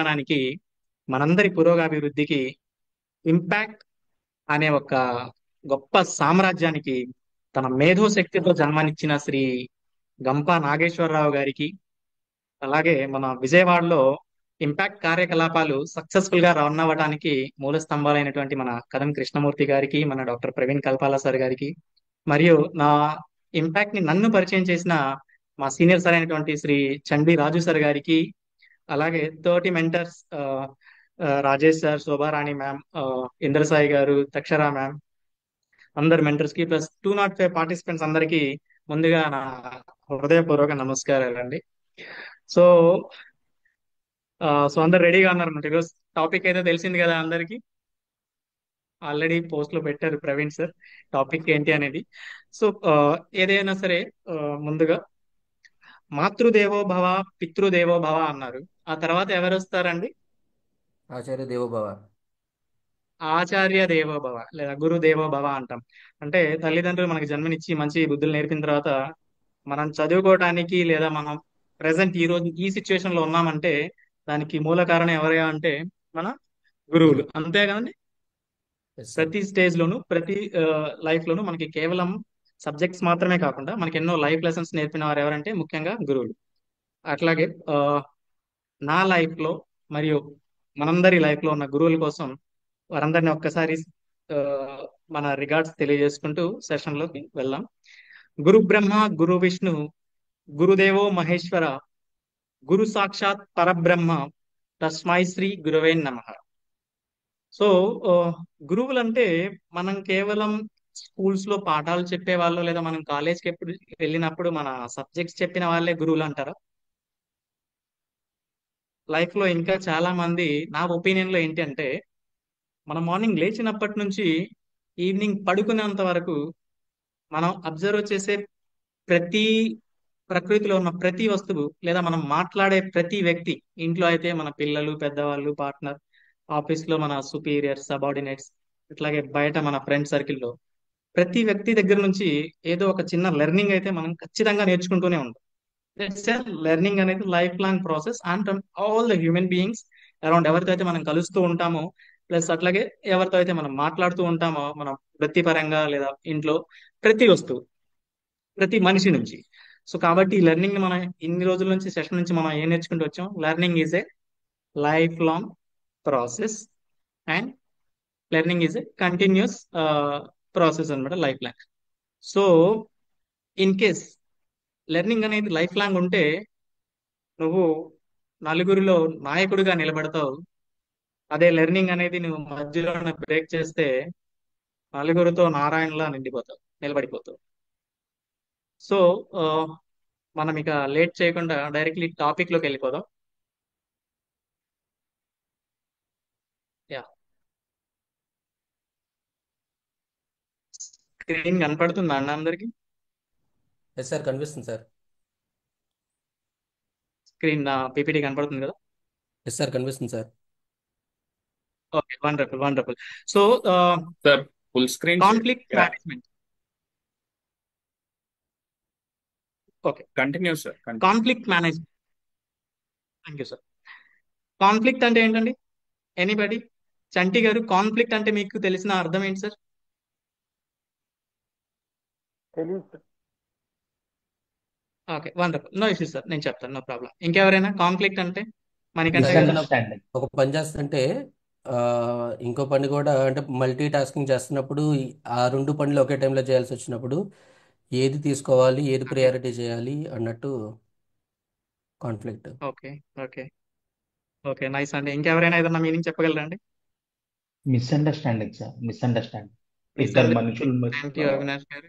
విజ్ఞానానికి, మనందరి పురోగాభివృద్ధికి, ఇంపాక్ట్ అనే ఒక గొప్ప సామ్రాజ్యానికి తన మేధో శక్తితో జన్మనిచ్చిన శ్రీ గంపా నాగేశ్వరరావు గారికి, అలాగే మన విజయవాడలో ఇంపాక్ట్ కార్యకలాపాలు సక్సెస్ఫుల్ గా రన్ అవ్వడానికి మూల స్తంభాలైనటువంటి మన కరం కృష్ణమూర్తి గారికి, మన డాక్టర్ ప్రవీణ్ కల్పాల సార్ గారికి, మరియు నా ఇంపాక్ట్ ని నన్ను పరిచయం చేసిన మా సీనియర్ సార్ అయినటువంటి శ్రీ చండి రాజు సార్ గారికి, అలాగే తోటి mentors Rajesh sir, Shobharani ma'am, Indrasai garu, Takshara ma'am, అందరు మెంటర్స్ కి ప్లస్ 205 పార్టిసిపెంట్స్ అందరికి ముందుగా నా హృదయపూర్వక నమస్కారాలండి. సో అందరు రెడీగా ఉన్నారన్నమాట. ఈరోజు టాపిక్ అయితే తెలిసింది కదా అందరికి, ఆల్రెడీ పోస్ట్ లో పెట్టారు ప్రవీణ్ సార్ టాపిక్ ఏంటి అనేది. సో ఏదైనా సరే, ఆ, ముందుగా మాతృదేవో భవ, పితృదేవో భవ అన్నారు. ఆ తర్వాత ఎవరు వస్తారండి? ఆచార్య దేవోభవ. ఆచార్య దేవో భవ లేదా గురు దేవో భవ అంటాం. అంటే తల్లిదండ్రులు మనకి జన్మనిచ్చి మంచి బుద్ధులు నేర్పిన తర్వాత మనం చదువుకోవటానికి లేదా మనం ప్రెసెంట్ ఈ రోజు ఈ సిచ్యువేషన్ లో ఉన్నామంటే దానికి మూల కారణం ఎవరుగా అంటే మన గురువులు, గురువు. అంతే కదండి. Yes sir. ప్రతి స్టేజ్ లోను, ప్రతి లైఫ్ లోను మనకి కేవలం సబ్జెక్ట్స్ మాత్రమే కాకుండా మనకి ఎన్నో లైఫ్ లెసన్స్ నేర్పిన వారు ఎవరంటే ముఖ్యంగా గురువులు. అట్లాగే నా లైఫ్ లో మరియు మనందరి లైఫ్ లో ఉన్న గురువుల కోసం వారందరిని ఒక్కసారి ఆ, మన రిగార్డ్స్ తెలియజేసుకుంటూ సెషన్ లోకి వెళ్దాం. గురు బ్రహ్మ, గురు విష్ణు, గురుదేవో మహేశ్వర, గురు సాక్షాత్ పరబ్రహ్మ, తస్మై శ్రీ గురవే నమః. సో ఆ, గురువులంటే మనం కేవలం స్కూల్స్ లో పాఠాలు చెప్పే వాళ్ళు లేదా మనం కాలేజ్కి ఎప్పుడు వెళ్ళినప్పుడు మన సబ్జెక్ట్స్ చెప్పిన వాళ్ళే గురువులు అంటారా? లైఫ్ లో ఇంకా చాలా మంది, నా ఒపీనియన్ లో ఏంటి అంటే, మనం మార్నింగ్ లేచినప్పటి నుంచి ఈవినింగ్ పడుకునేంత వరకు మనం అబ్జర్వ్ చేసే ప్రతి ప్రకృతిలో ఉన్న ప్రతి వస్తువు లేదా మనం మాట్లాడే ప్రతి వ్యక్తి, ఇంట్లో అయితే మన పిల్లలు, పెద్దవాళ్ళు, పార్ట్నర్, ఆఫీస్ లో మన సుపీరియర్, సబార్డినేట్స్, ఇట్లాగే బయట మన ఫ్రెండ్ సర్కిల్లో ప్రతి వ్యక్తి దగ్గర నుంచి ఏదో ఒక చిన్న లెర్నింగ్ అయితే మనం ఖచ్చితంగా నేర్చుకుంటూనే ఉంటాం. లెర్నింగ్ అనేది lifelong process and all the human beings around ఎవరితో అయితే మనం కలుస్తూ ఉంటామో, ప్లస్ అట్లాగే ఎవరితో అయితే మనం మాట్లాడుతూ ఉంటామో మనం వృత్తిపరంగా లేదా ఇంట్లో, ప్రతి వస్తువు, ప్రతి మనిషి నుంచి. సో కాబట్టి ఈ లెర్నింగ్ ని మనం ఇన్ని రోజుల నుంచి సెషన్ నుంచి మనం ఏం నేర్చుకుంటూ వచ్చాం? Learning is a lifelong process and learning is a continuous process అన్నమాట, lifelong. So in case learning అనేది లైఫ్ లాంగ్ ఉంటే నువ్వు నలుగురిలో నాయకుడిగా నిలబడతావు. అదే లెర్నింగ్ అనేది నువ్వు మధ్యలోనే బ్రేక్ చేస్తే నలుగురితో నారాయణలా నిలబడిపోతావు. సో ఆ, మనం ఇక లేట్ చేయకుండా డైరెక్ట్లీ టాపిక్ లోకి వెళ్ళిపోదాం. యా, స్క్రీన్ కనపడుతుందా అన్న అందరికి? ఎస్ సార్, కనిపిస్తుంది సార్. స్క్రీన్ పీపీటీ కనపడుతుంది కదా? ఎస్ సార్, కనిపిస్తుంది sir. Okay, wonderful wonderful. So sir, full screen conflict management. Okay, continue sir, continue. Conflict management. Thank you sir. Conflict అంటే ఏంటండి? ఎనీబడి? చంటి గారు, కాన్ఫ్లిక్ట్ అంటే మీకు తెలిసిన అర్థం ఏంటి సార్? తెలియదు. Okay, wonderful, no issue sir, నేను చెప్తాను, నో ప్రాబ్లం. ఇంకెవరైనా కాన్ఫ్లిక్ట్ అంటే? మనకంటే సార్, కదా. మిస్అండర్స్టాండింగ్. ఒక పని చేస్తుంటే ఆ, ఇంకో పని కూడా అంటే మల్టీ టాస్కింగ్ చేస్తున్నప్పుడు ఆ రెండు పనులు ఒకే టైంలో చేయాల్సి వచ్చినప్పుడు ఏది తీసుకోవాలి, ఏది ప్రయారిటీ చేయాలి అన్నట్టు conflict. Okay okay okay, nice అండి. ఇంకెవరైనా ఏదైనా మీనింగ్ చెప్పగలరా అండి? Misunderstanding sir, misunderstanding. ఇద్దరు మనుషులు థ్యాంక్ యూ అవినాష్ గారు.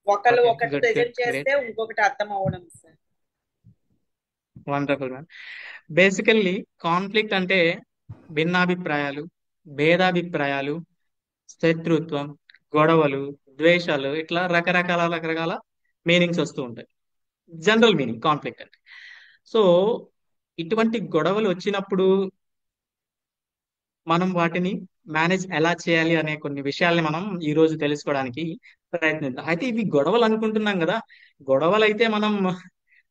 ఒకళ్ళు ఓకే, ఒకటి గుడ్ గుడ్, ప్రెజెంట్ గ్రేట్, చేస్తే ఇంకొకటి అర్థం అవ్వడం sir. Wonderful ma'am. Basically conflict అంటే భిన్నాభిప్రాయాలు, భేదాభిప్రాయాలు, శత్రుత్వం, గొడవలు, ద్వేషాలు, ఇట్లా రకరకాల రకరకాల మీనింగ్స్ వస్తూ ఉంటాయి. జనరల్ మీనింగ్ కాన్ఫ్లిక్ట్ అంటే. సో ఇటువంటి గొడవలు వచ్చినప్పుడు మనం వాటిని మేనేజ్ ఎలా చేయాలి అనే కొన్ని విషయాల్ని మనం ఈ రోజు తెలుసుకోవడానికి ప్రయత్నిద్దాం. అయితే ఇవి గొడవలు అనుకుంటున్నాం కదా, గొడవలు అయితే మనం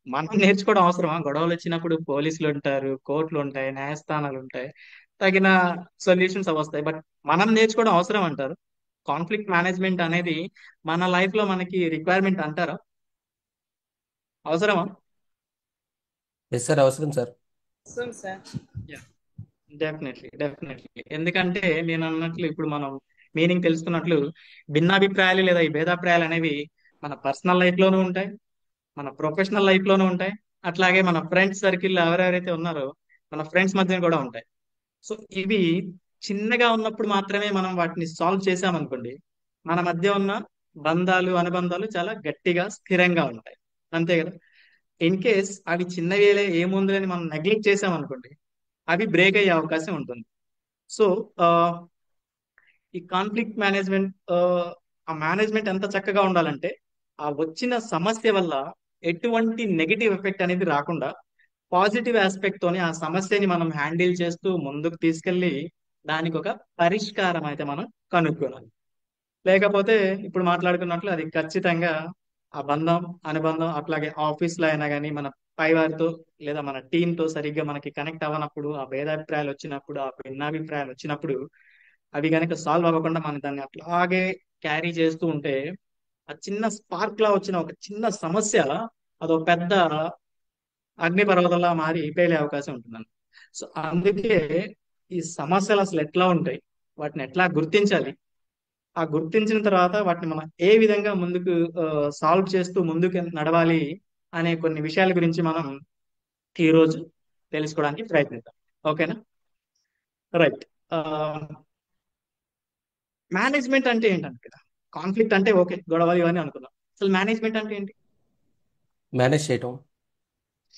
మనం నేర్చుకోవడం అవసరమా? గొడవలు వచ్చినప్పుడు పోలీసులు ఉంటారు, కోర్టులు ఉంటాయి, న్యాయస్థానాలు ఉంటాయి, తగిన సొల్యూషన్స్ వస్తాయి. బట్ మనం నేర్చుకోవడం అవసరం అంటారు? కాన్ఫ్లిక్ట్ మేనేజ్మెంట్ అనేది మన లైఫ్ లో మనకి రిక్వైర్మెంట్ అంటారా? అవసరమా? ఎస్ సార్, అవసరం సార్. అవసరం సార్. Definitely definitely. ఎందుకంటే నేను అన్నట్లు ఇప్పుడు మనం మీనింగ్ తెలుసుకున్నట్లు భిన్నాభిప్రాయాలు లేదా ఈ భేదాభిప్రాయాలు అనేవి మన పర్సనల్ లైఫ్ లోనూ ఉంటాయి, మన ప్రొఫెషనల్ లైఫ్ లోనూ ఉంటాయి, అట్లాగే మన ఫ్రెండ్స్ సర్కిల్ ఎవరెవరైతే ఉన్నారో మన ఫ్రెండ్స్ మధ్య కూడా ఉంటాయి. సో ఇవి చిన్నగా ఉన్నప్పుడు మాత్రమే మనం వాటిని సాల్వ్ చేసామనుకోండి, మన మధ్య ఉన్న బంధాలు అనుబంధాలు చాలా గట్టిగా స్థిరంగా ఉంటాయి. అంతే కదా? ఇన్ కేస్ అవి చిన్నవేలే ఏముందని మనం నెగ్లెక్ట్ చేసామనుకోండి, అవి బ్రేక్ అయ్యే అవకాశం ఉంటుంది. సో ఈ కాన్ఫ్లిక్ట్ మేనేజ్మెంట్, ఆ మేనేజ్మెంట్ ఎంత చక్కగా ఉండాలంటే ఆ వచ్చిన సమస్య వల్ల ఎటువంటి నెగిటివ్ ఎఫెక్ట్ అనేది రాకుండా పాజిటివ్ ఆస్పెక్ట్ తోని ఆ సమస్యని మనం హ్యాండిల్ చేస్తూ ముందుకు తీసుకెళ్లి దానికి ఒక పరిష్కారం అయితే మనం కనుక్కోవాలి. లేకపోతే ఇప్పుడు మాట్లాడుకున్నట్లు అది ఖచ్చితంగా ఆ బంధం అనుబంధం అట్లాగే ఆఫీస్ లో అయినా కానీ మన పై వారితో లేదా మన టీం తో సరిగ్గా మనకి కనెక్ట్ అవ్వనప్పుడు, ఆ భేదాభిప్రాయాలు వచ్చినప్పుడు, ఆ భిన్నాభిప్రాయాలు వచ్చినప్పుడు అవి కనుక సాల్వ్ అవ్వకుండా మనం దాన్ని అట్లాగే క్యారీ చేస్తూ ఉంటే ఆ చిన్న స్పార్క్ లా వచ్చిన ఒక చిన్న సమస్య అదొక పెద్ద అగ్నిపర్వతంలా మారి పేలే అవకాశం ఉంటుందండి. సో అందుకే ఈ సమస్యలు అసలు ఎట్లా ఉంటాయి, వాటిని ఎట్లా గుర్తించాలి, ఆ గుర్తించిన తర్వాత వాటిని మనం ఏ విధంగా ముందుకు సాల్వ్ చేస్తూ ముందుకు నడవాలి అనే కొన్ని విషయాల గురించి మనం ఈ రోజు తెలుసుకోవడానికి ప్రయత్నిద్దాం. ఓకేనా? రైట్. మేనేజ్మెంట్ అంటే ఏంటంటే కదా, కాన్ఫ్లిక్ట్ అంటే ఓకే గొడవలు ఇవన్నీ అనుకున్నాం. అసలు మేనేజ్మెంట్ అంటే ఏంటి? మేనేజ్ చేయటం.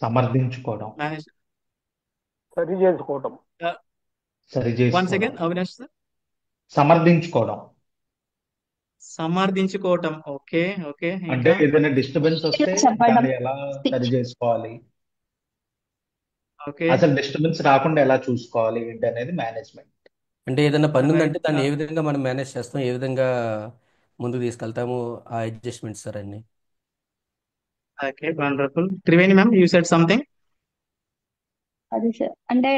సమర్థించుకోవడం, మేనేజ్ సరి చేసుకోవటం. సరి వన్ చేసుకోవడం, సెకండ్ అవినాష్ సార్. సమర్థించుకోవడం. సమర్థించుకోవటం. Okay okay. అంటే ఇంకా ఏదైనా డిస్టర్బెన్స్ వస్తే చెప్పడం దాన్ని ఎలా సరి చేసుకోవాలి, ఓకే. అసలు డిస్టర్బెన్స్ రాకుండా ఎలా చూసుకోవాలి ఏంటి అనేది మేనేజ్మెంట్. అంటే ఏదైనా పని ఉందంటే రైట్. దాన్ని ఏ విధంగా మనం మేనేజ్ చేస్తాం, ఏ విధంగా ముందుకు తీసుకెళ్తాము, ఆ అడ్జస్ట్మెంట్స్ సార్ అన్ని. Okay wonderful. Triveni ma'am, you said something. అది సార్ అంటే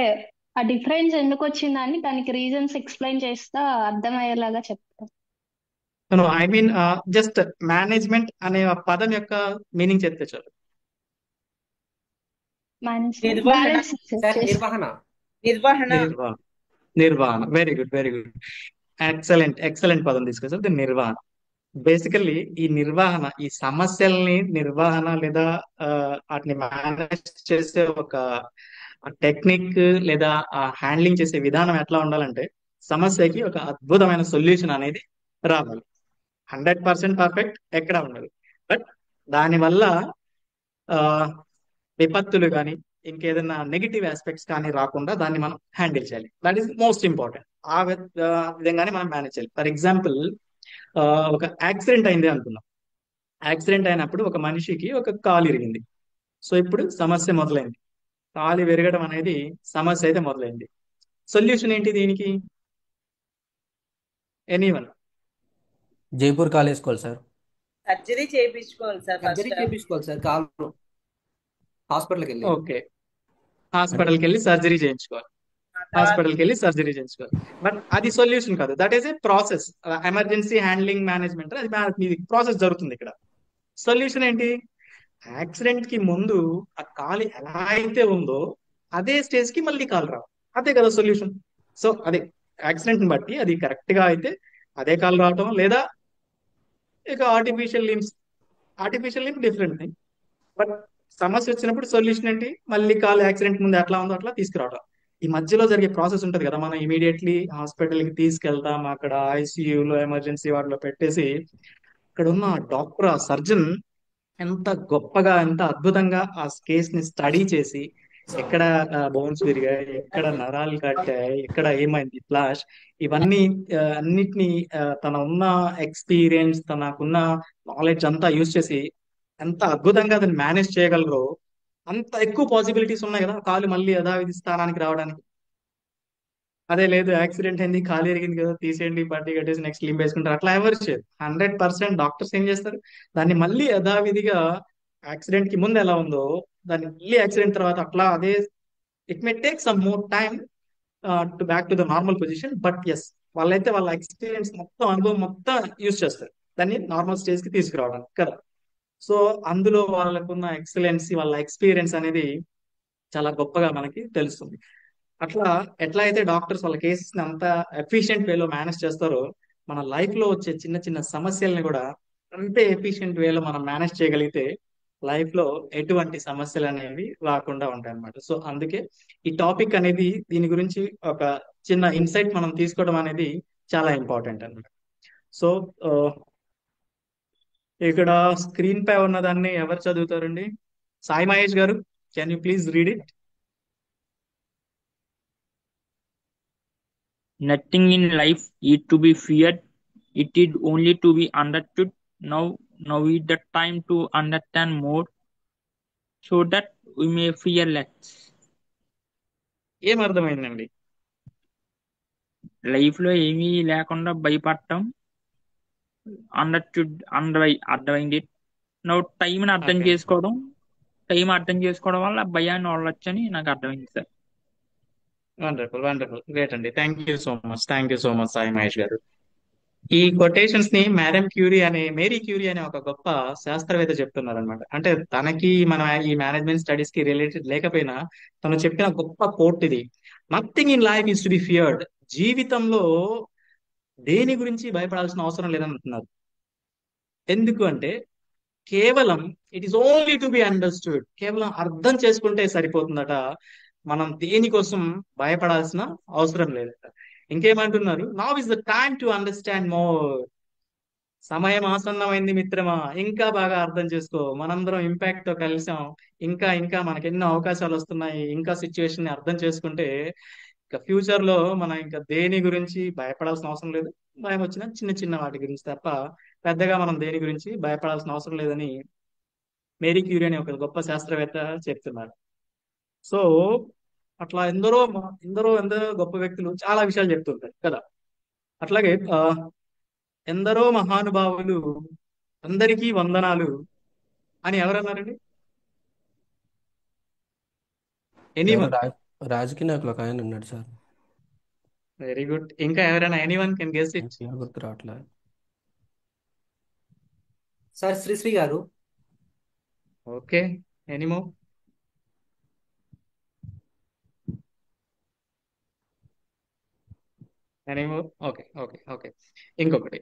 ఆ డిఫరెన్స్ ఎందుకు వచ్చిందని దానికి రీజన్స్ ఎక్స్ప్లెయిన్ చేస్తా అర్థమయ్యేలాగా చెప్తాను. No I mean just management అనే ఆ పదం యొక్క మీనింగ్ చెప్తే చాలు. మేనేజ్మెంట్ నిర్వహణ. బ్యాలెన్స్ సార్ నిర్వహణ. నిర్వహణ. నిర్వహణ. నిర్వహణ. Very good very good. Excellent excellent పదం తీసుకొచ్చారు. దీని నిర్వహణ. బేసికల్లీ ఈ నిర్వహణ, ఈ సమస్యల్ని నిర్వహణ లేదా వాటిని మేనేజ్ చేసే ఒక టెక్నిక్ లేదా ఆ హ్యాండ్లింగ్ చేసే విధానం ఎట్లా ఉండాలంటే సమస్యకి ఒక అద్భుతమైన సొల్యూషన్ అనేది రావాలి. 100% పర్ఫెక్ట్ ఎక్కడ ఉండదు. బట్ దానివల్ల ఆ, విపత్తులు కానీ ఇంకేదైనా నెగిటివ్ ఆస్పెక్ట్స్ కానీ రాకుండా దాన్ని మనం హ్యాండిల్ చేయాలి. That is most important. ఆ విధంగానే మనం మేనేజ్ చేయాలి. ఫర్ ఎగ్జాంపుల్, ఒక యాక్సిడెంట్ అయింది అనుకుందాం. యాక్సిడెంట్ అయినప్పుడు ఒక మనిషికి ఒక కాలు ఇరిగింది. సో ఇప్పుడు సమస్య మొదలైంది. కాలు విరగడం అనేది సమస్య అయితే మొదలైంది. సొల్యూషన్ ఏంటి దీనికి? ఎనీవన్? జైపూర్ కాల్ వేసుకోవాలి సార్. సర్జరీ చేయించుకోవాలి సార్ సర్జరీ ఫస్ట్. చేయించుకోవాలి సార్, కాలు హాస్పిటల్కి వెళ్ళి. ఓకే, హాస్పిటల్కి వెళ్ళి సర్జరీ చేయించుకోవాలి. హాస్పిటల్కి వెళ్ళి సర్జరీ చేయించుకోవాలి. బట్ అది సొల్యూషన్ కాదు. That is a process. Emergency handling management అది మీది ప్రాసెస్ జరుగుతుంది ఇక్కడ. సొల్యూషన్ ఏంటి? యాక్సిడెంట్ కి ముందు ఆ కాలు ఎలా అయితే ఉందో అదే స్టేజ్ కి మళ్ళీ కాలు రావు. అదే కదా సొల్యూషన్. సో అది యాక్సిడెంట్ ని బట్టి అది కరెక్ట్ గా అయితే అదే కాలు రావటం, లేదా ఇక artificial limbs different thing. But సమస్య వచ్చినప్పుడు సొల్యూషన్ ఏంటి? మళ్ళీ కాలు యాక్సిడెంట్ ముందు ఎట్లా ఉందో అట్లా తీసుకురావడం. ఈ మధ్యలో జరిగే ప్రాసెస్ ఉంటది కదా, మనం ఇమీడియట్లీ హాస్పిటల్ కి తీసుకెళ్తాం, అక్కడ ఐసీయూలో ఎమర్జెన్సీ వార్డులో పెట్టేసి అక్కడ ఉన్న డాక్టర్, ఆ సర్జన్ ఎంత గొప్పగా ఎంత అద్భుతంగా ఆ కేస్ ని స్టడీ చేసి ఎక్కడ బోన్స్ విరిగాయి, ఎక్కడ నరాలు కట్టాయి, ఎక్కడ ఏమైంది ఫ్లాష్, ఇవన్నీ అన్నిటినీ తన ఉన్న ఎక్స్పీరియన్స్, తనకున్న నాలెడ్జ్ అంతా యూజ్ చేసి ఎంత అద్భుతంగా దాన్ని మేనేజ్ చేయగలరో అంత ఎక్కువ పాసిబిలిటీస్ ఉన్నాయి కదా కాలు మళ్ళీ యథావిధి స్థానానికి రావడానికి. అదే లేదు, యాక్సిడెంట్ అయింది, కాలు ఎరిగింది కదా, తీసేయండి, పట్టి కట్టేసి నెక్స్ట్ లింబ్ వేసుకుంటారు, అట్లా ఎవరు చేయరు. 100% డాక్టర్స్ ఏం చేస్తారు? దాన్ని మళ్ళీ యథావిధిగా యాక్సిడెంట్ కి ముందు ఎలా ఉందో దాన్ని మళ్ళీ యాక్సిడెంట్ తర్వాత అట్లా అదే it may take some more time to back to the normal position. But yes, వాళ్ళైతే వాళ్ళ ఎక్స్పీరియన్స్ మొత్తం, అనుభవం మొత్తం యూజ్ చేస్తారు దాన్ని నార్మల్ స్టేజ్ కి తీసుకురావడానికి కదా. సో అందులో వాళ్ళకున్న ఎక్సలెన్సీ, వాళ్ళ ఎక్స్పీరియన్స్ అనేది చాలా గొప్పగా మనకి తెలుస్తుంది. అట్లా ఎట్లా అయితే డాక్టర్స్ వాళ్ళ కేసెస్ ని అంత ఎఫిషియెంట్ వేలో మేనేజ్ చేస్తారో, మన లైఫ్ లో వచ్చే చిన్న చిన్న సమస్యల్ని కూడా అంతే ఎఫిషియెంట్ వేలో మనం మేనేజ్ చేయగలిగితే లైఫ్ లో ఎటువంటి సమస్యలు అనేవి రాకుండా ఉంటాయి అన్నమాట. సో అందుకే ఈ టాపిక్ అనేది, దీని గురించి ఒక చిన్న ఇన్సైట్ మనం తీసుకోవడం అనేది చాలా ఇంపార్టెంట్ అన్నమాట. సో ఆ, ఇక్కడ స్క్రీన్ పై ఉన్నదాన్ని ఎవరు చదువుతారండి? సాయి మహేష్ గారు, can you please read it? Nothing in life is to be feared, it is only to be understood. Now is the time to understand more, so that we may fear less. ఏం అర్థమైందండి? Life లో ఏమీ లేకుండా భయపడటం, అర్థమైంది. నవ్వు టైంని అర్థం ఓకే, చేసుకోవడం, టైం అర్థం చేసుకోవడం వల్ల భయాన్ని వదలొచ్చని నాకు అర్థమైంది సార్. వండర్ఫుల్ వండర్ఫుల్, గ్రేట్ అండి. Thank you so much Sai Mahesh గారు. ఈ కొటేషన్స్ ని మేరీ క్యూరీ అనే ఒక గొప్ప శాస్త్రవేత్త చెప్తున్నారు అనమాట. అంటే తనకి మన ఈ మేనేజ్మెంట్ స్టడీస్ కి రిలేటెడ్ లేకపోయినా తను చెప్పిన గొప్ప కోట్ ఇది. Nothing in life is to be feared. జీవితంలో దేని గురించి భయపడాల్సిన అవసరం లేదని అంటున్నారు. ఎందుకు అంటే కేవలం it is only to be understood. కేవలం అర్థం చేసుకుంటే సరిపోతుందట. మనం దేనికోసం భయపడాల్సిన అవసరం లేదట. ఇంకేమంటున్నారు? Now is the time to understand more. సమయం ఆసన్నమైంది మిత్రమా, ఇంకా బాగా అర్థం చేసుకో. మనందరం ఇంపాక్ట్ తో కలిసాం. ఇంకా ఇంకా మనకి ఎన్నో అవకాశాలు వస్తున్నాయి. ఇంకా సిచ్యువేషన్ ని అర్థం చేసుకుంటే ఇంకా ఫ్యూచర్ లో మనం ఇంకా దేని గురించి భయపడాల్సిన అవసరం లేదు. భయం వచ్చిన చిన్న చిన్న వాటి గురించి తప్ప పెద్దగా మనం దేని గురించి భయపడాల్సిన అవసరం లేదని మేరీ క్యూరీ అనే ఒక గొప్ప శాస్త్రవేత్త చెప్తున్నారు. సో అట్లా ఎందరో గొప్ప వ్యక్తులు చాలా విషయాలు చెప్తుంటారు కదా. అట్లాగే ఎందరో మహానుభావులు, అందరికీ వందనాలు అని ఎవరన్నారండి? ఎవరో ఎనీవన్? రాజకీయ నాయకులు ఒక ఆయన ఉన్నాడు సార్, వెరీ గుడ్. ఇంకా ఎవరైనా? Anyone can guess it? నాకు గుర్తు రావట్లే. సార్ శ్రీశ్రీ గారు. ఓకే, ఎనీమో? ఎనీమో? Okay okay okay. ఇంకొకటి,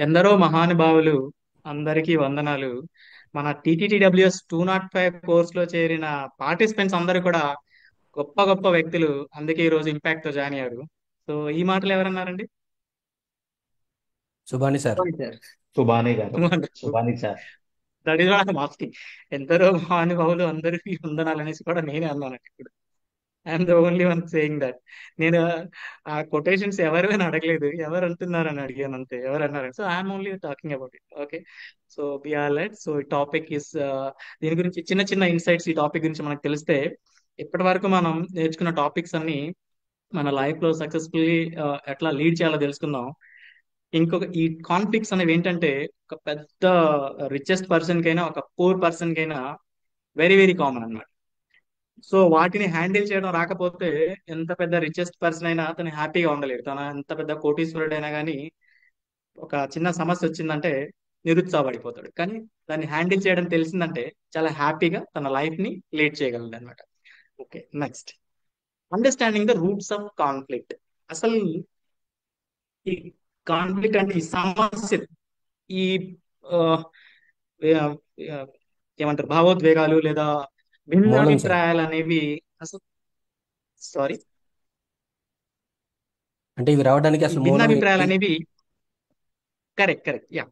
ఎందరో మహానుభావులు, అందరికీ వందనాలు. మన TTTWS 205 కోర్స్ లో చేరిన పార్టిసిపెంట్స్ అందరూ కూడా గొప్ప గొప్ప వ్యక్తులు. అందుకే ఈ రోజు ఇంపాక్ట్ తో జాయిన్ అయ్యారు. సో ఈ మాటలు ఎవరన్నారండి? సుభాని సార్. సార్ సుబాని గారు, Subani sir. That is what I'm asking. ఎందరో మహానుభావులు, అందరికీ వందనాలు అనేసి కూడా నేనే అన్నాను ఇప్పుడు. I'm the only one saying that. నేను ఆ కొటేషన్స్ ఎవరు అని అడగలేదు, ఎవరు అంటున్నారు అని అడిగాను అంతే. ఎవరు అన్నారు? So I'm only talking about it. Okay, so be all right. So ఈ టాపిక్ ఇస్, దీని గురించి చిన్న చిన్న ఇన్సైట్స్ ఈ టాపిక్ గురించి మనకు తెలిస్తే ఇప్పటి వరకు మనం నేర్చుకున్న టాపిక్స్ అన్ని మన లైఫ్ లో సక్సెస్ఫుల్లీ ఎట్లా లీడ్ చేయాలో తెలుసుకుందాం. ఇంకొక ఈ కాన్ఫ్లిక్ట్స్ అనేవి ఏంటంటే, ఒక పెద్ద రిచెస్ట్ పర్సన్ కైనా ఒక పూర్ పర్సన్ కైనా వెరీ వెరీ కామన్ అన్నమాట. సో వాటిని హ్యాండిల్ చేయడం రాకపోతే ఎంత పెద్ద రిచెస్ట్ పర్సన్ అయినా అతను హ్యాపీగా ఉండలేడు. తన ఎంత పెద్ద కోటీశ్వరుడైనా కానీ ఒక చిన్న సమస్య వచ్చిందంటే నిరుత్సాహపడిపోతాడు. కానీ దాన్ని హ్యాండిల్ చేయడం తెలిసిందంటే చాలా హ్యాపీగా తన లైఫ్ ని లీడ్ చేయగలడు అనమాట. Okay, next, understanding the roots of conflict. అసలు ఈ కాన్ఫ్లిక్ట్ అంటే ఈ సమస్య, ఈ ఆ, ఆ, ఆ, ఏమంటారు, భావోద్వేగాలు లేదా మూలం సార్. భిన్నాభిప్రాయాలు అనేవి అసలు, సారీ, అంటే ఇవి రావడానికి ఈ అసలు మూలం భిన్నాభిప్రాయాలు ఏంటి? అనేవి, కరెక్ట్ కరెక్ట్, యా.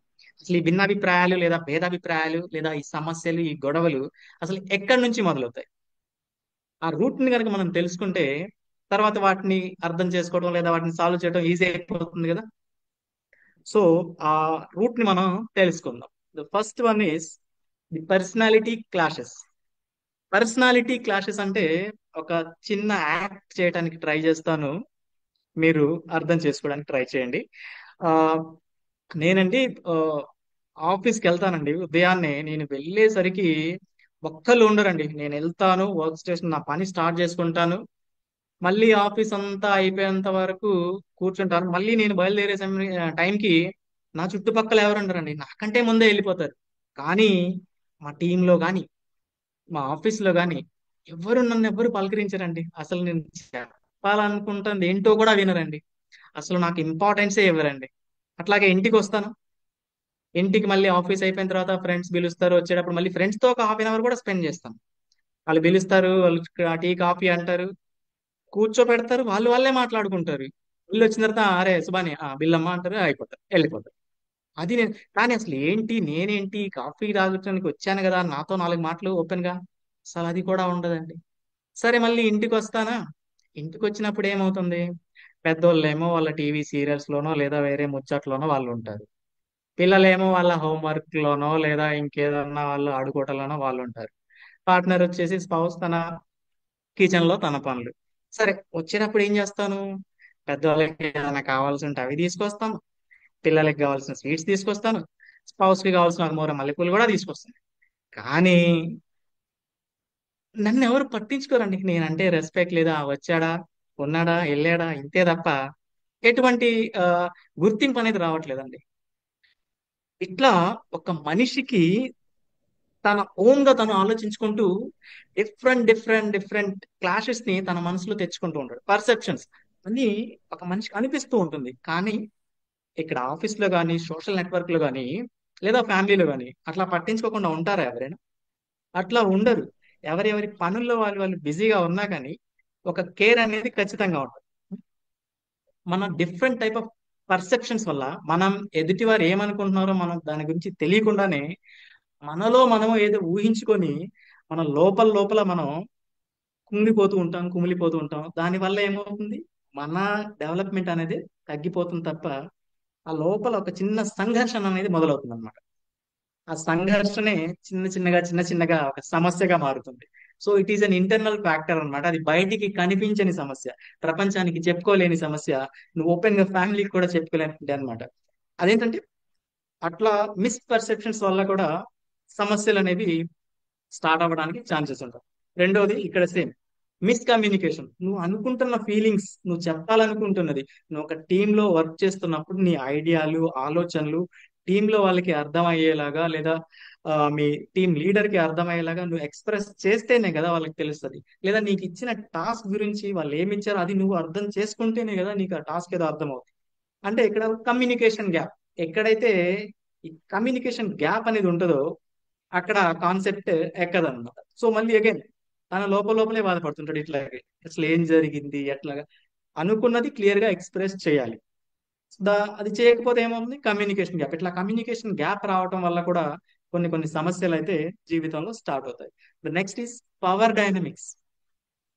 అసలు ఈ భిన్నాభిప్రాయాలు లేదా భేదాభిప్రాయాలు లేదా ఈ సమస్యలు, ఈ గొడవలు అసలు ఎక్కడి నుంచి మొదలవుతాయి? ఆ రూట్ ని కనుక మనం తెలుసుకుంటే తర్వాత వాటిని అర్థం చేసుకోవడం లేదా వాటిని సాల్వ్ చేయడం ఈజీ అయిపోతుంది కదా. సో ఆ రూట్ ని మనం తెలుసుకుందాం. The first one is the personality clashes. Personality clashes అంటే ఒక చిన్న యాక్ట్ చేయడానికి ట్రై చేస్తాను, మీరు అర్థం చేసుకోవడానికి ట్రై చేయండి. ఆ నేనండి ఆఫీస్కి వెళ్తానండి. ఉదయాన్నే నేను వెళ్ళేసరికి ఒక్కళ్ళు ఉండరండి. నేను వెళ్తాను, వర్క్ స్టేషన్ నా పని స్టార్ట్ చేసుకుంటాను. మళ్ళీ ఆఫీస్ అంతా అయిపోయేంత వరకు కూర్చుంటాను. మళ్ళీ నేను బయలుదేరే టైంకి నా చుట్టుపక్కల ఎవరు ఉండరండి. నాకంటే ముందే వెళ్ళిపోతారు. కానీ మా టీంలో కానీ మా ఆఫీస్లో కానీ నన్ను ఎవ్వరు పలకరించరండి. అసలు నేను చెప్పాలనుకుంటుంది ఏంటో కూడా వినరండి. అసలు నాకు ఇంపార్టెన్సే ఇవ్వరండి. అట్లాగే ఇంటికి వస్తాను. ఇంటికి మళ్ళీ ఆఫీస్ అయిపోయిన తర్వాత ఫ్రెండ్స్ పిలుస్తారు. వచ్చేటప్పుడు మళ్ళీ ఫ్రెండ్స్ తో ఒక హాఫ్ అన్ అవర్ కూడా స్పెండ్ చేస్తాను. వాళ్ళు పిలుస్తారు, వాళ్ళు టీ కాఫీ అంటారు, కూర్చోపెడతారు, వాళ్ళే మాట్లాడుకుంటారు. బిల్లు వచ్చిన తర్వాత అరే సుబాని బిల్ అమ్మా అంటారు, అయిపోతారు, వెళ్ళిపోతారు. అది నేను కానీ అసలు ఏంటి నేనేంటి కాఫీ తాగడానికి వచ్చాను కదా నాతో నాలుగు మాటలు ఓపెన్ గా అసలు అది కూడా ఉండదండి. సరే మళ్ళీ ఇంటికి వస్తానా. ఇంటికి వచ్చినప్పుడు ఏమవుతుంది, పెద్దోళ్ళేమో వాళ్ళ టీవీ సీరియల్స్ లోనో లేదా వేరే ముచ్చట్లోనో వాళ్ళు ఉంటారు. పిల్లలేమో వాళ్ళ హోంవర్క్ లోనో లేదా ఇంకేదన్నా వాళ్ళు ఆడుకోవటంలోనో వాళ్ళు ఉంటారు. పార్ట్నర్ వచ్చేసి స్పౌస్ తన కిచెన్ లో తన పనులు. సరే వచ్చేటప్పుడు ఏం చేస్తాను, పెద్దవాళ్ళకి ఏదైనా కావాల్సి ఉంటే అవి తీసుకొస్తాను, పిల్లలకి కావాల్సిన స్వీట్స్ తీసుకొస్తాను, స్పౌస్ కి కావాల్సిన ఒక మూర మల్లెపూలు కూడా తీసుకొస్తాను. కానీ నన్ను ఎవరు పట్టించుకోరండి. నేనంటే రెస్పెక్ట్ లేదా, వచ్చాడా ఉన్నాడా వెళ్ళాడా ఇంతే తప్ప ఎటువంటి ఆ, గుర్తింపు అనేది రావట్లేదండి. ఇట్లా ఒక మనిషికి తన ఓన్ గా తను ఆలోచించుకుంటూ డిఫరెంట్ క్లాషెస్ ని తన మనసులో తెచ్చుకుంటూ ఉంటాడు. పర్సెప్షన్స్ అన్ని ఒక మనిషికి అనిపిస్తూ ఉంటుంది. కానీ ఇక్కడ ఆఫీస్ లో కానీ సోషల్ నెట్వర్క్ లో కానీ లేదా ఫ్యామిలీలో కానీ అట్లా పట్టించుకోకుండా ఉంటారా ఎవరైనా? అట్లా ఉండరు. ఎవరెవరి పనుల్లో వాళ్ళు బిజీగా ఉన్నా కానీ ఒక కేర్ అనేది ఖచ్చితంగా ఉంటుంది. మన డిఫరెంట్ టైప్ ఆఫ్ పర్సెప్షన్స్ వల్ల మనం ఎదుటివారు ఏమనుకుంటున్నారో మనం దాని గురించి తెలియకుండానే మనలో మనం ఏదో ఊహించుకొని మన లోపల మనం కుమిలిపోతూ ఉంటాం. దానివల్ల ఏమవుతుంది, మన డెవలప్మెంట్ అనేది తగ్గిపోతుంది తప్ప ఆ లోపల ఒక చిన్న సంఘర్షణ అనేది మొదలవుతుంది అనమాట. ఆ సంఘర్షణే చిన్న చిన్నగా ఒక సమస్యగా మారుతుంది. So it is an internal factor అన్నమాట. అది బయటికి కనిపించని సమస్య, ప్రపంచానికి చెప్పుకోలేని సమస్య, నువ్వు ఓపెన్ గా ఫ్యామిలీకి కూడా చెప్పుకోలేని అనమాట. అదేంటంటే అట్లా మిస్పర్సెప్షన్స్ వల్ల కూడా సమస్యలు అనేవి స్టార్ట్ అవ్వడానికి ఛాన్సెస్ ఉంటాయి. రెండోది ఇక్కడ సేమ్ మిస్కమ్యూనికేషన్. నువ్వు అనుకుంటున్న ఫీలింగ్స్, నువ్వు చెప్పాలనుకుంటున్నది, నువ్వు ఒక టీంలో వర్క్ చేస్తున్నప్పుడు నీ ఐడియాలు ఆలోచనలు టీంలో వాళ్ళకి అర్థమయ్యేలాగా లేదా మీ టీం లీడర్ కి అర్థమయ్యేలాగా నువ్వు ఎక్స్ప్రెస్ చేస్తేనే కదా వాళ్ళకి తెలుస్తుంది. లేదా నీకు ఇచ్చిన టాస్క్ గురించి వాళ్ళు ఏమి ఇచ్చారో అది నువ్వు అర్థం చేసుకుంటేనే కదా నీకు ఆ టాస్క్ ఏదో అర్థం అవుతుంది. అంటే ఇక్కడ కమ్యూనికేషన్ గ్యాప్, ఎక్కడైతే ఈ కమ్యూనికేషన్ గ్యాప్ అనేది ఉంటుందో అక్కడ కాన్సెప్ట్ ఎక్కదన్నమాట. సో మళ్ళీ అగైన్ తన లోపలే బాధపడుతుంటాడు. ఇట్లాగే అసలు ఏం జరిగింది, ఎట్లాగా అనుకున్నది క్లియర్ గా ఎక్స్ప్రెస్ చేయాలి. అది చేయకపోతే ఏమవుతుంది, కమ్యూనికేషన్ గ్యాప్. ఇట్లా కమ్యూనికేషన్ గ్యాప్ రావటం వల్ల కూడా కొన్ని సమస్యలు అయితే జీవితంలో స్టార్ట్ అవుతాయి. The next is power dynamics.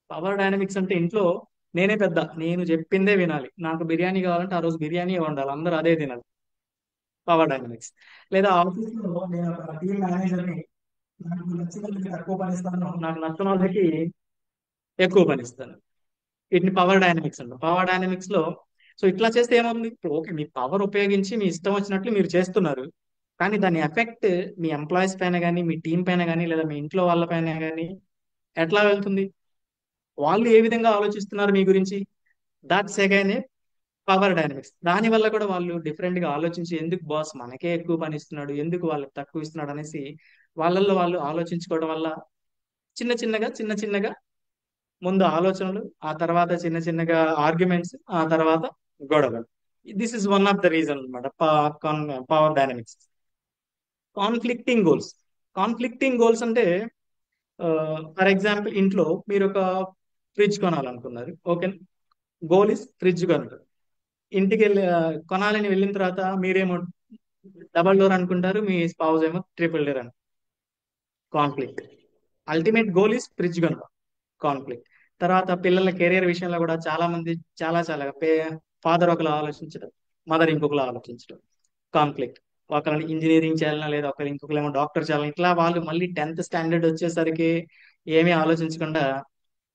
Power dynamics అంటే ఇంట్లో నేనే పెద్ద, నేను చెప్పిందే వినాలి, నాకు బిర్యానీ కావాలంటే ఆ రోజు బిర్యానీ వండాలి, అందరూ అదే తినాలి. Power dynamics. లేదా ఆఫీస్ లో నేను ఒక టీమ్ మేనేజర్ ని, నాకు నచ్చిన వాళ్ళకి తక్కువ పని ఇస్తాను, నాకు నచ్చిన వాళ్ళకి ఎక్కువ పని ఇస్తాను. వీటిని పవర్ డైనమిక్స్ అంటారు. పవర్ డైనమిక్స్ లో సో ఇట్లా చేస్తే ఏమవుతుంది, ఇప్పుడు ఓకే మీ పవర్ ఉపయోగించి మీ ఇష్టం వచ్చినట్లు మీరు చేస్తున్నారు, కానీ దాని ఎఫెక్ట్ మీ ఎంప్లాయీస్ పైన కానీ మీ టీం పైన కానీ లేదా మీ ఇంట్లో వాళ్ళ పైన కానీ ఎట్లా వెళ్తుంది, వాళ్ళు ఏ విధంగా ఆలోచిస్తున్నారు మీ గురించి, దాట్స్ అగైన్ పవర్ డైనమిక్స్. దాని వల్ల కూడా వాళ్ళు డిఫరెంట్ గా ఆలోచించి ఎందుకు బాస్ మనకే ఎక్కువ పని ఇస్తున్నాడు, ఎందుకు వాళ్ళకి తక్కువ ఇస్తున్నాడు అనేసి వాళ్ళల్లో వాళ్ళు ఆలోచించుకోవడం వల్ల చిన్న చిన్నగా ముందు ఆలోచనలు, ఆ తర్వాత చిన్నగా ఆర్గ్యుమెంట్స్, ఆ తర్వాత గొడవలు. This is one of the reason అనమాట పవర్ డైనమిక్స్. కాన్ఫ్లిక్టింగ్ గోల్స్ అంటే ఫర్ ఎగ్జాంపుల్ ఇంట్లో మీరు ఒక ఫ్రిడ్జ్ కొనాలనుకున్నారు. ఓకే, గోల్ ఇస్ ఫ్రిడ్జ్ కొనరు. ఇంటికి వెళ్ళి కొనాలని వెళ్ళిన తర్వాత మీరేమో డబల్ డోర్ అనుకుంటారు, మీ స్పౌజ్ ఏమో ట్రిపుల్ డోర్ అని. Conflict. Ultimate goal is fridge కొనరు. కాన్ఫ్లిక్ట్. తర్వాత పిల్లల కెరియర్ విషయంలో కూడా చాలా మంది చాలా ఫాదర్ ఒకలా ఆలోచించడం, మదర్ ఇంకొకలా ఆలోచించడం. కాన్ఫ్లిక్ట్. ఒకరిని ఇంజనీరింగ్ చేయాలన్నా లేదా ఒకరు ఇంకొకరేమో డాక్టర్ చేయాలని, ఇట్లా వాళ్ళు మళ్ళీ 10th స్టాండర్డ్ వచ్చేసరికి ఏమీ ఆలోచించకుండా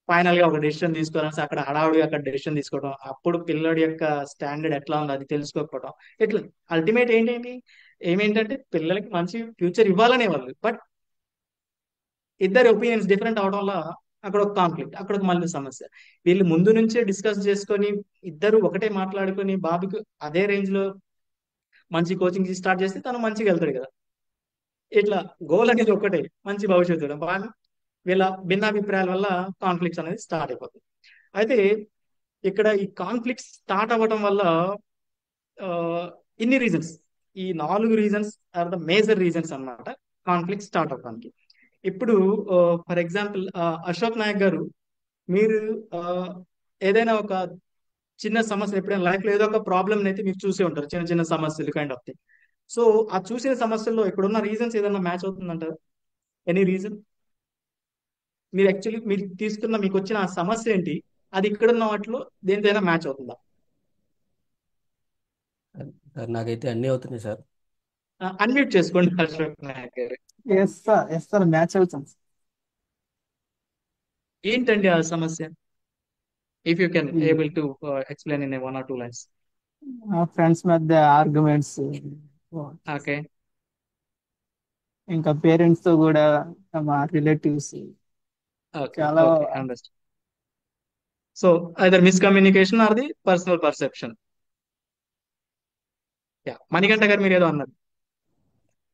ఫైనల్ గా ఒక డెసిషన్ తీసుకోవాలని అక్కడ హడావుడిగా అక్కడ డెసిషన్ తీసుకోవడం, అప్పుడు పిల్లడి యొక్క స్టాండర్డ్ ఎట్లా ఉందో అది తెలుసుకోకపోవడం. ఇట్లా అల్టిమేట్ ఏంటంటే ఏమేంటంటే పిల్లలకి మంచి ఫ్యూచర్ ఇవ్వాలనే వాళ్ళు, బట్ ఇద్దరి ఒపీనియన్స్ డిఫరెంట్ అవడం వల్ల అక్కడ ఒక కాన్ఫ్లిక్ట్, అక్కడ ఒక మళ్ళీ సమస్య. వీళ్ళు ముందు నుంచే డిస్కస్ చేసుకొని ఇద్దరు ఒకటే మాట్లాడుకొని బాబుకి అదే రేంజ్ లో మంచి కోచింగ్ స్టార్ట్ చేస్తే తను మంచిగా వెళ్తాడు కదా. ఇట్లా గోల్ అనేది ఒకటే, మంచి భవిష్యత్తు ఇవ్వడం. కానీ వీళ్ళ భిన్నాభిప్రాయాల వల్ల కాన్ఫ్లిక్ట్స్ అనేది స్టార్ట్ అయిపోతుంది. అయితే ఇక్కడ ఈ కాన్ఫ్లిక్ట్స్ స్టార్ట్ అవ్వడం వల్ల ఆ, ఇన్ని రీజన్స్, ఈ 4 reasons are the major reasons అన్నమాట కాన్ఫ్లిక్ట్ స్టార్ట్ అవడానికి. ఇప్పుడు ఫర్ ఎగ్జాంపుల్ అశోక్ నాయక్ గారు, మీరు ఆ, ఏదైనా ఒక చిన్న సమస్య ఎప్పుడైనా లైఫ్ లో ఏదో ఒక ప్రాబ్లమ్ అయితే మీరు చూసే ఉంటారు, చిన్న చిన్న సమస్యలు కైండ్ ఆఫ్ థింగ్. సో ఆ చూసిన సమస్యల్లో ఇక్కడున్న రీజన్స్ ఏదైనా మ్యాచ్ అవుతుందంటారు? Any reason? మీరు యాక్చువల్లీ మీరు తీసుకున్న మీకు వచ్చిన ఆ సమస్య ఏంటి, అది ఇక్కడున్న వాటిలో దేనిదైనా మ్యాచ్ అవుతుందా? సార్ నాకైతే అన్నీ అవుతున్నాయి సార్. అన్మ్యూట్ చేసుకోండి అశోక్ నాయక్ గారు. ఎస్ సార్ మ్యాచ్ అవుతుంది. ఏంటండి ఆ సమస్య? If you can able to explain in 1 or 2 lines. Friends మధ్య ఆర్గ్యుమెంట్స్, ఓకే ఇంకా పేరెంట్స్ తో కూడా, మా రిలేటివ్స్ ఓకే చాలా okay understand. So either miscommunication or the personal perception. Yeah, Manikanta garu మీరు ఏదో అన్నారు.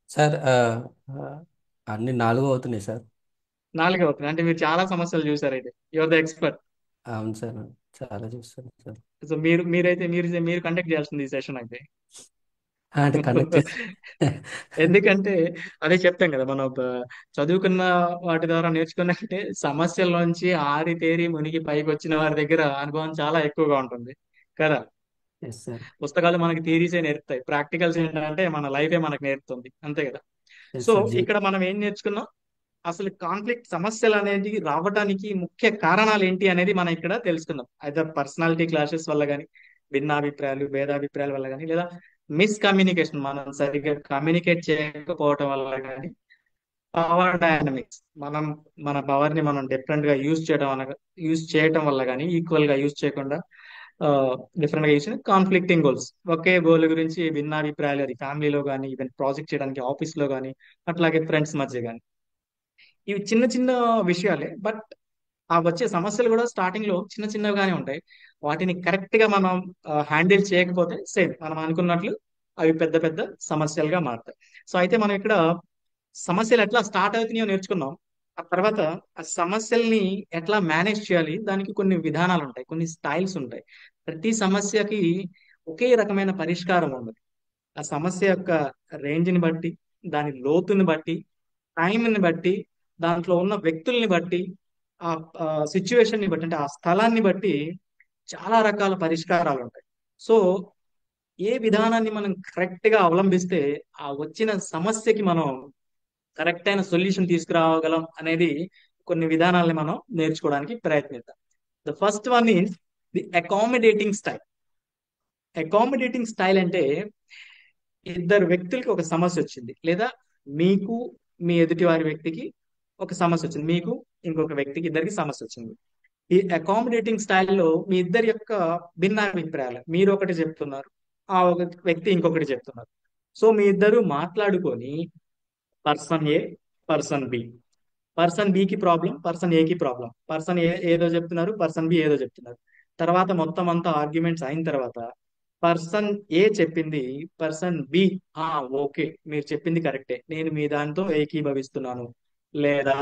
సార్ అన్ని 4 అవుతున్నాయి సార్. 4 అవుతుంది అంటే మీరు చాలా సమస్యలు చూసారు, అయితే యువర్ ద ఎక్స్పర్ట్. అవును సార్, చాలా చూస్తాను సార్. సో మీరు కండక్ట్ చేయాల్సింది ఈ సెషన్ అయితే. అంటే కనెక్ట్ ఎందుకంటే అదే చెప్తాం కదా, మనం చదువుకున్న వాటి ద్వారా నేర్చుకున్నట్టే సమస్యల్లోంచి ఆరి తేరి మునిగి పైకి వచ్చిన వారి దగ్గర అనుభవం చాలా ఎక్కువగా ఉంటుంది కదా. Yes sir. పుస్తకాలు మనకి థియరీసే నేర్పుతాయి, ప్రాక్టికల్స్ ఏంటంటే మన లైఫే మనకు నేర్పుతుంది, అంతే కదా. Yes so sir. ఇక్కడ మనం ఏం నేర్చుకున్నాం, అసలు కాన్ఫ్లిక్ట్ సమస్యలు అనేది రావడానికి ముఖ్య కారణాలు ఏంటి అనేది మనం ఇక్కడ తెలుసుకుందాం. అయితే పర్సనాలిటీ క్లాషెస్ వల్ల కానీ, భిన్నాభిప్రాయాలు భేదాభిప్రాయాల వల్ల కానీ, లేదా మిస్కమ్యూనికేషన్ మనం సరిగ్గా కమ్యూనికేట్ చేయకపోవటం వల్ల కానీ, పవర్ డైనమిక్స్ మన పవర్ ని మనం డిఫరెంట్ గా యూజ్ చేయటం వల్ల కానీ, ఈక్వల్ గా యూజ్ చేయకుండా డిఫరెంట్ గా యూజ్ కాన్ఫ్లిక్టింగ్ గోల్స్, ఒకే గోల్ గురించి భిన్నాభిప్రాయాలు, అది ఫ్యామిలీలో కానీ, ఈవెన్ ప్రాజెక్ట్ చేయడానికి ఆఫీస్ లో కానీ, అట్లాగే ఫ్రెండ్స్ మధ్య కానీ. ఇవి చిన్న చిన్న విషయాలే, బట్ ఆ వచ్చే సమస్యలు కూడా స్టార్టింగ్ లో చిన్న చిన్నగానే ఉంటాయి. వాటిని కరెక్ట్ గా మనం హ్యాండిల్ చేయకపోతే సేమ్ మనం అనుకున్నట్లు అవి పెద్ద పెద్ద సమస్యలుగా మారుతాయి. సో అయితే మనం ఇక్కడ సమస్యలు ఎట్లా స్టార్ట్ అవుతున్నాయో నేర్చుకున్నాం. ఆ తర్వాత ఆ సమస్యల్ని ఎట్లా మేనేజ్ చేయాలి, దానికి కొన్ని విధానాలు ఉంటాయి, కొన్ని స్టైల్స్ ఉంటాయి. ప్రతి సమస్యకి ఒకే రకమైన పరిష్కారం ఉండదు. ఆ సమస్య యొక్క రేంజ్ని బట్టి, దాని లోతుని బట్టి, టైంని బట్టి, దాంట్లో ఉన్న వ్యక్తుల్ని బట్టి, ఆ సిచ్యువేషన్ ని బట్టి, అంటే ఆ స్థలాన్ని బట్టి చాలా రకాల పరిష్కారాలు ఉంటాయి. సో ఏ విధానాన్ని మనం కరెక్ట్ గా అవలంబిస్తే ఆ వచ్చిన సమస్యకి మనం కరెక్ట్ అయిన సొల్యూషన్ తీసుకురాగలం అనేది కొన్ని విధానాలని మనం నేర్చుకోవడానికి ప్రయత్నిద్దాం. The first one is the accommodating style. Accommodating style అంటే, ఇద్దరు వ్యక్తులకి ఒక సమస్య వచ్చింది, లేదా మీకు మీ ఎదుటి వారి వ్యక్తికి ఒక సమస్య వచ్చింది, మీకు ఇంకొక వ్యక్తికి, ఇద్దరికి సమస్య వచ్చింది. ఈ అకామిడేటింగ్ స్టైల్లో మీ ఇద్దరి యొక్క భిన్నాభిప్రాయాలు, మీరు ఒకటి చెప్తున్నారు, ఆ ఒక వ్యక్తి ఇంకొకటి చెప్తున్నారు. సో మీ ఇద్దరు మాట్లాడుకొని person A, person B, person బికి ప్రాబ్లం, పర్సన్ ఏకి ప్రాబ్లం, పర్సన్ ఏ ఏదో చెప్తున్నారు, పర్సన్ బి ఏదో చెప్తున్నారు. తర్వాత మొత్తం అంతా ఆర్గ్యుమెంట్స్ అయిన తర్వాత పర్సన్ ఏ చెప్పింది పర్సన్ బి, ఓకే మీరు చెప్పింది కరెక్టే, నేను మీ దాంతో ఏకీభవిస్తున్నాను, లేదా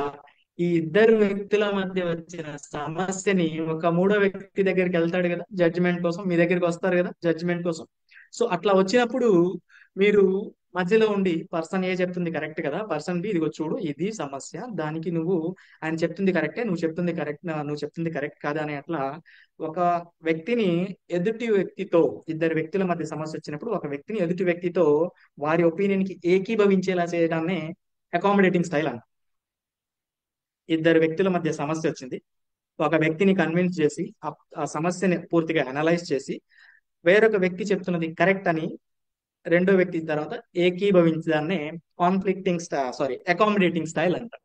ఈ ఇద్దరు వ్యక్తుల మధ్య వచ్చిన సమస్యని ఒక మూడో వ్యక్తి దగ్గరికి వెళ్తాడు కదా జడ్జిమెంట్ కోసం, మీ దగ్గరికి వస్తారు కదా జడ్జిమెంట్ కోసం. సో అట్లా వచ్చినప్పుడు మీరు మధ్యలో ఉండి పర్సన్ ఏ చెప్తుంది కరెక్ట్ కదా, పర్సన్ బి ఇదిగో చూడు ఇది సమస్య, దానికి ఆయన చెప్తుంది కరెక్టే, నువ్వు చెప్తుంది కరెక్ట్ కాదా అని, అట్లా ఒక వ్యక్తిని ఎదుటి వ్యక్తితో, ఇద్దరు వ్యక్తుల మధ్య సమస్య వచ్చినప్పుడు ఒక వ్యక్తిని ఎదుటి వ్యక్తితో వారి ఒపీనియన్ కి ఏకీభవించేలా చేయడాన్ని అకామిడేటింగ్ స్టైల్ అని. ఇద్దరు వ్యక్తుల మధ్య సమస్య వచ్చింది, ఒక వ్యక్తిని కన్విన్స్ చేసి ఆ సమస్యని పూర్తిగా అనలైజ్ చేసి వేరొక వ్యక్తి చెప్తున్నది కరెక్ట్ అని రెండో వ్యక్తి తర్వాత ఏకీభవించడాన్నే అకామిడేటింగ్ స్టైల్ అంటారు.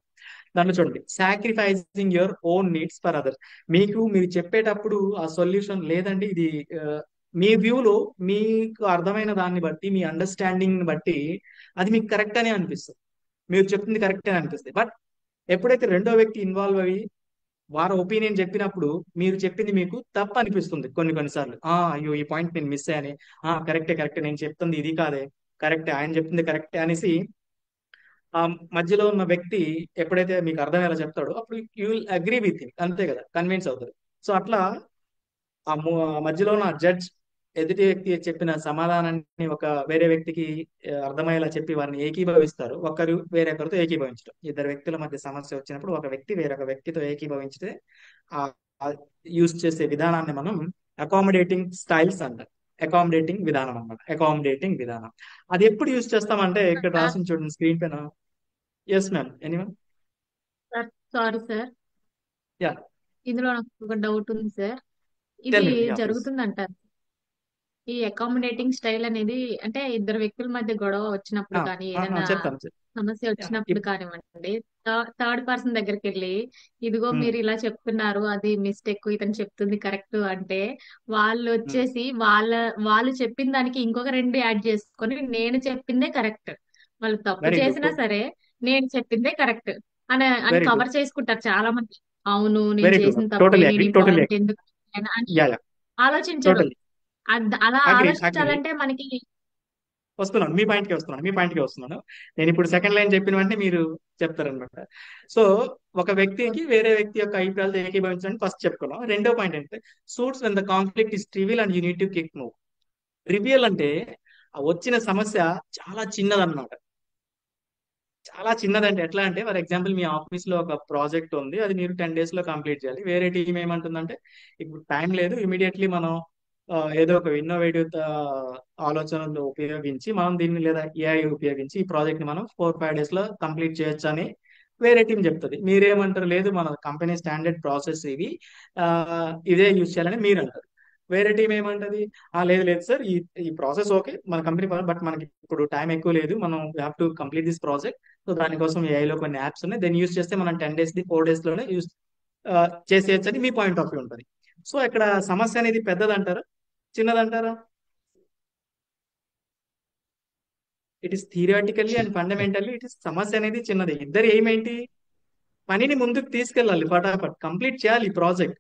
దాంట్లో చూడండి, sacrificing your own needs for others. మీరు చెప్పేటప్పుడు ఆ సొల్యూషన్ లేదండి, ఇది మీ వ్యూలో మీకు అర్థమైన దాన్ని బట్టి మీ అండర్స్టాండింగ్ ని బట్టి అది మీకు కరెక్ట్ అనే అనిపిస్తుంది, మీరు చెప్తుంది కరెక్ట్ అని అనిపిస్తుంది. బట్ ఎప్పుడైతే రెండో వ్యక్తి ఇన్వాల్వ్ అయ్యి వారి ఒపీనియన్ చెప్పినప్పుడు మీరు చెప్పింది మీకు తప్పు అనిపిస్తుంది కొన్నిసార్లు. అయ్యో ఈ పాయింట్ నేను మిస్ అయ్యానే, కరెక్టే కరెక్టే, నేను చెప్తుంది ఇది కాదే, కరెక్టే ఆయన చెప్తుంది కరెక్టే అనేసి ఆ మధ్యలో ఉన్న వ్యక్తి ఎప్పుడైతే మీకు అర్థమయ్యేలా చెప్తాడో అప్పుడు you will agree with him, అంతే కదా, కన్విన్స్ అవుతారు. సో అట్లా ఆ మధ్యలో ఉన్న జడ్జ్ ఎదుటి వ్యక్తి చెప్పిన సమాధానాన్ని ఒక వేరే వ్యక్తికి అర్థమయ్యేలా చెప్పి వారిని ఏకీభవిస్తారు. ఒకరు వేరొకరితో ఏకీభవించడం, ఇద్దరు వ్యక్తుల మధ్య సమస్య వచ్చినప్పుడు ఒక వ్యక్తి వేరొక వ్యక్తితో ఏకీభవించితే ఆ యూజ్ చేసే విధానాన్ని మనం అకామిడేటింగ్ స్టైల్స్ అంటారు. అకామిడేటింగ్ విధానం అన్నమాట, అకామిడేటింగ్ విధానం. అది ఎప్పుడు యూజ్ చేస్తామంటే ఇక్కడ సార్ రాసిన చూడండి స్క్రీన్ పైన. Yes ma'am, anyone? Sir sorry sir, yeah, ఇందులో నాకు ఒక డౌట్ ఉంది సార్. ఇది టెల్ మీ. Yeah please. జరుగుతుందంటారు ఈ అకామిడేటింగ్ స్టైల్ అనేది, అంటే ఇద్దరు వ్యక్తుల మధ్య గొడవ వచ్చినప్పుడు కానీ ఏదైనా చెప్తాను. సమస్య వచ్చినప్పుడు కానివ్వండి, థర్డ్ పర్సన్ దగ్గరికి వెళ్ళి ఇదిగో మీరు ఇలా చెప్తున్నారు అది మిస్టేక్, ఇతను చెప్తుంది కరెక్ట్ అంటే వాళ్ళు వచ్చేసి వాళ్ళు చెప్పిన దానికి ఇంకొక రెండు యాడ్ చేసుకొని నేను చెప్పిందే కరెక్ట్, వాళ్ళు తప్పు వెరీ చేసినా గుడ్, సరే నేను చెప్పిందే కరెక్ట్ అని వెరీ గుడ్, కవర్ చేసుకుంటారు చాలా మంది. అవును నేను వెరీ గుడ్, చేసిన తప్పే, టోటలీ నేను అగ్రీ, ఈ టోటలీ పాయింట్ అగ్రీ. ఎందుకు అని యా యా, ఆలోచించరు. టోటలీ అలా అగ్రీ అగ్రీ. ఆలోచించాలంటే మనకి వస్తున్నాను, మీ పాయింట్కి వస్తున్నాను. నేను ఇప్పుడు సెకండ్ లైన్ చెప్పిన వెంటనే మీరు చెప్తారనమాట. సో ఒక వ్యక్తికి వేరే వ్యక్తి యొక్క అభిప్రాయాలతో ఏకీభవించడానికి ఫస్ట్ చెప్పుకున్నాం. రెండో పాయింట్ ఏంటంటే suits when the conflict is trivial and you need to kick move. Trivial అంటే ఆ వచ్చిన సమస్య చాలా చిన్నదన్నమాట. చాలా చిన్నదంటే ఎట్లా అంటే, ఫర్ ఎగ్జాంపుల్ మీ ఆఫీస్ లో ఒక ప్రాజెక్ట్ ఉంది, అది మీరు 10 days లో కంప్లీట్ చేయాలి. వేరే టీం ఏమంటుందంటే ఇప్పుడు టైం లేదు, ఇమీడియట్లీ మనం ఏదో ఒక ఇన్నోవేటివ్ ఆలోచనలు ఉపయోగించి మనం దీన్ని లేదా ఏఐ ఉపయోగించి ఈ ప్రాజెక్ట్ ని మనం 4-5 days లో కంప్లీట్ చేయొచ్చు అని వేరే టీం చెప్తుంది. మీరేమంటారు, లేదు మన కంపెనీ స్టాండర్డ్ ప్రాసెస్ ఇవి, ఆ, ఇదే యూజ్ చేయాలని మీరు అంటారు. వేరే టీం ఏమంటది, లేదు లేదు సార్, ఈ ప్రాసెస్ ఓకే మన కంపెనీ, బట్ మనకి ఇప్పుడు టైం ఎక్కువ లేదు, మనం have to complete this project. So దానికోసం ఏఐలో కొన్ని యాప్స్ ఉన్నాయి, దాన్ని యూజ్ చేస్తే మనం 10 days 4 days లోనే యూజ్ చేసేయచ్చు అని మీ పాయింట్ ఆఫ్ వ్యూ ఉంటుంది. సో ఇక్కడ సమస్య అనేది పెద్దదంటారా చిన్నదంటారా? It is theoretically and fundamentally it is సమస్య అనేది చిన్నది. ఇద్దరు ఏమేంటి, పనిని ముందుకు తీసుకెళ్ళాలి, ఫటాఫట్ కంప్లీట్ చేయాలి ఈ ప్రాజెక్ట్,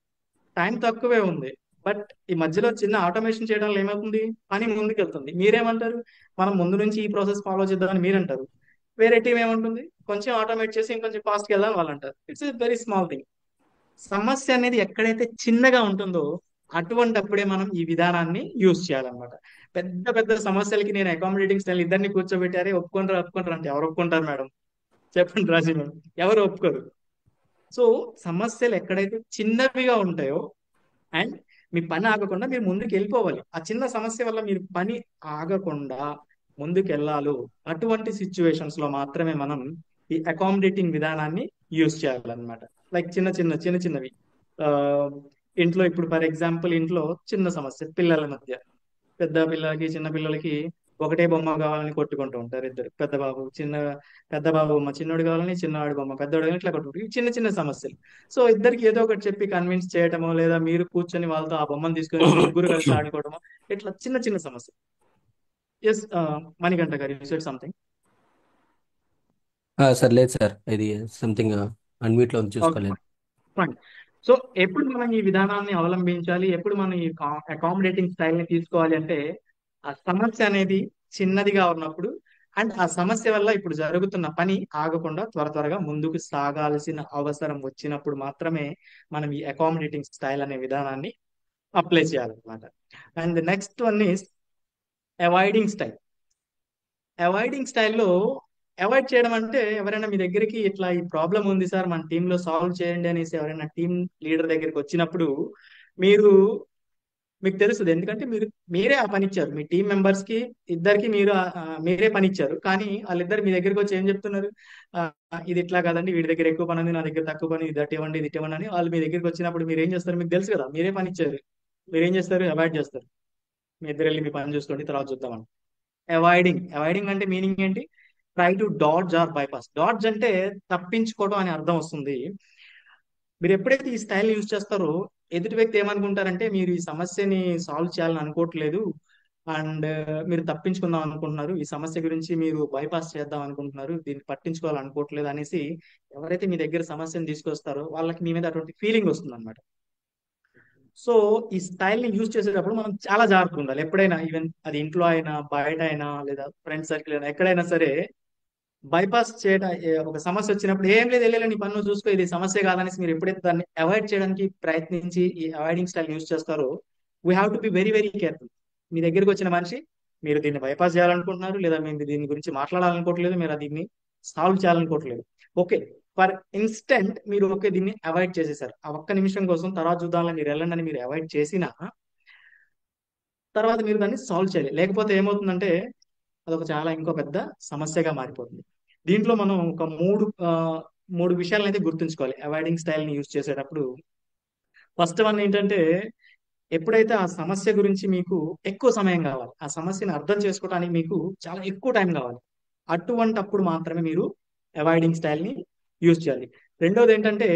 టైం తక్కువే ఉంది. బట్ ఈ మధ్యలో చిన్న ఆటోమేషన్ చేయడం వల్ల ఏమవుతుంది, పని ముందుకు వెళ్తుంది. మీరేమంటారు, మనం ముందు నుంచి ఈ ప్రాసెస్ ఫాలో చేద్దామని మీరు అంటారు. వేరే టీం ఏమంటుంది, కొంచెం ఆటోమేట్ చేసి ఇంకొంచెం ఫాస్ట్కి వెళ్దాం వాళ్ళు అంటారు. It's very small thing. సమస్య అనేది ఎక్కడైతే చిన్నగా ఉంటుందో అటువంటప్పుడే మనం ఈ విధానాన్ని యూజ్ చేయాలన్నమాట. పెద్ద పెద్ద సమస్యలకి నేను అకామిడేటింగ్ స్టైల్ ఇద్దరిని కూర్చోబెట్టారే ఒప్పుకుంటారు అంటే ఎవరు ఒప్పుకుంటారు మేడం, చెప్పండి రాజీ మేడం, ఎవరు ఒప్పుకోరు. సో సమస్యలు ఎక్కడైతే చిన్నవిగా ఉంటాయో అండ్ మీ పని ఆగకుండా మీరు ముందుకు వెళ్ళిపోవాలి, ఆ చిన్న సమస్య వల్ల మీరు పని ఆగకుండా ముందుకు వెళ్ళాలి, అటువంటి సిచ్యువేషన్స్ లో మాత్రమే మనం ఈ అకామిడేటింగ్ విధానాన్ని యూజ్ చేయాలన్నమాట. లైక్ చిన్న చిన్నవి ఆ ఇంట్లో ఇప్పుడు ఫర్ ఎగ్జాంపుల్ ఇంట్లో చిన్న సమస్య పిల్లల మధ్య, పెద్ద పిల్లలకి చిన్న పిల్లలకి ఒకటే బొమ్మ కావాలని కొట్టుకుంటూ ఉంటారు ఇద్దరు, పెద్ద బాబు బొమ్మ చిన్నోడు కావాలని, చిన్నవాడి బొమ్మ పెద్దోడు కావాలని, ఇట్లా కొట్టుకుంటారు. ఇవి చిన్న చిన్న సమస్యలు. సో ఇద్దరికి ఏదో ఒకటి చెప్పి కన్విన్స్ చేయటమో, లేదా మీరు కూర్చొని వాళ్ళతో ఆ బొమ్మను తీసుకొని ముగ్గురు కలిసి ఆడుకోవడమో, ఇట్లా చిన్న చిన్న సమస్య. ఎస్ మణికంఠ గారు, యూ సెడ్ సంథింగ్. సార్ లేదు సార్, ఇది సంథింగ్ అన్మ్యూట్లో ఉంది, చూసుకోలేదు. ఫైన్. సో ఎప్పుడు మనం ఈ విధానాన్ని అవలంబించాలి, ఎప్పుడు మనం ఈ అకామిడేటింగ్ స్టైల్ ని తీసుకోవాలి అంటే ఆ సమస్య అనేది చిన్నదిగా ఉన్నప్పుడు అండ్ ఆ సమస్య వల్ల ఇప్పుడు జరుగుతున్న పని ఆగకుండా త్వరగా ముందుకు సాగాల్సిన అవసరం వచ్చినప్పుడు మాత్రమే మనం ఈ అకామిడేటింగ్ స్టైల్ అనే విధానాన్ని అప్లై చేయాలన్నమాట. And next one is avoiding style. Avoiding స్టైల్లో అవాయిడ్ చేయడం అంటే, ఎవరైనా మీ దగ్గరికి ఇట్లా ఈ ప్రాబ్లం ఉంది సార్ మన టీంలో సాల్వ్ చేయండి అనేసి ఎవరైనా టీం లీడర్ దగ్గరికి వచ్చినప్పుడు మీకు తెలుస్తుంది, ఎందుకంటే మీరే ఆ పని ఇచ్చారు, మీ టీం మెంబర్స్ కి ఇద్దరికి మీరే పని ఇచ్చారు. కానీ వాళ్ళిద్దరు మీ దగ్గరికి వచ్చి ఏం చెప్తున్నారు, ఇది ఇట్లా కాదండి, వీడి దగ్గర ఎక్కువ పని ఉంది, నా దగ్గర తక్కువ పని, ఇది అటు ఇవ్వండి ఇది ఇటు ఇవ్వండి అని వాళ్ళు మీ దగ్గరికి వచ్చినప్పుడు మీరు ఏం చేస్తారు, మీకు తెలుసు కదా మీరే పని ఇచ్చారు, మీరు ఏం చేస్తారు, అవాయిడ్ చేస్తారు. మీ ఇద్దరు వెళ్ళి మీ పని చూసుకోండి తర్వాత చూద్దామని. అవాయిడింగ్ అంటే మీనింగ్ ఏంటి, try to dodge or bypass. Dodge అంటే తప్పించుకోవడం అని అర్థం వస్తుంది. మీరు ఎప్పుడైతే ఈ స్టైల్ యూజ్ చేస్తారో ఎదుటి వ్యక్తి ఏమనుకుంటారంటే మీరు ఈ సమస్యని సాల్వ్ చేయాలని అనుకోవట్లేదు అండ్ మీరు తప్పించుకుందాం అనుకుంటున్నారు, ఈ సమస్య గురించి మీరు బైపాస్ చేద్దాం అనుకుంటున్నారు, దీన్ని పట్టించుకోవాలనుకోవట్లేదు అనేసి ఎవరైతే మీ దగ్గర సమస్యను తీసుకొస్తారో వాళ్ళకి మీ మీద అటువంటి ఫీలింగ్ వస్తుంది అనమాట. సో ఈ స్టైల్ ని యూజ్ చేసేటప్పుడు మనం చాలా జాగ్రత్తగా ఉండాలి. ఎప్పుడైనా ఈవెన్ అది ఇంట్లో అయినా బయట అయినా లేదా ఫ్రెండ్ సర్కిల్ అయినా ఎక్కడైనా సరే బైపాస్ చేయడం ఒక సమస్య వచ్చినప్పుడు ఏం లేదు వెళ్ళి నీ పన్ను చూసుకో ఇది సమస్య కాదనేసి మీరు ఎప్పుడైతే దాన్ని అవాయిడ్ చేయడానికి ప్రయత్నించి ఈ అవాయిడింగ్ స్టైల్ యూజ్ చేస్తారో we have to be very very careful. మీ దగ్గరికి వచ్చిన మనిషి మీరు దీన్ని బైపాస్ చేయాలనుకుంటున్నారు లేదా మీరు దీని గురించి మాట్లాడాలనుకోవట్లేదు, మీరు దీన్ని సాల్వ్ చేయాలనుకోవట్లేదు. ఓకే, ఫర్ ఇన్స్టెంట్ మీరు ఓకే దీన్ని అవాయిడ్ చేసేసారు, ఆ ఒక్క నిమిషం కోసం తర్వాత చూద్దాంలో మీరు వెళ్ళండి అని మీరు అవాయిడ్ చేసినా తర్వాత మీరు దాన్ని సాల్వ్ చేయాలి. లేకపోతే ఏమవుతుందంటే అదొక చాలా ఇంకో పెద్ద సమస్యగా మారిపోతుంది. దీంట్లో మనం ఒక మూడు విషయాలను అయితే గుర్తుంచుకోవాలి అవాయిడింగ్ స్టైల్ ని యూజ్ చేసేటప్పుడు. ఫస్ట్ వన్ ఏంటంటే ఎప్పుడైతే ఆ సమస్య గురించి మీకు ఎక్కువ సమయం కావాలి, ఆ సమస్యను అర్థం చేసుకోవడానికి మీకు చాలా ఎక్కువ టైం కావాలి, అటువంటప్పుడు మాత్రమే మీరు అవాయిడింగ్ స్టైల్ ని యూజ్ చేయాలి. రెండోది ఏంటంటే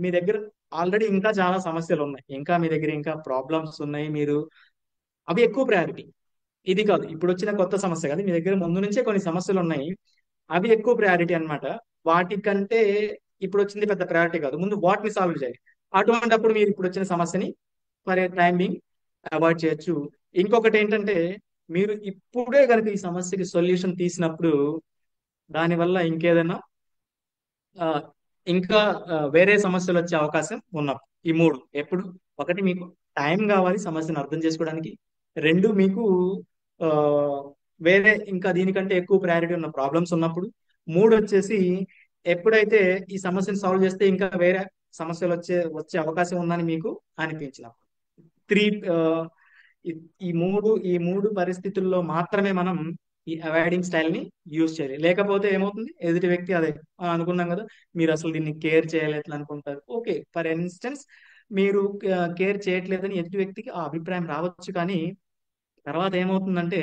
మీ దగ్గర ఆల్రెడీ ఇంకా చాలా సమస్యలు ఉన్నాయి, ఇంకా మీ దగ్గర ఇంకా ప్రాబ్లమ్స్ ఉన్నాయి, మీరు అవి ఎక్కువ ప్రయారిటీ. ఇది కాదు ఇప్పుడు వచ్చిన కొత్త సమస్య కాదు, మీ దగ్గర ముందు నుంచే కొన్ని సమస్యలు ఉన్నాయి, అవి ఎక్కువ ప్రయారిటీ అన్నమాట. వాటికంటే ఇప్పుడు వచ్చింది పెద్ద ప్రయారిటీ కాదు, ముందు వాటిని సాల్వ్ చేయాలి. అటువంటిప్పుడు మీరు ఇప్పుడు వచ్చిన సమస్యని for a time being avoid చేయొచ్చు. ఇంకొకటి ఏంటంటే మీరు ఇప్పుడే కనుక ఈ సమస్యకి సొల్యూషన్ తీసినప్పుడు దానివల్ల ఇంకేదైనా ఆ, ఇంకా వేరే సమస్యలు వచ్చే అవకాశం ఉన్నప్పుడు. ఈ మూడు ఎప్పుడు, ఒకటి మీకు టైం కావాలి సమస్యను అర్థం చేసుకోవడానికి, రెండు మీకు ఆ, వేరే ఇంకా దీనికంటే ఎక్కువ ప్రయారిటీ ఉన్న ప్రాబ్లమ్స్ ఉన్నప్పుడు, మూడు వచ్చేసి ఎప్పుడైతే ఈ సమస్యను సాల్వ్ చేస్తే ఇంకా వేరే సమస్యలు వచ్చే అవకాశం ఉందని మీకు అనిపించినప్పుడు. త్రీ ఈ మూడు పరిస్థితుల్లో మాత్రమే మనం ఈ అవాయిడింగ్ స్టైల్ ని యూజ్ చేయాలి. లేకపోతే ఏమవుతుంది, ఎదుటి వ్యక్తి అదే అనుకున్నాం కదా మీరు అసలు దీన్ని కేర్ చేయలేదు అనుకుంటారు. ఓకే, ఫర్ ఇన్స్టెన్స్ మీరు కేర్ చేయట్లేదని ఎదుటి వ్యక్తికి ఆ అభిప్రాయం రావచ్చు, కానీ తర్వాత ఏమవుతుందంటే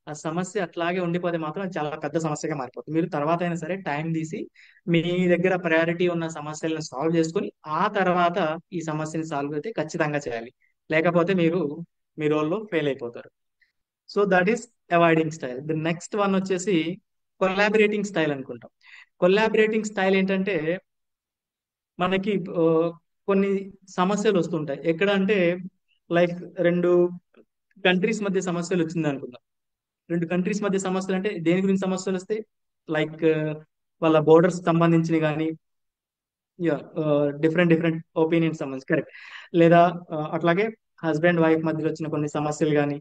ఆ సమస్య అట్లాగే ఉండిపోతే మాత్రం అది చాలా పెద్ద సమస్యగా మారిపోతుంది. మీరు తర్వాత అయినా సరే టైం తీసి మీ దగ్గర ప్రయారిటీ ఉన్న సమస్యలను సాల్వ్ చేసుకొని ఆ తర్వాత ఈ సమస్యని సాల్వ్ అయితే ఖచ్చితంగా చేయాలి, లేకపోతే మీరు మీ రోల్లో ఫెయిల్ అయిపోతారు. So that is avoiding style. The next one వచ్చేసి కొలాబరేటింగ్ స్టైల్ అనుకుంటాం. కొలాబరేటింగ్ స్టైల్ ఏంటంటే మనకి కొన్ని సమస్యలు వస్తుంటాయి. ఎక్కడ అంటే లైక్ రెండు కంట్రీస్ మధ్య సమస్యలు వచ్చింది అనుకుందాం. రెండు కంట్రీస్ మధ్య సమస్యలు అంటే దేని గురించి సమస్యలు వస్తాయి, లైక్ వాళ్ళ బోర్డర్స్ సంబంధించిన కానీ డిఫరెంట్ డిఫరెంట్ ఒపీనియన్స్ సంబంధించి కరెక్ట్, లేదా అట్లాగే హస్బెండ్ వైఫ్ మధ్యలో వచ్చిన కొన్ని సమస్యలు కానీ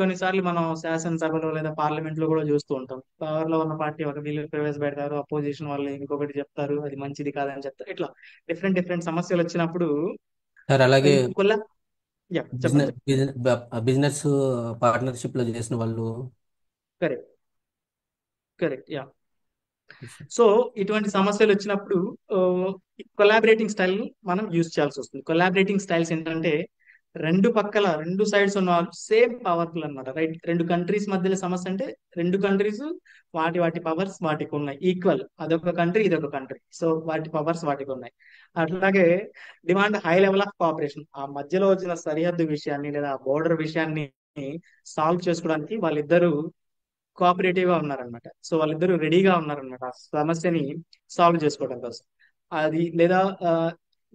కొన్నిసార్లు మనం శాసనసభలో లేదా పార్లమెంట్ లో కూడా చూస్తూ ఉంటాం. పవర్ లో ఉన్న పార్టీ ఒక బిల్లు ప్రవేశపెడతారు, అపోజిషన్ వాళ్ళు ఇంకొకటి చెప్తారు, అది మంచిది కాదని చెప్తారు. ఇట్లా డిఫరెంట్ డిఫరెంట్ సమస్యలు వచ్చినప్పుడు సార్ అలాగే కొల్లా చెప్పండి. బిజినెస్ పార్ట్నర్షిప్ లో చేసిన వాళ్ళు. Correct correct yeah. సో ఇటువంటి సమస్యలు వచ్చినప్పుడు కొలాబరేటింగ్ స్టైల్ ని మనం యూజ్ చేయాల్సి వస్తుంది. కొలాబరేటింగ్ స్టైల్స్ ఏంటంటే రెండు సైడ్స్ ఉన్న వాళ్ళు సేమ్ పవర్ఫుల్ అనమాట, రైట్. రెండు కంట్రీస్ మధ్యలో సమస్య అంటే రెండు కంట్రీస్ వాటి పవర్స్ వాటికి ఉన్నాయి ఈక్వల్, అదొక కంట్రీ ఇదొక కంట్రీ, సో వాటి పవర్స్ వాటికి ఉన్నాయి. అట్లాగే demand high level of cooperation, ఆ మధ్యలో వచ్చిన సరిహద్దు విషయాన్ని లేదా బోర్డర్ విషయాన్ని సాల్వ్ చేసుకోవడానికి వాళ్ళిద్దరూ కోఆపరేటివ్ గా ఉన్నారనమాట. సో వాళ్ళిద్దరూ రెడీగా ఉన్నారనమాట ఆ సమస్యని సాల్వ్ చేసుకోవడం కోసం. అది లేదా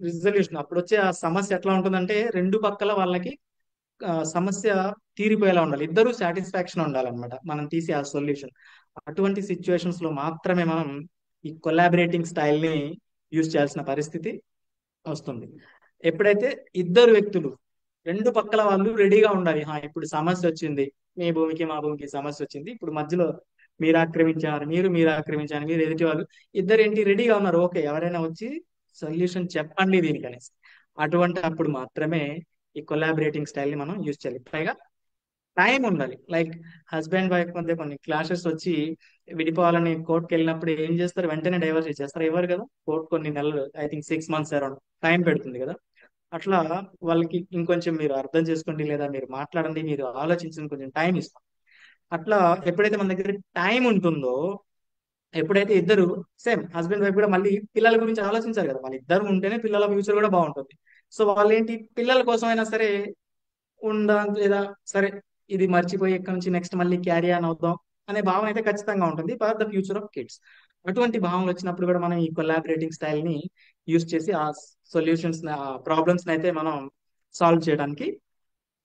రిజల్యూషన్ అప్పుడు వచ్చే ఆ సమస్య ఎట్లా ఉంటుందంటే రెండు పక్కల వాళ్ళకి సమస్య తీరిపోయేలా ఉండాలి, ఇద్దరు సాటిస్ఫాక్షన్ ఉండాలన్నమాట మనం తీసే ఆ సొల్యూషన్. అటువంటి సిచ్యువేషన్స్ లో మాత్రమే మనం ఈ కొలాబరేటింగ్ స్టైల్ ని యూజ్ చేయాల్సిన పరిస్థితి వస్తుంది. ఎప్పుడైతే ఇద్దరు వ్యక్తులు రెండు పక్కల వాళ్ళు రెడీగా ఉండాలి, ఇప్పుడు సమస్య వచ్చింది, మీ భూమికి మా భూమికి సమస్య వచ్చింది, ఇప్పుడు మధ్యలో మీరు ఆక్రమించారు, మీరు ఆక్రమించారు, మీరు ఎదుటి వాళ్ళు ఇద్దరు ఏంటి రెడీగా ఉన్నారు, ఓకే ఎవరైనా వచ్చి సొల్యూషన్ చెప్పండి దీనికి అనేసి. అటువంటి అప్పుడు మాత్రమే ఈ కొలాబరేటింగ్ స్టైల్ ని మనం యూజ్ చేయాలి. పైగా టైం ఉండాలి, లైక్ హస్బెండ్ వైఫ్ మధ్య కొన్ని క్లాషెస్ వచ్చి విడిపోవాలని కోర్టుకి వెళ్ళినప్పుడు ఏం చేస్తారు, వెంటనే డైవర్స్ చేస్తారు, ఎవరు కదా కోర్టు కొన్ని నెలలు I think 6 months around time పెడుతుంది కదా. అట్లా వాళ్ళకి ఇంకొంచెం మీరు అర్థం చేసుకోండి లేదా మీరు మాట్లాడండి, మీరు ఆలోచించండి, కొంచెం టైం ఇస్తాం. అట్లా ఎప్పుడైతే మన దగ్గర టైం ఉంటుందో ఎప్పుడైతే ఇద్దరు సేమ్ హస్బెండ్ వైఫ్ కూడా మళ్ళీ పిల్లల గురించి ఆలోచించారు కదా, వాళ్ళ ఇద్దరు ఉంటేనే పిల్లల ఫ్యూచర్ కూడా బాగుంటుంది. సో వాళ్ళు ఏంటి, పిల్లల కోసమైనా సరే ఉందా లేదా, సరే ఇది మర్చిపోయి ఇక్కడ నుంచి నెక్స్ట్ మళ్ళీ క్యారీ ఆన్ అవుదాం అనే భావం అయితే ఖచ్చితంగా ఉంటుంది for the future of kids. అటువంటి భావనలు వచ్చినప్పుడు కూడా మనం ఈ కొలాబరేటింగ్ స్టైల్ ని యూస్ చేసి ఆ సొల్యూషన్స్, ఆ ప్రాబ్లమ్స్ అయితే మనం సాల్వ్ చేయడానికి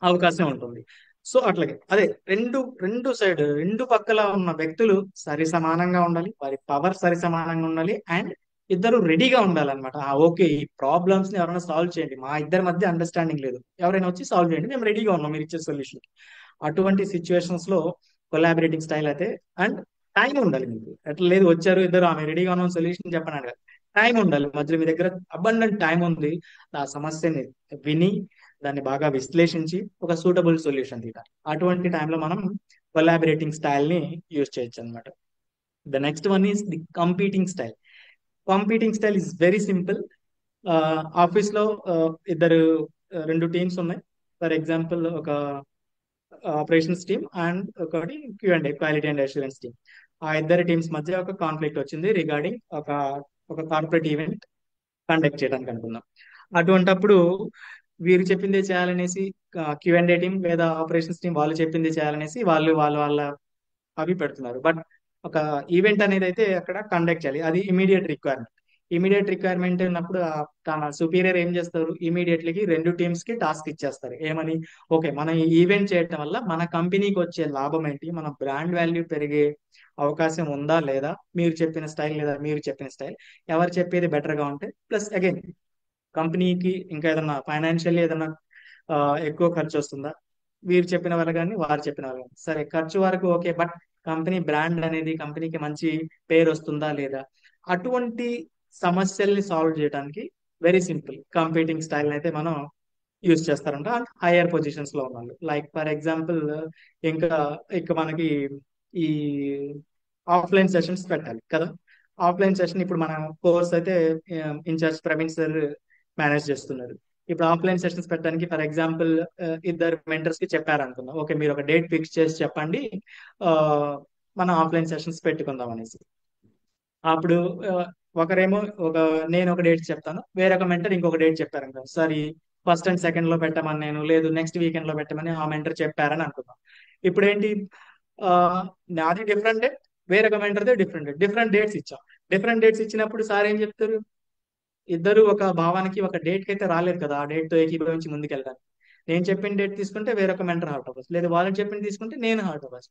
అవకాశం ఉంటుంది. సో అట్లాగే అదే రెండు పక్కల ఉన్న వ్యక్తులు సరి సమానంగా ఉండాలి, వారి పవర్ సరి సమానంగా ఉండాలి, అండ్ ఇద్దరు రెడీగా ఉండాలన్నమాట. ఓకే, ఈ ప్రాబ్లమ్స్ ని ఎవరైనా సాల్వ్ చేయండి, మా ఇద్దరి మధ్య అండర్స్టాండింగ్ లేదు, ఎవరైనా వచ్చి సాల్వ్ చేయండి, మేము రెడీగా ఉన్నాం మీరు ఇచ్చే సొల్యూషన్. అటువంటి సిచ్యువేషన్స్ లో కొలాబరేటింగ్ స్టైల్ అయితే, అండ్ టైం ఉండాలి మీకు. అట్లా లేదు వచ్చారు ఇద్దరు ఆమె రెడీగా ఉన్నాం సొల్యూషన్ చెప్పండి, టైం ఉండాలి మధ్యలో, మీ దగ్గర అబండెంట్ టైం ఉంది, ఆ సమస్యని విని దాన్ని బాగా విశ్లేషించి ఒక సూటబుల్ సొల్యూషన్ తీయాలి. అటువంటి టైంలో మనం కొలాబరేటింగ్ స్టైల్ ని యూజ్ చేయొచ్చు అనమాట. The next one is the competing style. Competing style is very simple. Office లో రెండు టీమ్స్ ఉన్నాయి. ఫర్ ఎగ్జాంపుల్ ఒక ఆపరేషన్స్ టీమ్ అండ్ ఒకటి Q&A quality and assurance team. ఆ ఇద్దరి టీమ్స్ మధ్య ఒక కాన్ఫ్లిక్ట్ వచ్చింది రిగార్డింగ్ ఒక కార్పొరేట్ ఈవెంట్ కండక్ట్ చేయడానికి అనుకుందాం. అటువంటప్పుడు వీరు చెప్పిందే చేయాలనేసి Q&A టీం లేదా ఆపరేషన్స్ టీం వాళ్ళు చెప్పింది చేయాలనేసి వాళ్ళ అవి పెడుతున్నారు. బట్ ఒక ఈవెంట్ అనేది అయితే అక్కడ కండక్ట్ చేయాలి, అది ఇమీడియట్ రిక్వైర్మెంట్ ఉన్నప్పుడు తన సుపీరియర్ ఏం చేస్తారు, ఇమీడియట్లీ రెండు టీమ్స్ కి టాస్క్ ఇచ్చేస్తారు. ఏమని, ఓకే మనం ఈ ఈవెంట్ చేయటం వల్ల మన కంపెనీకి వచ్చే లాభం ఏంటి, మన బ్రాండ్ వాల్యూ పెరిగే అవకాశం ఉందా లేదా, మీరు చెప్పిన స్టైల్ లేదా మీరు చెప్పిన స్టైల్, ఎవరు చెప్పేది బెటర్ గా ఉంటే, ప్లస్ అగైన్ కంపెనీకి ఇంకా ఏదన్నా ఫైనాన్షియల్లీ ఏదన్నా ఎక్కువ ఖర్చు వస్తుందా, వీరు చెప్పిన వాళ్ళు కానీ వారు చెప్పిన వాళ్ళు కానీ, సరే ఖర్చు వరకు ఓకే, బట్ కంపెనీ బ్రాండ్ అనేది కంపెనీకి మంచి పేరు వస్తుందా లేదా, అటువంటి సమస్యల్ని సాల్వ్ చేయడానికి వెరీ సింపుల్ కంపీటింగ్ స్టైల్ అయితే మనం యూజ్ చేస్తారంట హైయర్ పొజిషన్స్ లో ఉన్న వాళ్ళు. లైక్ ఫర్ ఎగ్జాంపుల్ ఇంకా మనకి ఈ ఆఫ్లైన్ సెషన్స్ పెట్టాలి కదా. ఆఫ్లైన్ సెషన్ ఇప్పుడు మన కోర్స్ అయితే ఇన్ఛార్జ్ ప్రవీణ్ సార్ మేనేజ్ చేస్తున్నారు. ఇప్పుడు ఆఫ్లైన్ సెషన్స్ పెట్టడానికి ఫర్ ఎగ్జాంపుల్ ఇద్దరు మెంటర్స్ కి చెప్పారనుకుందాం, ఓకే మీరు ఒక డేట్ ఫిక్స్ చేసి చెప్పండి, మనం ఆఫ్లైన్ సెషన్స్ పెట్టుకుందాం అనేసి. అప్పుడు ఒకరేమో నేను ఒక డేట్ చెప్తాను, వేరొక మెంటర్ ఇంకొక డేట్ చెప్పారనుకో, సారీ ఫస్ట్ అండ్ సెకండ్ లో పెట్టమని నేను, లేదు నెక్స్ట్ వీకెండ్ లో పెట్టమని ఆ మెంటర్ చెప్పారని అనుకుందాం. ఇప్పుడు ఏంటి, నాది డిఫరెంట్ డేట్, వేరొక మెంటర్దే డిఫరెంట్ డేట్స్ ఇచ్చాం. డిఫరెంట్ డేట్స్ ఇచ్చినప్పుడు సార్ ఏం చెప్తారు, ఇద్దరు ఒక భావానికి ఒక డేట్ కి అయితే రాలేదు కదా, ఆ డేట్ తో ఏకీభవించి ముందుకెళ్ళడానికి. నేను చెప్పిన డేట్ తీసుకుంటే వేరొక మెంటర్ హార్ట్ అవ్వచ్చు, లేదు వాళ్ళని చెప్పిన తీసుకుంటే నేను హార్ట్ అవ్వచ్చు.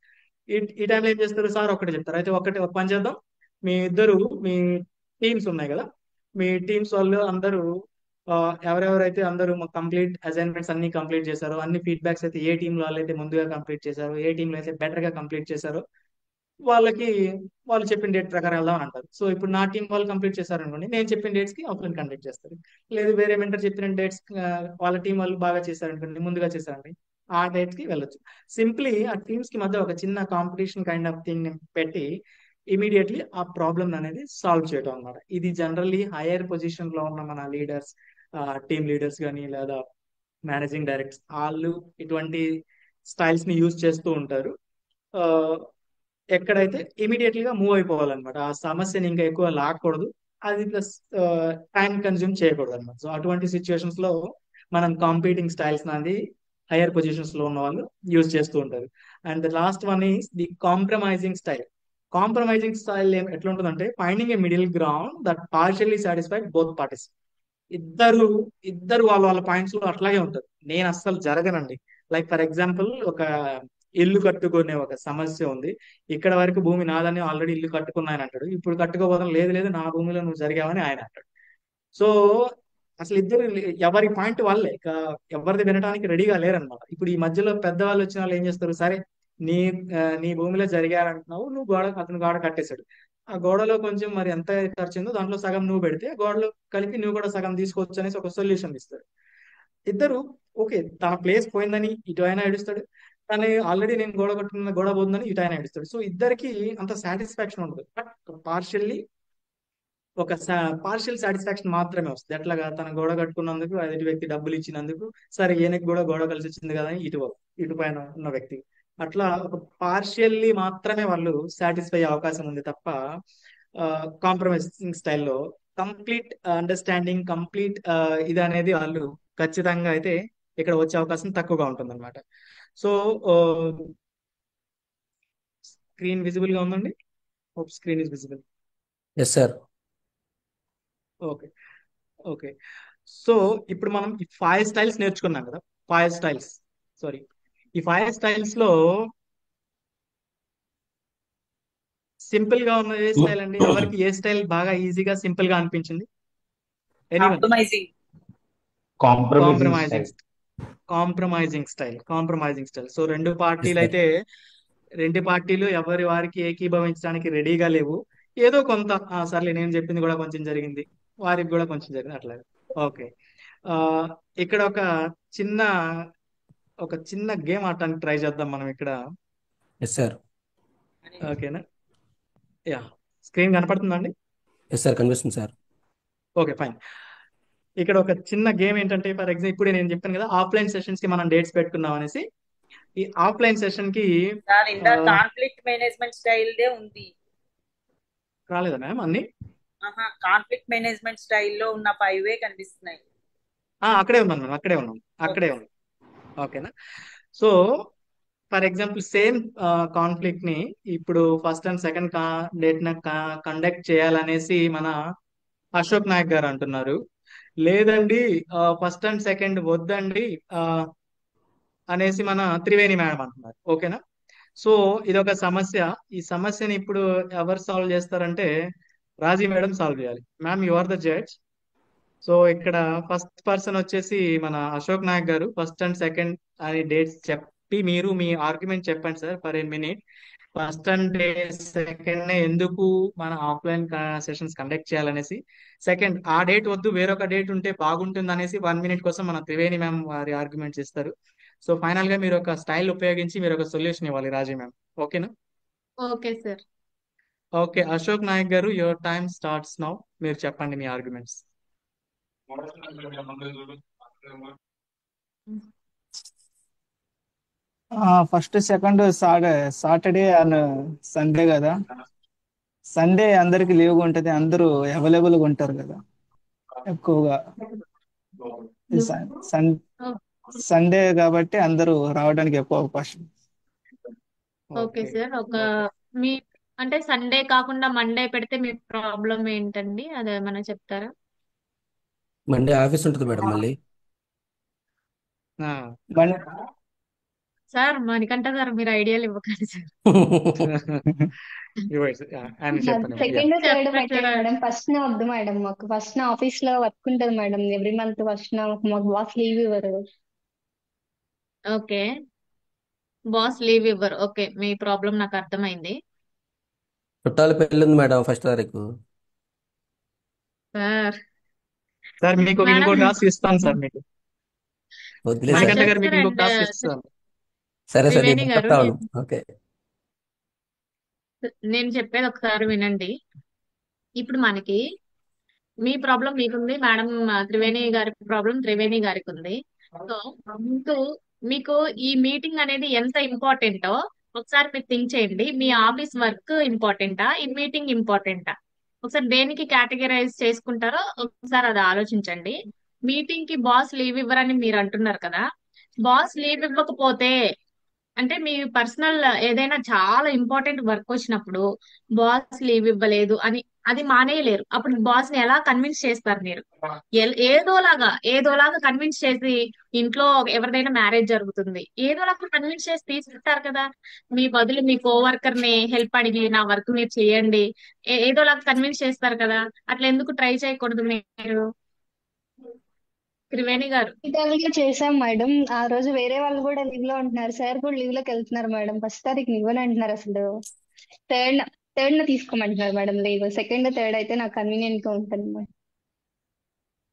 ఈ టైంలో ఏం చేస్తారు, సార్ ఒకటి చెప్తారు, అయితే ఒక పని చేద్దాం, మీ టీమ్స్ ఉన్నాయి కదా, మీ టీమ్స్ వాళ్ళు అందరూ ఎవరెవరైతే అందరూ కంప్లీట్ అసైన్మెంట్స్ అన్ని కంప్లీట్ చేశారో, అన్ని ఫీడ్బ్యాక్స్ అయితే ఏ టీంలో వాళ్ళైతే ముందుగా కంప్లీట్ చేశారో, ఏ టీంలో అయితే బెటర్ గా కంప్లీట్ చేశారో వాళ్ళు చెప్పిన డేట్ ప్రకారం వెళ్దాం అని అంటారు. సో ఇప్పుడు నా టీం వాళ్ళు కంప్లీట్ చేశారు అనుకోండి, నేను చెప్పిన డేట్స్ కి ఆఫ్లైన్ కండక్ట్ చేస్తారు. లేదు వేరే మెంటర్ చెప్పిన డేట్స్ వాళ్ళ టీం వాళ్ళు బాగా చేశారనుకోండి, ముందుగా చేశారండి, ఆ డేట్స్ కి వెళ్ళొచ్చు. సింప్లీ ఆ టీమ్స్ కి మధ్య ఒక చిన్న కాంపిటీషన్ కైండ్ ఆఫ్ థింగ్ పెట్టి ఇమీడియట్లీ ఆ ప్రాబ్లమ్ అనేది సాల్వ్ చేయడం అన్నమాట. ఇది జనరల్లీ హైయర్ పొజిషన్ లో ఉన్న మన లీడర్స్, టీమ్ లీడర్స్ కానీ లేదా మేనేజింగ్ డైరెక్టర్స్ వాళ్ళు ఇటువంటి స్టైల్స్ ని యూజ్ చేస్తూ ఉంటారు. ఎక్కడైతే ఇమీడియట్లీగా మూవ్ అయిపోవాలన్నమాట, ఆ సమస్యని ఇంకా ఎక్కువ లాక్కూడదు, అది ప్లస్ టైం కన్జ్యూమ్ చేయకూడదు అనమాట. సో అటువంటి సిచ్యువేషన్స్ లో మనం కాంపీటింగ్ స్టైల్స్ అనేది హైయర్ పొజిషన్స్ లో ఉన్న వాళ్ళు యూజ్ చేస్తూ ఉంటారు. And the last one is the compromising style. Compromising style ఎట్లా ఉంటుందంటే, finding a middle ground that partially satisfied both parties. ఇద్దరు వాళ్ళ పాయింట్స్ లో అట్లాగే ఉంటారు, నేను అస్సలు జరగనండి. లైక్ ఫర్ ఎగ్జాంపుల్ ఒక ఇల్లు కట్టుకునే ఒక సమస్య ఉంది, ఇక్కడ వరకు భూమి నాదని ఆల్రెడీ ఇల్లు కట్టుకున్నాయని అంటాడు, ఇప్పుడు కట్టుకోబోదాం, లేదు నా భూమిలో నువ్వు జరిగావని ఆయన అంటాడు. సో అసలు ఇద్దరు ఎవరి పాయింట్ వాళ్ళే, ఎవరిది వినడానికి రెడీగా లేరనమాట. ఇప్పుడు ఈ మధ్యలో పెద్దవాళ్ళు వచ్చిన వాళ్ళు ఏం చేస్తారు, సరే నీ భూమిలో జరిగారంటున్నావు, నువ్వు అతను గోడ కట్టేశాడు, ఆ గోడలో కొంచెం మరి ఎంత ఖర్చు దాంట్లో సగం నువ్వు పెడితే గోడలో కలిపి నువ్వు కూడా సగం తీసుకోవచ్చు అనేసి ఒక సొల్యూషన్ ఇస్తాడు. ఇద్దరు ఓకే, తన ప్లేస్ పోయిందని ఇటు అయినా ఏడుస్తాడు, కానీ ఆల్రెడీ నేను గోడ కట్టుకున్న గోడ పోతుందని ఇటు అయినా ఏడుస్తాడు. సో ఇద్దరికి అంత సాటిస్ఫాక్షన్ ఉండదు, బట్ పార్షియల్ సాటిస్ఫాక్షన్ మాత్రమే వస్తుంది. ఎట్లాగా, తన గోడ కట్టుకున్నందుకు ఎదుటి వ్యక్తి డబ్బులు ఇచ్చినందుకు, సరే ఈయనకి కూడా గోడ కలిసి వచ్చింది కదా అని ఇటు పైన ఉన్న వ్యక్తి అట్లా ఒక పార్షియల్లీ మాత్రమే వాళ్ళు సాటిస్ఫై అయ్యే అవకాశం ఉంది తప్ప కాంప్రమైజింగ్ స్టైల్లో కంప్లీట్ అండర్స్టాండింగ్ కంప్లీట్ ఇది అనేది వాళ్ళు ఖచ్చితంగా అయితే ఇక్కడ వచ్చే అవకాశం తక్కువగా ఉంటుంది అనమాట. సో స్క్రీన్ విజిబుల్ గా ఉందండి. Hope screen is visible. Yes sir. Okay okay. So ఇప్పుడు మనం ఈ 5 స్టైల్స్ నేర్చుకున్నాం కదా. 5 స్టైల్స్ సారీ ఈ 5 స్టైల్స్ లో సింపుల్ గా ఉన్న ఏ స్టైల్ అండి? ఎవరికి ఏ స్టైల్ బాగా ఈజీగా సింపుల్ గా అనిపించింది? Anyone? Compromising. Compromising compromising style. Compromising style. So రెండు ఎస్ పార్టీలు సార్. అయితే రెండు పార్టీలు ఎవరి వారికి ఏకీభవించడానికి రెడీగా లేవు. ఏదో కొంత సర్లే నేను చెప్పింది కూడా కొంచెం జరిగింది, వారికి కూడా కొంచెం జరిగింది అట్లా. ఓకే. ఆ ఇక్కడ చిన్న ఒక చిన్న గేమ్ ఆడటానికి ట్రై చేద్దాం మనం ఇక్కడ. Yes sir. ఓకేనా? యా, స్క్రీన్ కనపడుతుందండి? ఎస్ సార్, కనిపిస్తుంది సార్. Okay fine. ఇక్కడ ఒక చిన్న గేమ్ ఏంటంటే, ఫర్ ఎగ్జాంపుల్ ఇప్పుడే నేను చెప్పాను కదా ఆఫ్లైన్ సెషన్స్ కి మనం డేట్స్ పెట్టుకున్నాం అనేసి. ఈ ఆఫ్లైన్ సెషన్ కి సార్ ఇందా కాన్ఫ్లిక్ట్ మేనేజ్మెంట్ స్టైల్ దే ఉంది. రాలేదా మ్యామ్ అన్ని? కాన్ఫ్లిక్ట్ మేనేజ్మెంట్ స్టైల్లో ఉన్న 5 కనిపిస్తున్నాయి. అక్కడే ఉన్నాను మ్యామ్, అక్కడే ఉన్నాం. ఓకేనా? So for example same conflict ని ఇప్పుడు first and second date conduct చేయాలనేసి మన అశోక్ నాయక్ గారు అంటున్నారు. లేదండి ఫస్ట్ అండ్ సెకండ్ వద్దండి అనేసి మన త్రివేణి మేడం అంటున్నారు. ఓకేనా? సో ఇదొక సమస్య. ఈ సమస్యని ఇప్పుడు ఎవరు సాల్వ్ చేస్తారంటే రాజీ మేడం సాల్వ్ చేయాలి. Ma'am you are the judge. So ఇక్కడ ఫస్ట్ పర్సన్ వచ్చేసి మన Ashok Nayak garu. First and second అని డేట్స్ చెప్పి మీరు మీ ఆర్గ్యుమెంట్ చెప్పండి sir for a minute. First and second ఎందుకు మన ఆఫ్లైన్ సెషన్స్ కండక్ట్ చేయాలనేసి, సెకండ్ ఆ డేట్ వద్దు వేరొక డేట్ ఉంటే బాగుంటుంది అనేసి 1 మినిట్ కోసం మన త్రివేణి మ్యామ్ వారి ఆర్గ్యుమెంట్స్ ఇస్తారు. సో ఫైనల్ గా మీరు ఒక స్టైల్ ఉపయోగించి మీరు ఒక సొల్యూషన్ ఇవ్వాలి రాజీ మ్యామ్. ఓకేనా? Okay sir. Okay Ashok Nayak garu, your time starts now. మీరు చెప్పండి మీ arguments. First second Saturday and Sunday కదా. సండే అందరికి లీవ్గా ఉంటుంది, అందరూ అవైలబుల్గా ఉంటారు కదా ఎక్కువగా. సండే కాబట్టి అందరూ రావడానికి ఎక్కువ అవకాశం. Okay sir. మీ అంటే సండే కాకుండా మండే పెడితే మీ ప్రాబ్లం ఏంటండి? అదేమన్నా చెప్తారా? మండే ఆఫీస్ ఉంటుంది మేడం మళ్ళీ. సార్ మణికంఠ సార్ మీరు ఐడియాలు ఇవ్వకండి సార్. సెకండ్ థర్డ్ పెట్టండి మేడం. ఫస్ట్ నా వద్దు మేడం, మాకు ఫస్ట్ నా ఆఫీస్ లో వర్క్ ఉంటుంది మేడం. ఎవ్రీ మంత్ ఫస్ట్ నా మాకు బాస్ లీవ్ ఇవ్వరు. ఓకే, బాస్ లీవ్ ఇవ్వరు. ఓకే, మీ ప్రాబ్లం నాకు అర్థమైంది చుట్టాల పెళ్ళి ఉంది మేడం 1వ తారీఖు. సార్ మీకు ఇంకో మేడం టాస్క్ ఇస్తాను సార్ మీకు. వదిలే సార్. మణికంఠ గారు మీకు సార్ ఇంకొక అండ్ టాస్క్ ఇస్తాను. సరే సార్, త్రివేణి నేను గారు చెప్తా ఉన్నాను. ఓకే. నేను చెప్పేది ఒకసారి వినండి. ఇప్పుడు మనకి మీ ప్రాబ్లం మీకుంది మేడం, త్రివేణి గారి ప్రాబ్లం త్రివేణి గారికి ఉంది. సో మీకు ఈ మీటింగ్ అనేది ఎంత ఇంపార్టెంటో ఒకసారి మీరు థింక్ చేయండి. మీ ఆఫీస్ వర్క్ ఇంపార్టెంటా, ఈ మీటింగ్ ఇంపార్టెంటా? ఒకసారి దేనికి కేటగిరైజ్ చేసుకుంటారో ఒకసారి అది ఆలోచించండి. మీటింగ్ కి బాస్ లీవ్ ఇవ్వరని మీరు అంటున్నారు కదా. బాస్ లీవ్ ఇవ్వకపోతే అంటే మీ పర్సనల్ ఏదైనా చాలా ఇంపార్టెంట్ వర్క్ వచ్చినప్పుడు బాస్ లీవ్ ఇవ్వలేదు అని అది మానేయలేరు. అప్పుడు బాస్ ని ఎలా కన్విన్స్ చేస్తారు మీరు? ఏదోలాగా కన్విన్స్ చేసి, ఇంట్లో ఎవరిదైనా మ్యారేజ్ జరుగుతుంది, ఏదోలాగా కన్విన్స్ చేసి తీసుకుంటారు కదా. మీ బదులు మీ కోవర్కర్ ని హెల్ప్ అడిగి నా వర్క్ మీరు చేయండి, ఏదోలాగా కన్విన్స్ చేస్తారు కదా. అట్లా ఎందుకు ట్రై చేయకూడదు మీరు? త్రివేణి గారు గా చేసాం మేడం. ఆ రోజు వేరే వాళ్ళు కూడా లీవ్ లో ఉంటున్నారు, సార్ కూడా లీవ్ లోకి వెళ్తున్నారు మేడం. ఫస్ట్ తారీఖు ఇవ్వని అంటున్నారు. అసలు థర్డ్ న తీసుకోమంటున్నారు మేడం లీవ్. సెకండ్ థర్డ్ అయితే నాకు కన్వీనియంట్ గా ఉంటుంది మేడం.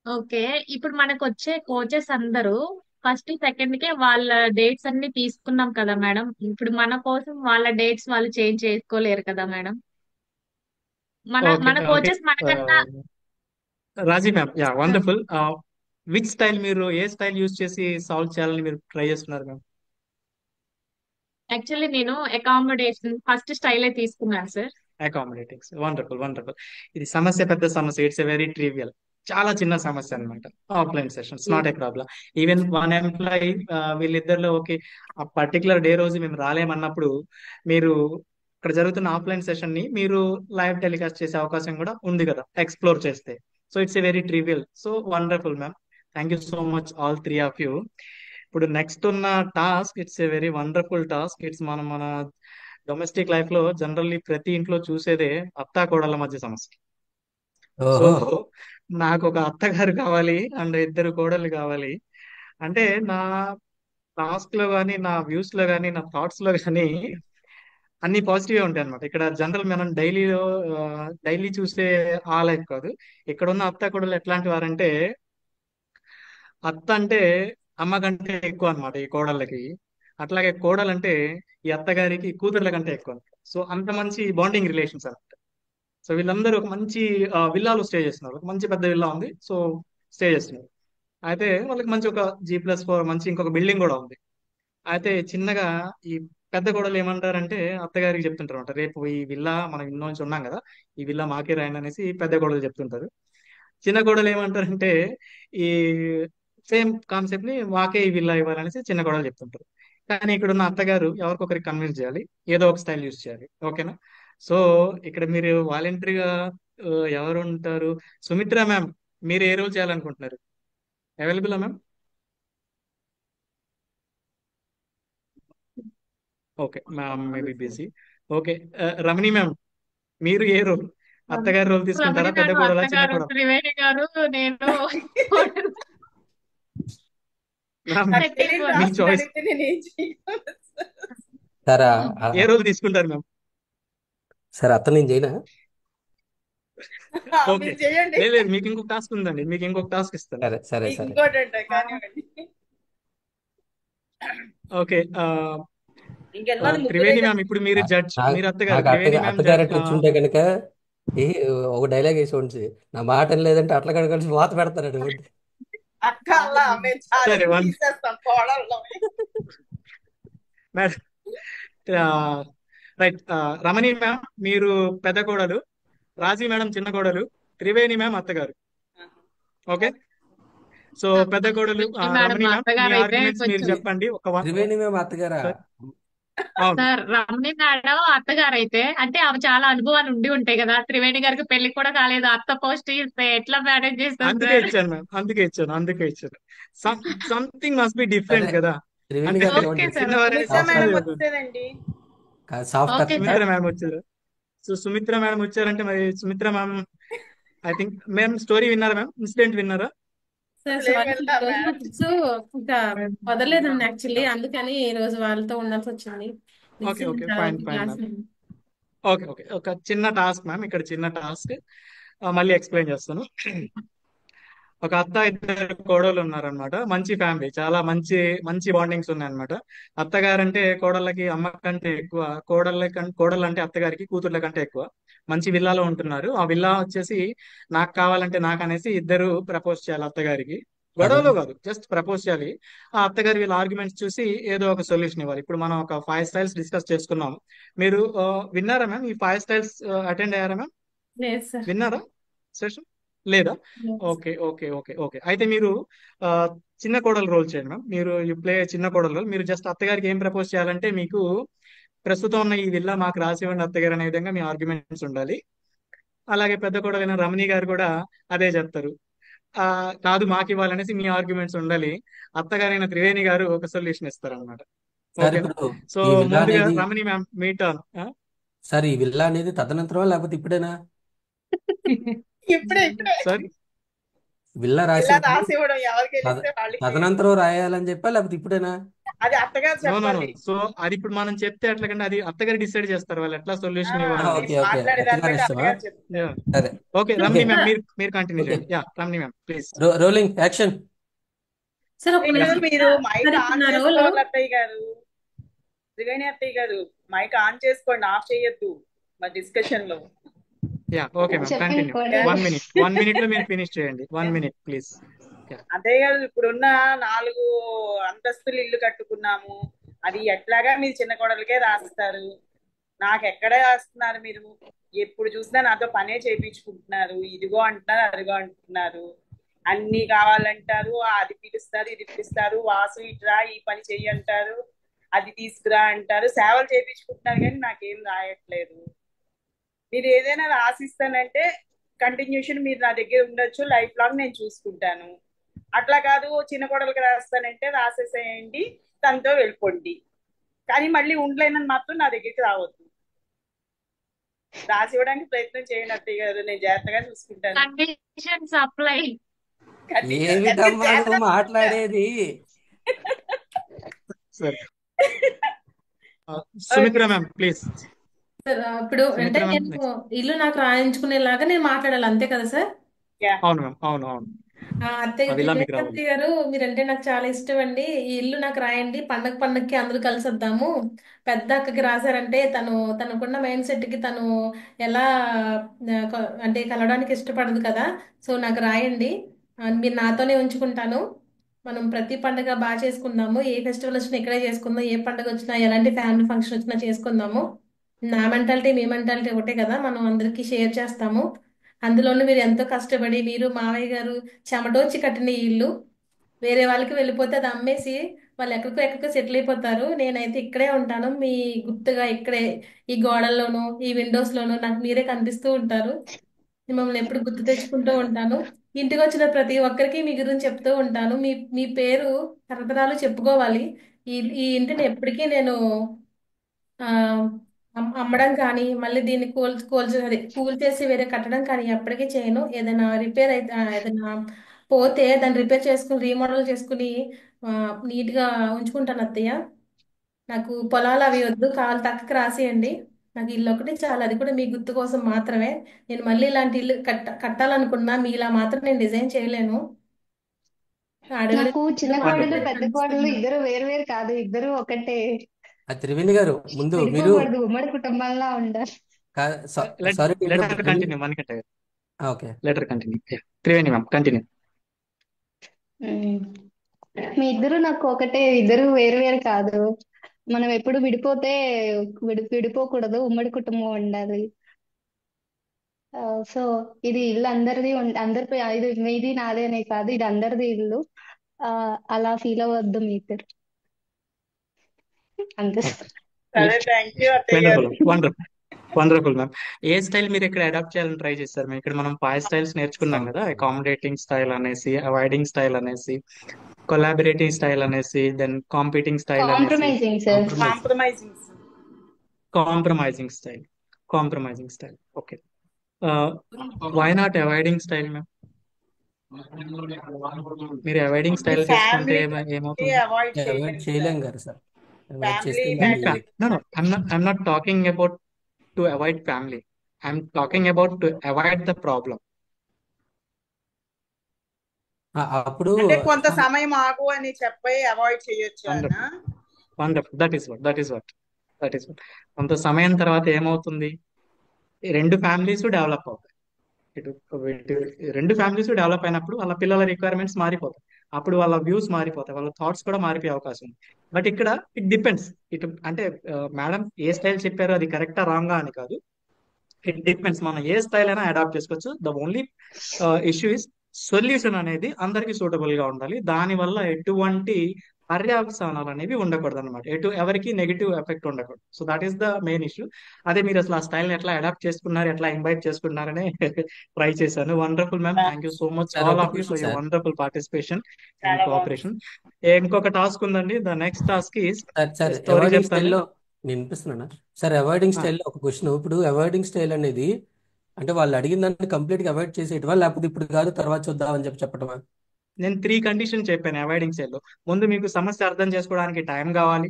ఓకే, ఇప్పుడు మనకు వచ్చే కోచెస్ అందరూ ఫస్ట్ సెకండ్ కే వాళ్ళ డేట్స్ అన్ని తీసుకున్నాం కదా మేడం. ఇప్పుడు మన కోసం వాళ్ళ డేట్స్ వాళ్ళు చేంజ్ చేసుకోలేరు కదా మేడం. మన ఓకే మన ఓకే. కోచెస్ మనకన్నా Raji ma'am, yeah wonderful. Which style మీరు ఏ స్టైల్ యూజ్ చేసి సాల్వ్ చేయాలని మీరు ట్రై చేస్తున్నారు మ్యామ్? యాక్చువల్లీ నేను అకామిడేషన్ ఫస్ట్ స్టైలే తీసుకున్నాను సార్. అకామిడేటింగ్స్ wonderful wonderful. ఇది సమస్య పెద్ద సమస్య, ఇట్స్ ఎ వెరీ ట్రివియల్, చాలా చిన్న సమస్య అన్నమాట. Offline sessions not a problem. Even one employee వీళ్ళిద్దరిలో ఓకే ఆ పర్టికులర్ డే రోజు మేము రాలేమన్నప్పుడు మీరు ఇక్కడ జరుగుతున్న ఆఫ్లైన్ సెషన్ ని మీరు లైవ్ టెలికాస్ట్ చేసే అవకాశం కూడా ఉంది కదా ఎక్స్ప్లోర్ చేస్తే. So it's a very trivial. So wonderful ma'am, thank you so much all three of you. ఇప్పుడు నెక్స్ట్ ఉన్న task it's a very wonderful task. It's మన డొమెస్టిక్ లైఫ్ లో జనరల్లీ ప్రతి ఇంట్లో చూసేదే అత్తా కోడళ్ళ మధ్య సమస్య. సో ఓహో నాకు ఒక అత్తగారు కావాలి అండ్ ఇద్దరు కోడళ్ళు కావాలి. అంటే నా టాస్క్ లో కానీ, నా వ్యూస్ లో కానీ, నా థాట్స్ లో కానీ అన్ని పాజిటివ్ ఉంటాయి అనమాట. ఇక్కడ జనరల్ మనం డైలీ చూసే ఆ లైఫ్ కాదు. ఇక్కడ ఉన్న అత్త కోడలు ఎట్లాంటి వారంటే, అత్త అంటే అమ్మ కంటే ఎక్కువ అన్నమాట ఈ కోడళ్ళకి. అట్లాగే కోడలంటే ఈ అత్తగారికి కూతుర్ల కంటే ఎక్కువ. సో అంత మంచి బాండింగ్ రిలేషన్స్ అన్నమాట. సో వీళ్ళందరూ ఒక మంచి విల్లాలో స్టే చేస్తున్నారు. ఒక మంచి పెద్ద విల్లా ఉంది, సో స్టే చేస్తున్నారు. అయితే వాళ్ళకి మంచి ఒక G+4 మంచి ఇంకొక బిల్డింగ్ కూడా ఉంది. అయితే చిన్నగా ఈ పెద్ద కోడలు ఏమంటారంటే అత్తగారికి చెప్తుంటారు అనమాట, రేపు ఈ విల్లా మనం ఇన్నో నుంచి ఉన్నాం కదా, ఈ విల్లా మాకే రాయండి అనేసి పెద్ద కోడలు చెప్తుంటారు. చిన్న కోడలు ఏమంటారంటే ఈ సేమ్ కాన్సెప్ట్ ని మాకే ఈ విల్లా ఇవ్వాలనేసి చిన్న కోడలు చెప్తుంటారు. కానీ ఇక్కడ ఉన్న అత్తగారు ఎవరికొకరికి కన్విన్స్ చేయాలి, ఏదో ఒక స్టైల్ యూస్ చేయాలి. ఓకేనా? సో ఇక్కడ మీరు వాలంటరీగా ఎవరు ఉంటారు? సుమిత్ర మ్యామ్, మీరు ఏ రోల్ చేయాలనుకుంటున్నారు? Available ma'am? Okay ma'am, maybe busy. Okay, Ramani ma'am, మీరు ఏ రోల్? అత్తగారి రోల్ తీసుకుంటారా, రమణి పెద్ద గారు కోడలా, చిన్న అత్తగారు, కోడలా? త్రివేణి గారు, నేను మ్యామ్ నాకు సెట్టింగ్ తెలియని మీ టాస్క్ చాయిస్. అడిగితే నేను ఏం చేయగలను సార్? సరే ఏ రోల్ తీసుకుంటారు మ్యామ్? సరే అత్త నేను చేయనా? ఓకే, మీరు చేయండి. లేదు మీకు ఇంకొక టాస్క్ ఉందండి, మీకు ఇంకొక టాస్క్ ఇస్తాను. సరే సరే మీకు సరే ఇంకోటి అంటే కానివ్వండి. ఓకే, ఇంకెన్నది ముగ్గురే త్రివేణి కదా. మ్యామ్, ఇప్పుడు మీరు జడ్జ్, మీరు అత్తగారు, నాకు త్రివేణి మ్యామ్ అత్తగారు జడ్జ్. అట్లా ఇచ్చి ఉంటే కనుక ఏ ఒక డైలాగ్ వేసి ఉంచి నా మాట లేదంటే అట్లా కలిసి వాత పెడతాడు. అక్క అలా మేము సరే ఛాలెంజ్ వన్ తీసేస్తాం కోడల్లో. Madam, right. రమణి మ్యామ్ మీరు పెద్ద కోడలు, రాజీ మేడం చిన్న కోడలు, త్రివేణి మ్యామ్ అత్తగారు. ఓకే, సో పెద్ద కోడలు మేడం రమణి మా మ్యామ్, మీ అత్తగారు అయితే ఆర్గ్యుమెంట్స్ మీరు కొంచెం చెప్పండి. త్రివేణి మేము అత్తగారా? అవును, సార్, రమణి మేడం అత్తగారు అయితే అంటే ఆమె చాలా అనుభవాలు ఉండి ఉంటాయి కదా. త్రివేణి గారికి పెళ్లి కూడా కాలేదు, అత్త పోస్ట్ ఇస్తే ఎట్లా మేనేజ్ చేస్తారు అందుకే సార్? ఇచ్చాను మ్యామ్, అందుకే ఇచ్చాను. సంథింగ్ మస్ట్ బి సరే డిఫరెంట్ కదా. త్రివేణి అంటే గారు ఓకే ఇవ్వండి. సార్, చిన్నవారిని సుమిత్ర సాఫ్ట్ మేడం సాఫ్ట్గా వచ్చేదండి. సాఫ్ట్ ఓకే అత్త. సుమిత్ర మ్యామ్ వచ్చారు. సో సుమిత్ర మేడం వచ్చారంటే మరి Sumitra ma'am, I think ma'am story విన్నారా మ్యామ్? ఇన్సిడెంట్ విన్నారా? సార్ అసలు ఏం సారీ, ఈ వెళ్తా రోజు మా మేడం. కిడ్స్ ఇంకా వదలలేదండి యాక్చువల్లీ, అందుకని ఈ రోజు వాళ్ళతో ఉండాల్సి వచ్చింది. Okay mixing okay, fine fine class. Ma'am. Okay okay, ఒక చిన్న టాస్క్ మ్యామ్, ఇక్కడ చిన్న టాస్క్ మళ్ళీ ఎక్స్ప్లెయిన్ చేస్తాను. ఒక అత్త ఇద్దరు కోడలు ఉన్నారనమాట. మంచి ఫ్యామిలీ, చాలా మంచి మంచి బాండింగ్స్ ఉన్నాయన్నమాట. అత్తగారంటే కోడళ్ళకి అమ్మ కంటే ఎక్కువ, కోడళ్ళు అంటే అత్తగారికి కూతుర్ల కంటే ఎక్కువ. మంచి విల్లాలో ఉంటున్నారు. ఆ విల్లా వచ్చేసి నాకు కావాలంటే నాకు అనేసి ఇద్దరు ప్రపోజ్ చేయాలి అత్తగారికి. అదే గొడవలో కాదు, జస్ట్ ప్రపోజ్ చేయాలి. ఆ అత్తగారి వీళ్ళ ఆర్గ్యుమెంట్స్ చూసి ఏదో ఒక సొల్యూషన్ ఇవ్వాలి. ఇప్పుడు మనం ఒక 5 స్టైల్స్ డిస్కస్ చేసుకున్నాం. మీరు విన్నారా మ్యామ్? ఈ 5 స్టైల్స్ అటెండ్ అయ్యారా మ్యామ్? లేదు సార్. విన్నారా సెషన్? లేదా? లేదు. ఓకే ఓకే ఓకే ఓకే, అయితే మీరు ఆ, చిన్న కోడలు రోల్ చేయండి మ్యామ్. మీరు యు ప్లే చిన్న కోడలు రోల్. మీరు జస్ట్ అత్తగారికి ఏం ప్రపోజ్ చేయాలంటే, మీకు ప్రస్తుతం ఉన్న ఈ విల్లా మాకు రాసివ్వండి అత్తగారు అనే విధంగా మీ ఆర్గ్యుమెంట్స్ ఉండాలి. అలాగే పెద్ద కోడలైన రమణి గారు కూడా అదే చెప్తారు. కాదు మాకు ఇవ్వాలనేసి మీ ఆర్గ్యుమెంట్స్ ఉండాలి. అత్తగారైన త్రివేణి గారు ఒక సొల్యూషన్ ఇస్తారు అనమాట. సార్ ఓకేనా? ఇప్పుడు సో ఈ విల్లా ముందుగా అనేది రమణి మ్యామ్ మీ టర్న్. సార్ ఈ విల్లా అనేది తదనంతరం లేకపోతే ఇప్పుడేనా? ఇప్పుడే సారీ, విల్లా ఇలా రాసినప్పుడు రాసి ఇవ్వడం ఎవరికి తద- తెలిస్తే వాళ్ళకి. తదనంతరం రాయాలని చెప్పా లేకపోతే ఇప్పుడేనా? అది అత్తగారు నో నో నో. చెప్పాలి. సో అది ఇప్పుడు మనం చెప్తే ఎట్లాగంటే అది అత్తగారు డిసైడ్ చేస్తారు వాళ్ళు ఎట్లా సొల్యూషన్ ఆ, ఇవ్వాలనేది. ఓకే మీరు ఓకే, మాట్లాడే దాన్ని అత్తగారు బట్టి ఇష్టమా? అత్తగారు చెప్తారు. Yeah. సరే okay okay Ramani ma'am, sir, మీరు కంటిన్యూ ఓకే, చేయండి. Yeah Ramani ma'am please. Rolling action. Sir ఒక మీరు నిమిషం మీరు సార్. మైక్ సార్ ఆన్ ఇప్పుడు నా రోల్ చేసుకోవాలి అత్తయ్య గారు. త్రివేణి అత్తయ్య గారు మైక్ ఆన్ చేసుకోండి, ఆఫ్ చేయొద్దు మా డిస్కషన్ లో. యా ఓకే మ్యామ్, చెప్పండి కంటిన్యూ. కోడలు. 1 minute, 1 minute లో మీరు ఫినిష్ చేయండి. 1 minute ప్లీజ్. అత్తయ్య గారు ఇప్పుడున్న 4 అంతస్తులు ఇల్లు కట్టుకున్నాము, అది ఎట్లాగా మీరు చిన్న కోడలకే రాస్తారు. నాకు ఎక్కడ రాస్తున్నారు మీరు? ఎప్పుడు చూసినా నాతో పనే చేయించుకుంటున్నారు. ఇదిగో అంటున్నారు, అదిగో అంటున్నారు, అన్ని కావాలంటారు. అది పిలుస్తారు, ఇది పిలుస్తారు, వాసు ఇట్రా ఈ పని చెయ్యి అంటారు, అది తీసుకురా అంటారు. సేవలు చేయించుకుంటున్నారు కానీ నాకేం రాయట్లేదు. మీరు ఏదైనా రాసిస్తానంటే కంటిన్యూషన్ మీరు నా దగ్గర ఉండొచ్చు, లైఫ్ లాంగ్ నేను చూసుకుంటాను. అట్లా కాదు చిన్న కోడలికి రాస్తానంటే రాసేసేయండి, తనతో వెళ్ళిపోండి, కానీ మళ్ళీ ఉండలేనని మాత్రం నా దగ్గరికి రావద్దు. రాసి ఇవ్వడానికి ప్రయత్నం చేయండి అత్తయ్య గారు, నేను జాగ్రత్తగా చూసుకుంటాను. Conditions apply. ఏమిటమ్మా నువ్వు మాట్లాడేది? సరే సుమిత్ర మ్యామ్ ప్లీజ్. సార్ ఇప్పుడు అంటే సుమిత్ర మ్యామ్ నేను ఇల్లు నాకు రాయించుకునేలాగా నేను మాట్లాడాలి, అంతే కదా సార్? అవును మ్యామ్, అవును అవును. అత్తయ్య అది ఇలా మీకు దివ్యాంక రావాలి. అత్తయ్య గారు, మీరంటే నాకు చాలా ఇష్టం అండి. ఈ ఇల్లు నాకు రాయండి, పండగకి అందరూ కలిసి వద్దాము. పెద్ద అక్కకి రాశారంటే తనకున్న మైండ్ సెట్ కి తను ఎలా అంటే కలవడానికి ఇష్టపడదు కదా. సో నాకు రాయండి, మీరు నాతోనే ఉంచుకుంటాను. మనం ప్రతి పండుగ బాగా చేసుకుందాము. ఏ ఫెస్టివల్ వచ్చినా ఇక్కడే చేసుకుందాం. ఏ పండుగ వచ్చినా ఎలాంటి ఫ్యామిలీ ఫంక్షన్ వచ్చినా చేసుకుందాము. నా మెంటాలిటీ మీ మెంటాలిటీ ఒకటే కదా, మనం అందరికీ షేర్ చేస్తాము. అందులోనూ మీరు ఎంతో కష్టపడి మీరు మావయ్య గారు చెమటోంచి కట్టిన ఈ ఇల్లు వేరే వాళ్ళకి వెళ్ళిపోతే అది అమ్మేసి వాళ్ళు ఎక్కడికో సెటిల్ అయిపోతారు. నేనైతే ఇక్కడే ఉంటాను, మీ గుర్తుగా ఇక్కడే ఈ గోడల్లోనూ ఈ విండోస్ లోనూ నాకు మీరే కనిపిస్తూ ఉంటారు. మిమ్మల్ని ఎప్పుడు గుర్తు తెచ్చుకుంటూ ఉంటాను. ఇంటికి వచ్చిన ప్రతి ఒక్కరికి మీ గురించి చెప్తూ ఉంటాను. మీ మీ పేరు తరతరాలు చెప్పుకోవాలి. ఈ ఇంటిని ఎప్పటికీ నేను ఆ అమ్మడం కానీ మళ్ళీ దీన్ని కూల్ చేసి వేరే కట్టడం కానీ ఎప్పటికీ చేయను. ఏదైనా రిపేర్ అయితే ఏదైనా పోతే దాన్ని రిపేర్ చేసుకుని రీమోడల్ చేసుకుని నీట్ గా ఉంచుకుంటాను అత్తయ్య. నాకు పొలాలు అవి వద్దు, కాలు తక్కకి రాసేయండి. నాకు ఇల్లు ఒకటి చాలు, అది కూడా మీ గుర్తు కోసం మాత్రమే. నేను మళ్ళీ ఇలాంటి ఇల్లు కట్టాలనుకున్నా మీలా మాత్రం నేను డిజైన్ చేయలేను. అడగడం నాకు చిన్న కోడలు వండర్ఫుల్. పెద్ద కోడలు ఇద్దరు వేరు వేరు కాదు, ఇద్దరు ఒకటే. త్రివేణి గారు ముందు మీరు విడిపోకూడదు, ఉమ్మడి కుటుంబంలా ఉండాలి. Sorry letter continue Manikantha garu, okay later continue. Triveni ma'am continue. మీ ఇద్దరు నాకు ఒకటే, ఇద్దరు వేరు వేరు కాదు. మనం ఎప్పుడు విడిపోతే విడిపోకూడదు, ఉమ్మడి కుటుంబం ఉండాలి. సో ఇది ఇల్లు అందరిది, అందరి ఇది మీది నాదే అనే కాదు, ఇది అందరిది ఇల్లు. అలా ఫీల్ అవ్వద్దు మీ ఇద్దరు, అంతే. సరే, థ్యాంక్ యూ అత్తయ్య గారు. Wonderful wonderful wonderful ma'am. ఏ స్టైల్ మీరు ఇక్కడ అడాప్ట్ చేయాలని ట్రై చేస్తారు మ్యామ్? ఇక్కడ మనం 5 స్టైల్స్ నేర్చుకున్నాం కదా, అకామిడేటింగ్ స్టైల్ అనేసి, అవాయిడింగ్ స్టైల్ అనేసి, కొలాబరేటివ్ స్టైల్ అనేసి, దెన్ కాంపీటింగ్ స్టైల్ అనేసి, compromising sir. Compromising. Compromising style. Okay, why not avoiding style ma'am? మీరు అవాయిడింగ్ స్టైల్ తీసుకుంటే ఫ్యామిలీ ఏమవుతుంది? అవాయిడ్ అవాయిడ్ చేయలేము చేయలేం సార్. కదా సార్. అవాయిడ్ చేస్తే ఫ్యామిలీ మళ్ళీ No, I'm not talking about to avoid family. I'm talking about to avoid the problem. అప్పుడు అంటే కొంత సమయం ఆగు అని చెప్పి అవాయిడ్ చేయొచ్చు అన్న. Wonderful. That is what. కొంత సమయం తర్వాత ఏమవుతుంది? ఈ రెండు ఫ్యామిలీస్ డెవలప్ అవుతాయి. రెండు ఫ్యామిలీస్ డెవలప్ అయినప్పుడు వాళ్ళ పిల్లల రిక్వైర్మెంట్స్ మారిపోతాయి. అప్పుడు వాళ్ళ వ్యూస్ మారిపోతాయి, వాళ్ళ థాట్స్ కూడా మారిపోయే అవకాశం ఉంది. బట్ ఇక్కడ ఇట్ డిపెండ్స్. అంటే మేడం ఏ స్టైల్ చెప్పారో అది కరెక్టా రాంగా అని కాదు, ఇట్ డిపెండ్స్. మనం ఏ స్టైల్ అయినా అడాప్ట్ చేసుకోవచ్చు. The only issue is solution అనేది అందరికి సూటబుల్ గా ఉండాలి. దానివల్ల ఎటువంటి పర్యవసానాలు అనేవి ఉండకూడదు అనమాట, ఎవరికి నెగిటివ్ ఎఫెక్ట్ ఉండకూడదు. So that is the main issue. అదే మీరు అసలు ఆ స్టైల్ ఎట్లా అడాప్ట్ చేసుకున్నారు, ఎట్లా ఇన్వైట్ చేసుకున్నారనే ట్రై చేశాను. Wonderful ma'am, thank you so much sir all ఒక of you for question your sir. Wonderful participation and చాలా బాగుంది. కోఆపరేషన్. ఇంకొక టాస్క్ ఉందండి. The next task is sir story avoiding చెప్తాను. స్టైల్లో నేను వినిపిస్తున్నానా సార్? అవాయిడింగ్ స్టైల్లో ఒక క్వశ్చన్. ఇప్పుడు అవాయిడింగ్ స్టైల్ అనేది అంటే వాళ్ళు అడిగిన దాన్ని కంప్లీట్ గా అవాయిడ్ చేసేయటమా, లేకపోతే ఇప్పుడు కాదు తర్వాత చూద్దామని చెప్పటమా? నేను 3 కండిషన్ చెప్పాను అవాయిడింగ్ స్టైల్లో. ముందు మీకు సమస్య అర్థం చేసుకోవడానికి టైం కావాలి.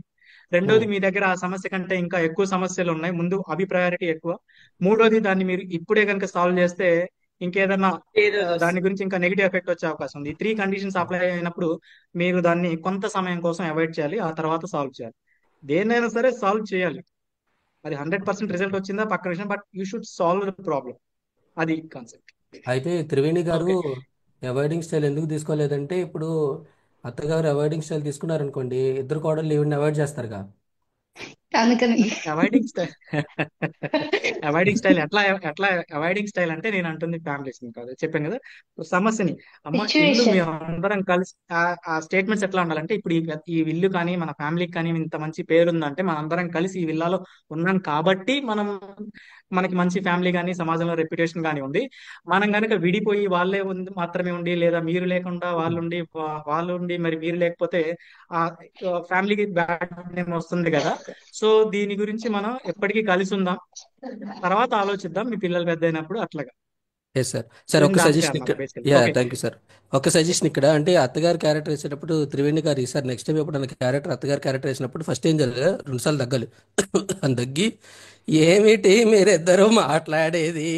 రెండోది, మీ దగ్గర ఆ సమస్య కంటే ఇంకా ఎక్కువ సమస్యలు ఉన్నాయి, ముందు అవి ప్రయారిటీ ఎక్కువ. మూడోది, దాన్ని మీరు ఇప్పుడే కనుక సాల్వ్ చేస్తే ఇంకేదన్నా ఏదో దాని గురించి ఇంకా నెగిటివ్ ఎఫెక్ట్ వచ్చే అవకాశం ఉంది. ఈ 3 కండిషన్స్ అప్లై అయినప్పుడు మీరు దాన్ని కొంత సమయం కోసం అవాయిడ్ చేయాలి, ఆ తర్వాత సాల్వ్ చేయాలి. దేన్నైనా సరే సాల్వ్ చేయాలి. అది 100% రిజల్ట్ వచ్చిందా పక్క విషయం, but you should solve the problem. అది కాన్సెప్ట్. అయితే త్రివేణి గారు ఓకే. అవాయిడింగ్ స్టైల్ ఎందుకు తీసుకోలేదంటే ఇప్పుడు అత్తగారు అవాయిడింగ్ స్టైల్ తీసుకున్నారనుకోండి, ఇద్దరు కోడళ్ళు ఈవిడ్ని అవాయిడ్ చేస్తారుగా. అందుకని అవాయిడింగ్ స్టైల్ అవాయిడింగ్ స్టైల్ ఎట్లా అవాయిడింగ్ స్టైల్ అంటే నేను అంటుంది ఫ్యామిలీస్ కాదు, చెప్పాను కదా సమస్యని. అమ్మ ఇల్లు సిచ్యువేషన్. మేము అందరం కలిసి ఆ స్టేట్మెంట్స్ ఎట్లా ఉండాలంటే, ఇప్పుడు ఈ ఇల్లు కానీ మన ఫ్యామిలీకి కానీ ఇంత మంచి పేరు ఉందంటే మన అందరం కలిసి ఈ విల్లాలో ఉన్నాం కాబట్టి మనకి మంచి ఫ్యామిలీ కానీ సమాజంలో రెప్యుటేషన్ కానీ ఉంది. మనం కనుక విడిపోయి వాళ్ళే మాత్రమే ఉండి, లేదా మీరు లేకుండా వాళ్ళు ఉండి మరి మీరు లేకపోతే ఆ ఫ్యామిలీకి బ్యాడ్ నేమ్ వస్తుంది కదా. సో దీని గురించి మనం ఎప్పటికీ కలిసి ఉందాం, తర్వాత ఆలోచిద్దాం మీ పిల్లలు పెద్ద అయినప్పుడు అట్లాగా. Yes sir. సార్ ఒక దానికే సజెషన్ అన్నమాట ఇక్కడ. బేసికల్. Yeah, okay. Thank you sir. ఒక సజెషన్ ఇక్కడ అంటే అత్తగారి క్యారెక్టర్ వేసేటప్పుడు త్రివేణి గారు ఈసారి నెక్స్ట్ టైం ఎప్పుడు క్యారెక్టర్ అత్తగారి క్యారెక్టర్ వేసినప్పుడు ఫస్ట్ ఏం జరగదు, 2 సార్లు దగ్గాలి. అని దగ్గి ఏమిటి మీరిద్దరూ మాట్లాడేది,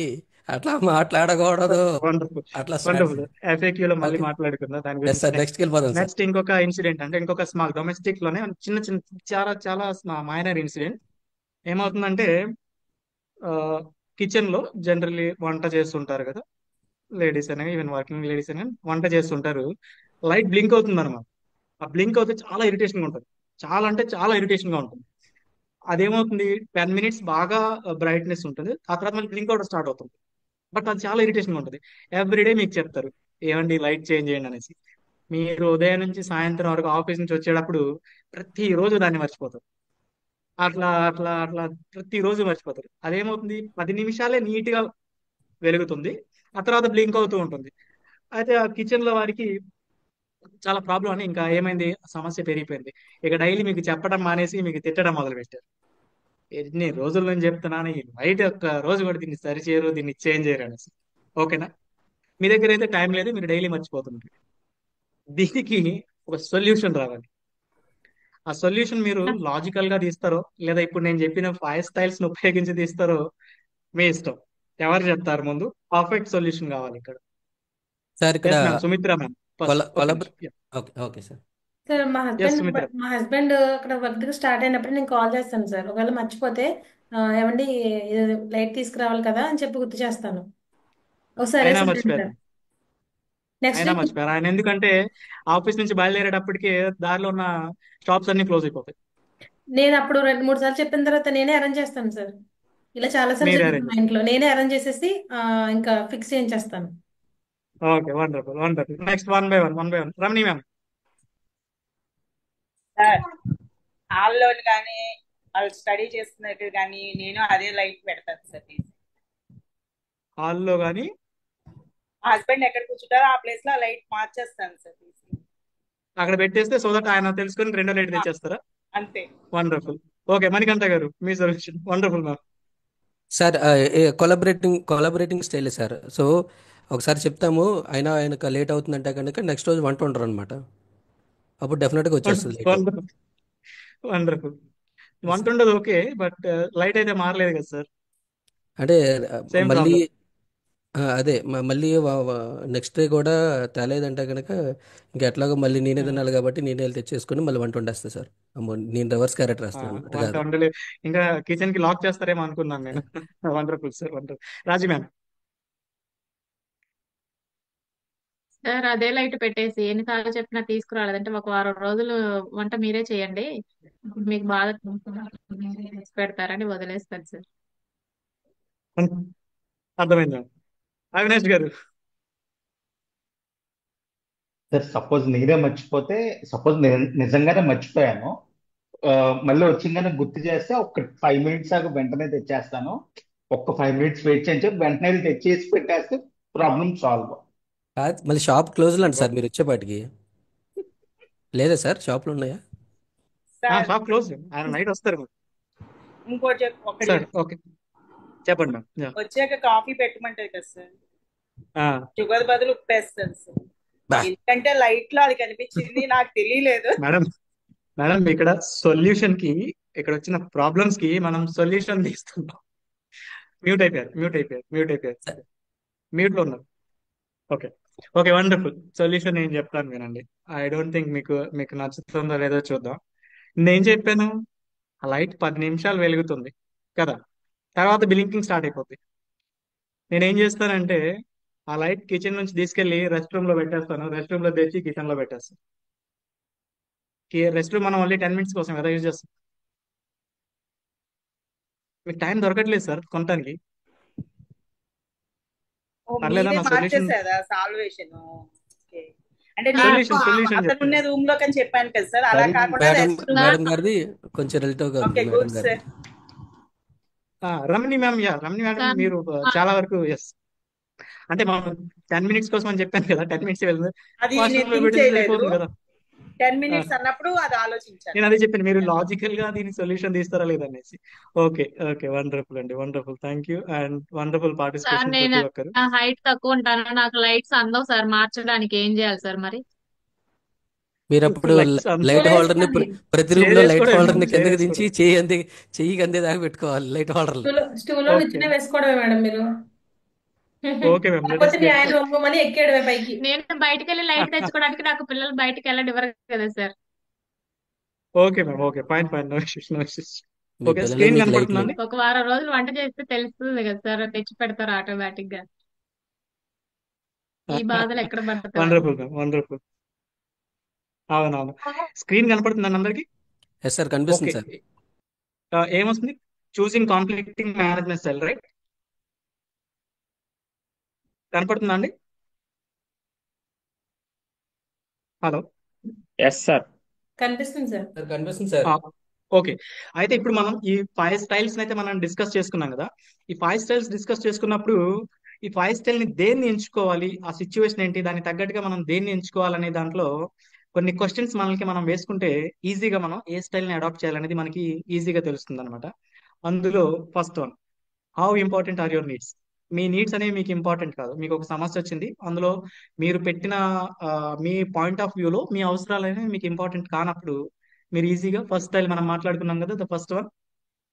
అట్లా మాట్లాడకూడదు, వండర్ఫుల్ అట్లా స్టార్ట్ వండర్ఫుల్. ఎఫ్ఏక్యూ లో మళ్ళీ ఓకే. మాట్లాడుకుందాం దాని ఎస్ గురించి సార్, నెక్స్ట్. నెక్స్ట్కి వెళ్ళిపోదాం సార్. నెక్స్ట్ ఇంకొక ఇన్సిడెంట్ అంటే ఇంకొక స్మాల్ డొమెస్టిక్ లోనే చిన్న చిన్న చాలా చాలా మైనర్ ఇన్సిడెంట్. ఏమవుతుందంటే కిచెన్ లో జనరల్లీ వంట చేస్తుంటారు కదా, లేడీస్ అనేవి ఈవెన్ వర్కింగ్ లేడీస్ అనేవి వంట చేస్తుంటారు. లైట్ బ్లింక్ అవుతుంది అనమాట. ఆ బ్లింక్ అవుతే చాలా ఇరిటేషన్ గా ఉంటుంది, చాలా అంటే చాలా ఇరిటేషన్ గా ఉంటుంది. అదేమవుతుంది, 10 minutes బాగా బ్రైట్నెస్ ఉంటుంది, ఆ తర్వాత మళ్ళీ బ్లింక్ అవుట్ స్టార్ట్ అవుతుంది. బట్ అది చాలా ఇరిటేషన్ గా ఉంటుంది. ఎవ్రీడే మీకు చెప్తారు ఏమండి లైట్ చేంజ్ చేయండి అనేసి. మీరు ఉదయం నుంచి సాయంత్రం వరకు ఆఫీస్ నుంచి వచ్చేటప్పుడు ప్రతి రోజు దాన్ని మర్చిపోతారు. అట్లా అట్లా అట్లా ప్రతిరోజు మర్చిపోతారు. అదేమవుతుంది, 10 నిమిషాలే నీట్ గా వెలుగుతుంది, ఆ తర్వాత బ్లింక్ అవుతూ ఉంటుంది. అయితే ఆ కిచెన్ లో వారికి చాలా ప్రాబ్లం అని ఇంకా ఏమైంది, సమస్య పెరిగిపోయింది. ఇక డైలీ మీకు చెప్పడం మానేసి మీకు తిట్టడం మొదలు పెట్టారు. ఎన్ని రోజుల నుంచి చెప్తున్నాను, ఈ నైట్ ఒక్క రోజు కూడా దీన్ని సరి చేయరు, దీన్ని చేంజ్ చేయరు అనేసి. ఓకేనా, మీ దగ్గర అయితే టైం లేదు, మీరు డైలీ మర్చిపోతున్నారు. దీనికి ఒక సొల్యూషన్ రావాలి. ఆ సొల్యూషన్ మీరు లాజికల్ గా తీస్తారో, లేదా ఇప్పుడు నేను చెప్పిన 5 స్టైల్స్ ని ఉపయోగించి తీస్తారో మీ ఇష్టం. ఎవరు చెప్తారు ముందు? పర్ఫెక్ట్ సొల్యూషన్ కావాలి ఇక్కడ. సార్ ఇక్కడ yes ma'am, Sumitra ma'am first. ఒక్క కొలబ నిమిషం. Okay okay sir. Sir yes Sumitra. మా హస్బెండ్ అక్కడ వర్క్ స్టార్ట్ అయినప్పుడు నేను కాల్ చేస్తాను సార్. ఒకవేళ మర్చిపోతే ఏమండి లైట్ తీసుకురావాలి కదా అని చెప్పి గుర్తు చేస్తాను. సరే అయినా సార్ మర్చిపోయారు, అంటారు. నెక్స్ట్ అయినా మర్చిపోయారు ఆయన. ఎందుకంటే ఆఫీస్ నుంచి బయలుదేరేటప్పటికి దారిలో ఉన్న షాప్స్ అన్ని క్లోజ్ అయిపోతాయి. నేను అప్పుడు 2-3 సార్లు చెప్పిన తర్వాత నేనే అరేంజ్ చేస్తాను సార్. ఇలా చాలా సార్లు మీరే జరిగింది అరేంజ్ మా చేస్తారు. ఇంట్లో. నేనే అరేంజ్ చేసేసి ఇంకా ఫిక్స్ చేయించేస్తాను. Okay, wonderful wonderful. Next one by one Ramani ma'am. Sir హాల్లోని కానీ వాళ్ళు స్టడీ చేస్తున్నట్టు కానీ నేను అదే లైట్ పెడతాను సార్ తీసి. హాల్లో కానీ మా హస్బెండ్ ఎక్కడ కూర్చుంటారో ఆ ప్లేస్ లో ఆ లైట్ మార్చేస్తాను సార్ తీసి. అక్కడ పెట్టేస్తే సో దట్ ఆయన తెలుసుకొని రెండో లైట్ తెచ్చేస్తారా? అంతే. వండర్ఫుల్. ఓకే, మణికంఠ గారు మీ solution. Wonderful ma'am. Sir collaborating style sir. So ఒకసారి చెప్తాము, అయినా ఆయనకు లేట్ అవుతుందంటే కనుక నెక్స్ట్ రోజు వంట ఉండరు అనమాట. అప్పుడు డెఫినెట్గా వచ్చేస్తుంది లైట్. Wonderful wonderful. వంట ఉండదు ఓకే, బట్ లైట్ అయితే మారలేదు కదా సార్, అంటే సేమ్ మళ్ళీ ప్రాబ్లం. అదే మళ్ళీ నెక్స్ట్ డే కూడా తేలేదంటే కనుక ఇంకా ఎట్లాగో మళ్ళీ నేనే తినాలి కాబట్టి నేనే వెళ్ళి తెచ్చేసుకుని మళ్ళీ వంట వండేస్తా సార్. అమ్మో, నేను రివర్స్ క్యారెక్టర్ వేస్తాను అనమాట వంట కాదు. వండలేదు, ఇంకా కిచెన్ కి లాక్ చేస్తారేమో అనుకున్నాను నేను. Wonderful sir, wonderful. Raji ma'am. Sir అదే లైట్ పెట్టేసి ఎన్నిసార్లు చెప్పినా తీసుకురాలేదంటే ఒక వారం రోజులు వంట మీరే చేయండి, ఇప్పుడు మీకు బాధ చేసి పెడతారని వదిలేస్తారు సార్. అర్థమైంది మ్యామ్. అవినాష్ గారు. సార్ సపోజ్ నేనే మర్చిపోతే, సపోజ్ నేను నిజంగానే మర్చిపోయాను, మళ్ళీ వచ్చింగానే గుర్తు చేస్తే ఒక 5 minutes ఆగి వెంటనే తెచ్చేస్తాను. ఒక్క 5 minutes వెయిట్ చేయించి వెంటనే వెళ్ళి తెచ్చేసి పెట్టేస్తే ప్రాబ్లం సాల్వ్. కాదు, మళ్ళీ షాప్ క్లోజ్లో అండి సార్ మీరు వచ్చేపాటికి. లేదా సార్ షాప్లో ఉన్నాయా? సార్ షాప్ క్లోజ్, ఆయన నైట్ వస్తారు ఇంకోటి ఒకటి సార్. ఓకే, చెప్పండి మ్యామ్. వచ్చాక కాఫీ పెట్టమంటది కదా సార్, ఆ, షుగర్ బదులు ఉప్పు వేస్తాను సార్. బా ఎందుకంటే లైట్ లో అది కనిపించింది, నాకు తెలియలేదు. మేడం మేడం ఇక్కడ సొల్యూషన్ కి, ఇక్కడ వచ్చిన ప్రాబ్లమ్స్ కి మనం సొల్యూషన్ తీస్తున్నాం. మ్యూట్ అయిపోయారు. మ్యూట్ లో ఉన్నారు. Okay okay, wonderful. సొల్యూషన్ నేను చెప్తాను వినండి. ఐ డోంట్ థింక్ మీకు నచ్చుతుందో లేదో చూద్దాం. నేను చెప్పాను, ఆ లైట్ 10 నిమిషాలు వెలుగుతుంది కదా, తర్వాత బ్లింకింగ్ స్టార్ట్ అయిపోద్ది. నేనేం చేస్తానంటే ఆ లైట్ కిచెన్ నుంచి తీసుకెళ్లి రెస్ట్ రూమ్ లో పెట్టేస్తాను, రెస్ట్ రూమ్ లో తెచ్చి కిచెన్ లో పెట్టేస్తాను. రెస్ట్ రూమ్ మనం ఓన్లీ 10 minutes కోసం కదా యూజ్ చేస్తాం. మీకు టైం దొరకట్లేదు సార్ కొనటానికి. ఓ పర్లేదా మీరే నా సొల్యూషన్? మార్చేసారా సాల్వేషన్? ఓకే. అంటే ఆ, నేను సొల్యూషన్ అతను ఉన్న చెప్తాను. రూమ్ లోకి అని చెప్పాను కదా సార్, అలా సారీ కాకుండా మేడం రెస్ట్ రూమ్. మేడం గారిది కొంచెం రిలేటివ్గా ఉంది ఓకే, మేడం గుడ్ గారిది. సార్. రమణి మ్యామ్, రమణి మేడం సార్ మీరు చాలా వరకు ఎస్ అంటే మనం 10 minutes కోసం అని చెప్పాను కదా, 10 minutes వెళ్ళింది అది ఫాస్ట్ నేను లో థింక్ పెడితే చేయలేదు. సరిపోతుంది కదా. 10 ఆ, minutes అన్నప్పుడు అది ఆలోచించాను. నేను అదే చెప్పాను, మీరు లాజికల్ గా దీని సొల్యూషన్ తీస్తారా లేదనేసి. ఓకే ఓకే, వండర్ఫుల్ అండి, wonderful, thank you and wonderful sir participation నేను ప్రతి ఒక్కరు. హైట్ తక్కువ ఉంటాను, నాకు లైట్స్ అందవు సార్, మార్చడానికి ఏం చేయాలి సార్ మరి? మీరు అప్పుడు లైట్స్ లైట్ హోల్డర్ ని చేసుకోండి. ప్రతి రూమ్ లో లైట్ చేసుకోవడం హోల్డర్ ని షేర్ కిందకి దించి చేసుకోవడం. చెయ్యి అందేదాకా పెట్టుకోవాలి లైట్ హోల్డర్ లో. స్టూల్లో ఓకే నుంచినే వేసుకోవడమే మేడం మీరు. ఓకే మ్యామ్, లెట్ లేకపోతే us మీ గెట్ ఆయన ఒమ్మని ఎక్కేయడమే పైకి. నేను బయటకు వెళ్ళి లైట్ తెచ్చుకోవడానికి నాకు పిల్లలు బయటకు వెళ్ళనివ్వరు కదా sir. Okay ma'am, okay, fine fine, no issues no issues. మీ ఓకే, పిల్లలే స్క్రీన్ మీకు కనపడుతుందా లైట్లు. అండి? ఒక వారం రోజులు వంట చేస్తే తెలుస్తుంది కదా సార్, తెచ్చి పెడతారు ఆటోమేటిక్ గా. ఈ బాధలు ఎక్కడ పడతారు? Wonderful ma'am, wonderful. అవునవును, స్క్రీన్ కనపడుతుందండి అందరికి? ఎస్ సార్ కనిపిస్తుంది ఓకే, సార్. ఏమొస్తుంది? Choosing conflicting management style, right? కనపడుతుందా అండి? హలో. Yes sir. కనిపిస్తుంది సార్. సార్ కనిపిస్తుంది సార్. ఓకే, అయితే ఇప్పుడు మనం ఈ 5 స్టైల్స్ అయితే మనం డిస్కస్ చేసుకున్నాం కదా. ఈ 5 స్టైల్స్ డిస్కస్ చేసుకున్నప్పుడు ఈ 5 స్టైల్ ని దేన్ని ఎంచుకోవాలి, ఆ సిచ్యువేషన్ ఏంటి, దానికి తగ్గట్టుగా మనం దేన్ని ఎంచుకోవాలనే దాంట్లో కొన్ని క్వశ్చన్స్ మనకి మనం వేసుకుంటే ఈజీగా మనం ఏ స్టైల్ ని అడాప్ట్ చేయాలనేది మనకి ఈజీగా తెలుస్తుంది అనమాట. అందులో first one, how important are your needs. మీ నీడ్స్ అనేవి మీకు ఇంపార్టెంట్ కాదు, మీకు ఒక సమస్య వచ్చింది, అందులో మీరు పెట్టిన ఆ, మీ పాయింట్ ఆఫ్ వ్యూలో మీ అవసరాలు అనేవి మీకు ఇంపార్టెంట్ కానప్పుడు మీరు ఈజీగా ఫస్ట్ స్టైల్ మనం మాట్లాడుకున్నాం కదా, the first one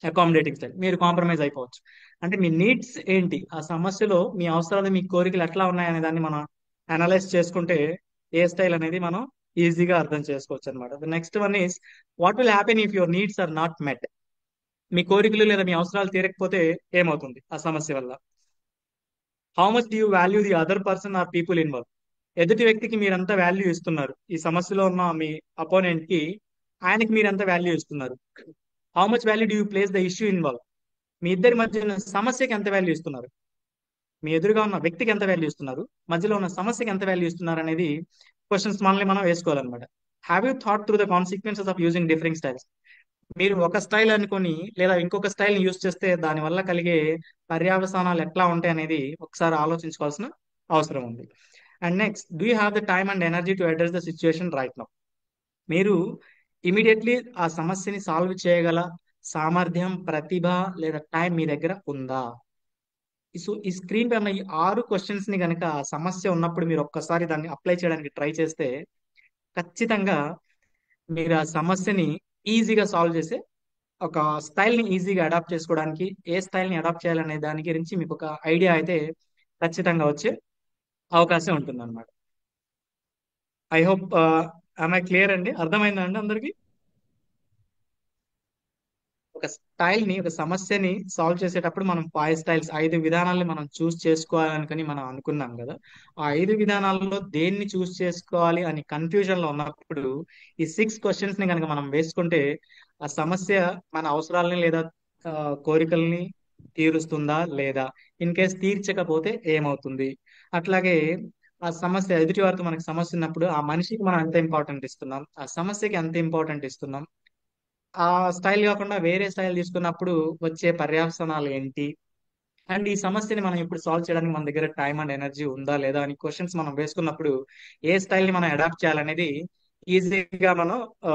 accommodating style, మీరు కాంప్రమైజ్ అయిపోవచ్చు. అంటే మీ నీడ్స్ ఏంటి, ఆ సమస్యలో మీ అవసరాలు మీ కోరికలు ఎట్లా ఉన్నాయనే దాన్ని మనం అనలైజ్ చేసుకుంటే ఏ స్టైల్ అనేది మనం ఈజీగా అర్థం చేసుకోవచ్చు అనమాట. The next one is what will happen if your needs are not met. మీ కోరికలు లేదా మీ అవసరాలు తీరకపోతే ఏమవుతుంది ఆ సమస్య వల్ల. How much do you value the other person or people involve. ఎదుటి వ్యక్తికి మీరంతా వాల్యూ ఇస్తున్నారు, ఈ సమస్యలో ఉన్న మీ అపోనెంట్ కి, ఆయనకి మీరంతా వాల్యూ ఇస్తున్నారు. How much value do you place the issue involve. మీ ఇద్దరి మధ్య ఉన్న సమస్యకి ఎంత వాల్యూ ఇస్తున్నారు, మీ ఎదురుగా ఉన్న వ్యక్తికి ఎంత వాల్యూ ఇస్తున్నారు, మధ్యలో ఉన్న సమస్యకి ఎంత వాల్యూ ఇస్తున్నారు అనేది క్వశ్చన్స్ మనల్ని మనం వేసుకోవాలన్నమాట. Have you thought through the consequences of using different styles. మీరు ఒక స్టైల్ అనుకొని లేదా ఇంకొక స్టైల్ ని యూజ్ చేస్తే దాని వల్ల కలిగే పర్యవసానాలు ఎట్లా ఉంటాయి అనేది ఒకసారి ఆలోచించుకోవాల్సిన అవసరం ఉంది. And next, do you have the time and energy to address the situation right now. మీరు ఇమీడియట్లీ ఆ సమస్యని సాల్వ్ చేయగల సామర్థ్యం, ప్రతిభ లేదా టైం మీ దగ్గర ఉందా. సో ఈ స్క్రీన్ పైన ఈ 6 క్వశ్చన్స్ ని కనుక ఆ సమస్య ఉన్నప్పుడు మీరు ఒక్కసారి దాన్ని అప్లై చేయడానికి ట్రై చేస్తే ఖచ్చితంగా మీరు ఆ సమస్యని ఈజీగా సాల్వ్ చేసే ఒక స్టైల్ ని ఈజీగా అడాప్ట్ చేసుకోవడానికి, ఏ స్టైల్ ని అడాప్ట్ చేయాలనే దాని గురించి మీకు ఒక ఐడియా అయితే ఖచ్చితంగా వచ్చే అవకాశం ఉంటుంది అనమాట. ఐ హోప్ ఐ క్లియర్ అండి, అర్థమైందా అండి అందరికి? ఒక స్టైల్ ని, ఒక సమస్యని సాల్వ్ చేసేటప్పుడు మనం 5 స్టైల్స్, 5 విధానాలని మనం చూస్ చేసుకోవాలనుకుని మనం అనుకున్నాం కదా. ఆ 5 విధానాలలో దేన్ని చూస్ చేసుకోవాలి అని కన్ఫ్యూజన్ లో ఉన్నప్పుడు ఈ 6 క్వశ్చన్స్ ని కనుక మనం వేసుకుంటే ఆ సమస్య మన అవసరాలని లేదా ఆ, కోరికల్ని తీరుస్తుందా లేదా, ఇన్ కేస్ తీర్చకపోతే ఏమవుతుంది. అట్లాగే ఆ సమస్య ఎదుటి వారితో మనకి సమస్య ఉన్నప్పుడు ఆ మనిషికి మనం ఎంత ఇంపార్టెంట్ ఇస్తున్నాం, ఆ సమస్యకి ఎంత ఇంపార్టెంట్ ఇస్తున్నాం, ఆ స్టైల్ కాకుండా వేరే స్టైల్ తీసుకున్నప్పుడు వచ్చే పర్యవసానాలు ఏంటి, అండ్ ఈ సమస్యని మనం ఇప్పుడు సాల్వ్ చేయడానికి మన దగ్గర టైం అండ్ ఎనర్జీ ఉందా లేదా అని క్వశ్చన్స్ మనం వేసుకున్నప్పుడు ఏ స్టైల్ ని మనం అడాప్ట్ చేయాలనేది ఈజీగా మనం ఆ,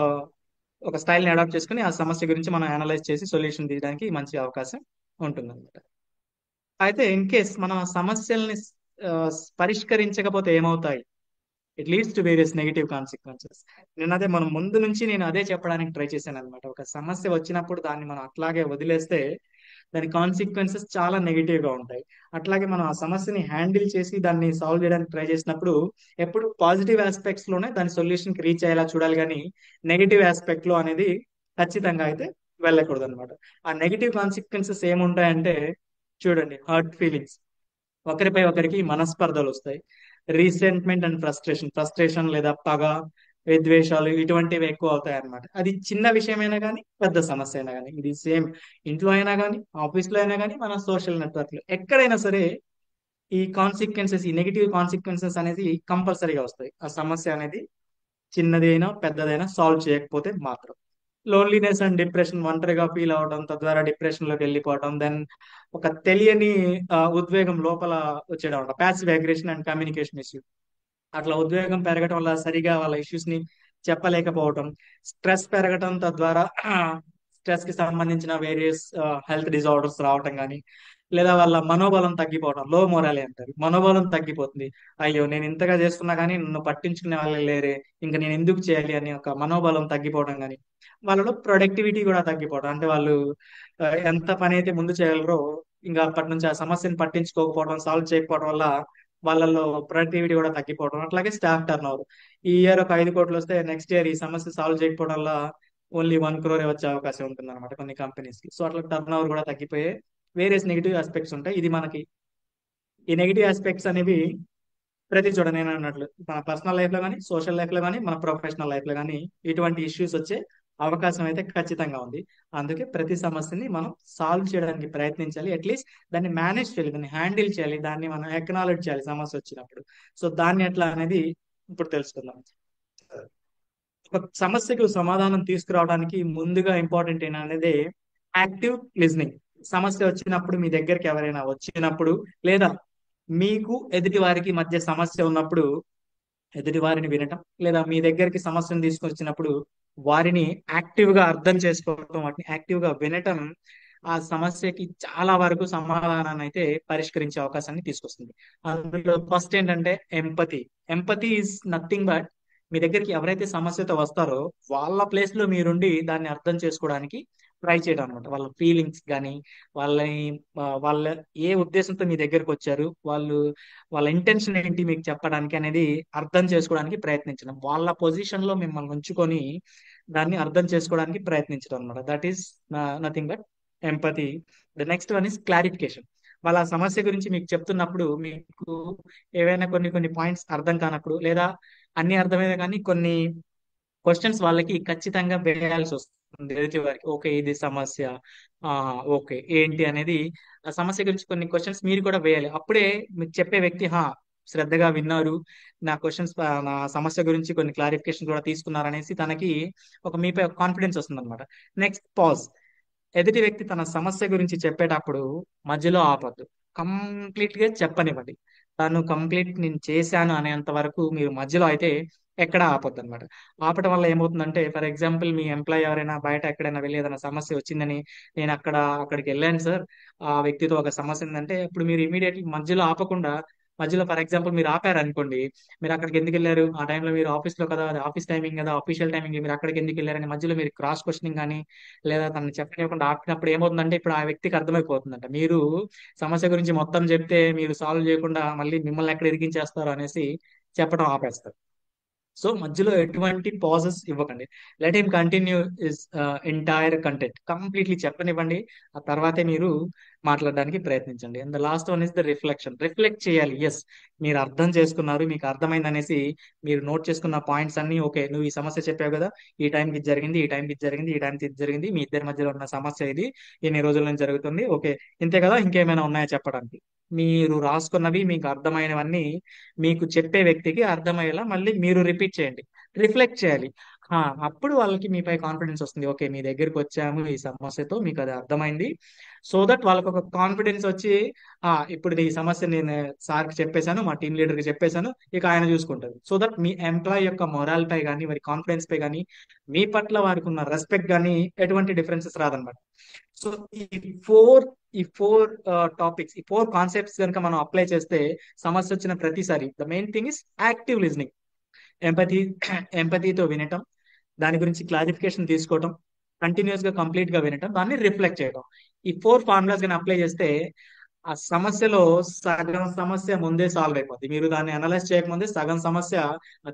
ఒక స్టైల్ ని అడాప్ట్ చేసుకుని ఆ సమస్య గురించి మనం అనలైజ్ చేసి సొల్యూషన్ తీయడానికి మంచి అవకాశం ఉంటుంది. అయితే ఇన్ కేస్ మనం ఆ సమస్యల్ని ఆ, పరిష్కరించకపోతే ఏమవుతాయి, it leads to various negative consequences. మనం ముందు నుంచి నేను అదే చెప్పడానికి ట్రై చేశాను అనమాట. ఒక సమస్య వచ్చినప్పుడు దాన్ని మనం అట్లాగే వదిలేస్తే దాని కాన్సిక్వెన్సెస్ చాలా నెగిటివ్ గా ఉంటాయి. అట్లాగే మనం ఆ సమస్యని హ్యాండిల్ చేసి దాన్ని సాల్వ్ చేయడానికి ట్రై చేసినప్పుడు ఎప్పుడు పాజిటివ్ ఆస్పెక్ట్స్ లోనే దాని సొల్యూషన్ కి రీచ్ అయ్యేలా చూడాలి, కానీ నెగిటివ్ ఆస్పెక్ట్ లో అనేది ఖచ్చితంగా అయితే వెళ్ళకూడదు అనమాట. ఆ నెగిటివ్ కాన్సిక్వెన్సెస్ ఏముంటాయంటే చూడండి, హర్ట్ ఫీలింగ్స్, ఒకరిపై ఒకరికి మనస్పర్ధలు వస్తాయి, రీసెంట్మెంట్ అండ్ ఫ్రస్ట్రేషన్ లేదా పగ, విద్వేషాలు ఇటువంటివి ఎక్కువ అవుతాయి అన్నమాట. అది చిన్న విషయమైనా కానీ పెద్ద సమస్య అయినా కానీ, ఇది సేమ్ ఇంట్లో అయినా కానీ ఆఫీస్ లో అయినా కానీ మన సోషల్ నెట్వర్క్ లో ఎక్కడైనా సరే ఈ కాన్సిక్వెన్సెస్, ఈ నెగిటివ్ కాన్సిక్వెన్సెస్ అనేది కంపల్సరీగా వస్తాయి. ఆ సమస్య అనేది చిన్నది అయినా పెద్దదైనా సాల్వ్ చేయకపోతే మాత్రం. లోన్లీనెస్ అండ్ డిప్రెషన్, ఒంటరిగా ఫీల్ అవడం, తద్వారా డిప్రెషన్ లోకి వెళ్ళిపోవడం, దెన్ ఒక తెలియని ఉద్వేగం లోపల వచ్చేయడం అనమాట. Passive aggression and communication issue. అట్లా ఉద్వేగం పెరగటం వల్ల సరిగా వాళ్ళ ఇష్యూస్ ని చెప్పలేకపోవటం, స్ట్రెస్ పెరగటం, తద్వారా స్ట్రెస్ కి సంబంధించిన వేరియస్ హెల్త్ డిజార్డర్స్ రావటం కానీ, లేదా వాళ్ళ మనోబలం తగ్గిపోవడం, లో మొరాలి అంటారు, మనోబలం తగ్గిపోతుంది. అయ్యో నేను ఇంతగా చేస్తున్నా కానీ నన్ను పట్టించుకునే వాళ్ళే లేరే, ఇంకా నేను ఎందుకు చేయాలి అని ఒక మనోబలం తగ్గిపోవడం కానీ, వాళ్ళలో ప్రొడక్టివిటీ కూడా తగ్గిపోవడం. అంటే వాళ్ళు ఎంత పని అయితే ముందు చేయగలరో ఇంకా అప్పటి నుంచి ఆ సమస్యను పట్టించుకోకపోవడం, సాల్వ్ చేయకపోవడం వల్ల వాళ్ళలో ప్రొడక్టివిటీ కూడా తగ్గిపోవడం. అట్లాగే స్టాఫ్ టర్న్ ఓవర్. ఈ ఇయర్ ఒక 5 కోట్లు వస్తే నెక్స్ట్ ఇయర్ ఈ సమస్య సాల్వ్ చేయకపోవడం వల్ల ఓన్లీ 1 crore వచ్చే అవకాశం ఉంటుంది అనమాట కొన్ని కంపెనీస్ కి. సో అట్లా టర్న్ ఓవర్ కూడా తగ్గిపోయే వేరియస్ నెగిటివ్ ఆస్పెక్ట్స్ ఉంటాయి. ఇది మనకి ఈ నెగిటివ్ ఆస్పెక్ట్స్ అనేవి ప్రతి చోట నేను అన్నట్లు మన పర్సనల్ లైఫ్ లో కానీ, సోషల్ లైఫ్ లో కానీ, మన ప్రొఫెషనల్ లైఫ్ లో కానీ ఇటువంటి ఇష్యూస్ వచ్చే అవకాశం అయితే ఖచ్చితంగా ఉంది. అందుకే ప్రతి సమస్యని మనం సాల్వ్ చేయడానికి ప్రయత్నించాలి. అట్లీస్ట్ దాన్ని మేనేజ్ చేయాలి, దాన్ని హ్యాండిల్ చేయాలి, దాన్ని మనం ఎక్నాలెడ్జ్ చేయాలి సమస్య వచ్చినప్పుడు. సో దాన్ని ఎట్లా అనేది ఇప్పుడు తెలుసుకుందాం. ఒక సమస్యకు సమాధానం తీసుకురావడానికి ముందుగా ఇంపార్టెంట్ ఏంటనేది యాక్టివ్ లిజనింగ్. సమస్య వచ్చినప్పుడు, మీ దగ్గరికి ఎవరైనా వచ్చినప్పుడు, లేదా మీకు ఎదుటి వారికి మధ్య సమస్య ఉన్నప్పుడు ఎదుటి వారిని వినటం, లేదా మీ దగ్గరికి సమస్యను తీసుకొచ్చినప్పుడు వారిని యాక్టివ్ గా అర్థం చేసుకోవటం, వాటిని యాక్టివ్ గా వినటం ఆ సమస్యకి చాలా వరకు సమాధానాన్ని అయితే పరిష్కరించే అవకాశాన్ని తీసుకొస్తుంది. అందులో ఫస్ట్ ఏంటంటే empathy. Empathy is nothing but మీ దగ్గరికి ఎవరైతే సమస్యతో వస్తారో వాళ్ళ ప్లేస్ లో మీరుండి దాన్ని అర్థం చేసుకోవడానికి ట్రై చేయడం అనమాట. వాళ్ళ ఫీలింగ్స్ కానీ, వాళ్ళని వాళ్ళ ఏ ఉద్దేశంతో మీ దగ్గరకు వచ్చారు, వాళ్ళ ఇంటెన్షన్ ఏంటి మీకు చెప్పడానికి అనేది అర్థం చేసుకోవడానికి ప్రయత్నించడం, వాళ్ళ పొజిషన్ లో మిమ్మల్ని ఉంచుకొని దాన్ని అర్థం చేసుకోవడానికి ప్రయత్నించడం అనమాట. That is nothing but empathy. The next one is clarification. వాళ్ళ సమస్య గురించి మీకు చెప్తున్నప్పుడు మీకు ఏవైనా కొన్ని పాయింట్స్ అర్థం కానప్పుడు, లేదా అన్ని అర్థమైనా కానీ కొన్ని క్వశ్చన్స్ వాళ్ళకి ఖచ్చితంగా వేయాల్సి వస్తుంది ఎదుటి వారికి. ఓకే ఇది సమస్య, ఆ ఓకే ఏంటి అనేది, ఆ సమస్య గురించి కొన్ని క్వశ్చన్స్ మీరు కూడా వేయాలి. అప్పుడే మీకు చెప్పే వ్యక్తి శ్రద్ధగా విన్నారు, నా క్వశ్చన్స్, నా సమస్య గురించి కొన్ని క్లారిఫికేషన్ కూడా తీసుకున్నారు అనేసి తనకి మీపై ఒక కాన్ఫిడెన్స్ వస్తుంది అనమాట. Next pause. ఎదుటి వ్యక్తి తన సమస్య గురించి చెప్పేటప్పుడు మధ్యలో ఆపద్దు, కంప్లీట్ గా చెప్పనివ్వండి. తను కంప్లీట్ నేను చేశాను అనేంత వరకు మీరు మధ్యలో అయితే ఎక్కడ ఆపొద్దు అనమాట. ఆపటం వల్ల ఏమవుతుందంటే, ఫర్ ఎగ్జాంపుల్ మీ ఎంప్లాయ్ ఎవరైనా బయట ఎక్కడైనా వెళ్ళి ఏదైనా సమస్య వచ్చిందని, నేను అక్కడికి వెళ్ళాను సార్, ఆ వ్యక్తితో ఒక సమస్య ఉందంటే, ఇప్పుడు మీరు ఇమీడియట్లీ మధ్యలో ఆపకుండా, మధ్యలో ఫర్ ఎగ్జాంపుల్ మీరు ఆపారు అనుకోండి, మీరు అక్కడికి ఎందుకు వెళ్ళారు, ఆ టైంలో మీరు ఆఫీస్ లో కదా, అది ఆఫీస్ టైమింగ్ కదా, ఆఫీషియల్ టైమింగ్, మీరు అక్కడికి ఎందుకు వెళ్ళారని మధ్యలో మీరు క్రాస్ క్వశ్చనింగ్ కానీ, లేదా తనని చెప్పనివ్వకుండా ఆపినప్పుడు ఏమవుతుందంటే, ఇప్పుడు ఆ వ్యక్తికి అర్థమైపోతుందంట మీరు సమస్య గురించి మొత్తం చెప్తే మీరు సాల్వ్ చేయకుండా మళ్ళీ మిమ్మల్ని ఎక్కడ ఇరికించేస్తారు అనేసి చెప్పడం ఆపేస్తారు. సో మధ్యలో ఎటువంటి పాజెస్ ఇవ్వకండి. Let him continue is entire content. Completely చెప్పనివ్వండి, ఆ తర్వాతే మీరు మాట్లాడడానికి ప్రయత్నించండి. And the last one is the reflection. Reflect చేయాలి. ఎస్ మీరు అర్థం చేసుకున్నారు, మీకు అర్థమైంది అనేసి మీరు నోట్ చేసుకున్న పాయింట్స్ అన్ని, ఓకే నువ్వు ఈ సమస్య చెప్పావు కదా, ఈ టైంకి ఇది జరిగింది, ఈ టైంకి ఇది జరిగింది, ఈ టైంకి ఇది జరిగింది, మీ ఇద్దరి మధ్యలో ఉన్న సమస్య ఇది, ఎన్ని రోజుల నుంచి జరుగుతుంది, ఓకే ఇంతే కదా, ఇంకేమైనా ఉన్నాయా చెప్పడానికి. మీరు రాసుకున్నవి, మీకు అర్థమైనవన్నీ మీకు చెప్పే వ్యక్తికి అర్థమయ్యేలా మళ్ళీ మీరు రిపీట్ చేయండి, రిఫ్లెక్ట్ చేయాలి. అప్పుడు వాళ్ళకి మీపై కాన్ఫిడెన్స్ వస్తుంది. ఓకే మీ దగ్గరికి వచ్చాము ఈ సమస్యతో, మీకు అది అర్థమైంది. సో దట్ వాళ్ళకి ఒక కాన్ఫిడెన్స్ వచ్చి, ఇప్పుడు ఈ సమస్య నేను సార్కి చెప్పేశాను, మా టీం లీడర్కి చెప్పేశాను, ఇక ఆయన చూసుకుంటారు. సో దట్ మీ ఎంప్లాయ్ యొక్క మొరాల్ పై కానీ, వారి కాన్ఫిడెన్స్ పై కానీ, మీ పట్ల వారికి ఉన్న రెస్పెక్ట్ కానీ ఎటువంటి డిఫరెన్సెస్ రాదనమాట. సో ఈ ఫోర్ టాపిక్స్, ఈ 4 కాన్సెప్ట్స్ కనుక మనం అప్లై చేస్తే సమస్య వచ్చిన ప్రతిసారి the main thing is active listening. Empathy ఎంపతితో వినటం, దాని గురించి క్లారిఫికేషన్ తీసుకోవటం, కంటిన్యూస్ గా కంప్లీట్ గా వినటం, దాన్ని రిఫ్లెక్ట్ చేయడం. ఈ 4 ఫార్ములాస్ కానీ అప్లై చేస్తే ఆ సమస్యలో సగం సమస్య ముందే సాల్వ్ అయిపోద్ది. మీరు దాన్ని అనలైజ్ చేయకముందే సగం సమస్య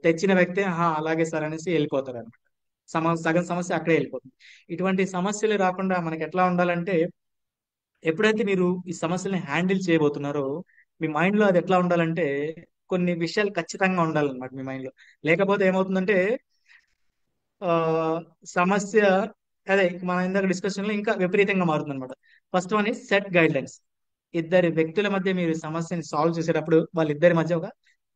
తెచ్చిన వ్యక్తే అలాగే సార్ అనేసి వెళ్ళిపోతారు అనమాట. సగం సమస్య అక్కడే వెళ్ళిపోతుంది. ఇటువంటి సమస్యలు రాకుండా మనకి ఎట్లా ఉండాలంటే, ఎప్పుడైతే మీరు ఈ సమస్యల్ని హ్యాండిల్ చేయబోతున్నారో మీ మైండ్ లో అది ఎట్లా ఉండాలంటే, కొన్ని విషయాలు ఖచ్చితంగా ఉండాలన్నమాట మీ మైండ్ లో. లేకపోతే ఏమవుతుందంటే ఆ, సమస్య అదే మన ఇందాక డిస్కషన్ లో ఇంకా విపరీతంగా మారుతుంది అనమాట. First one is set guide lines. ఇద్దరి వ్యక్తుల మధ్య మీరు సమస్యని సాల్వ్ చేసేటప్పుడు వాళ్ళిద్దరి మధ్య ఒక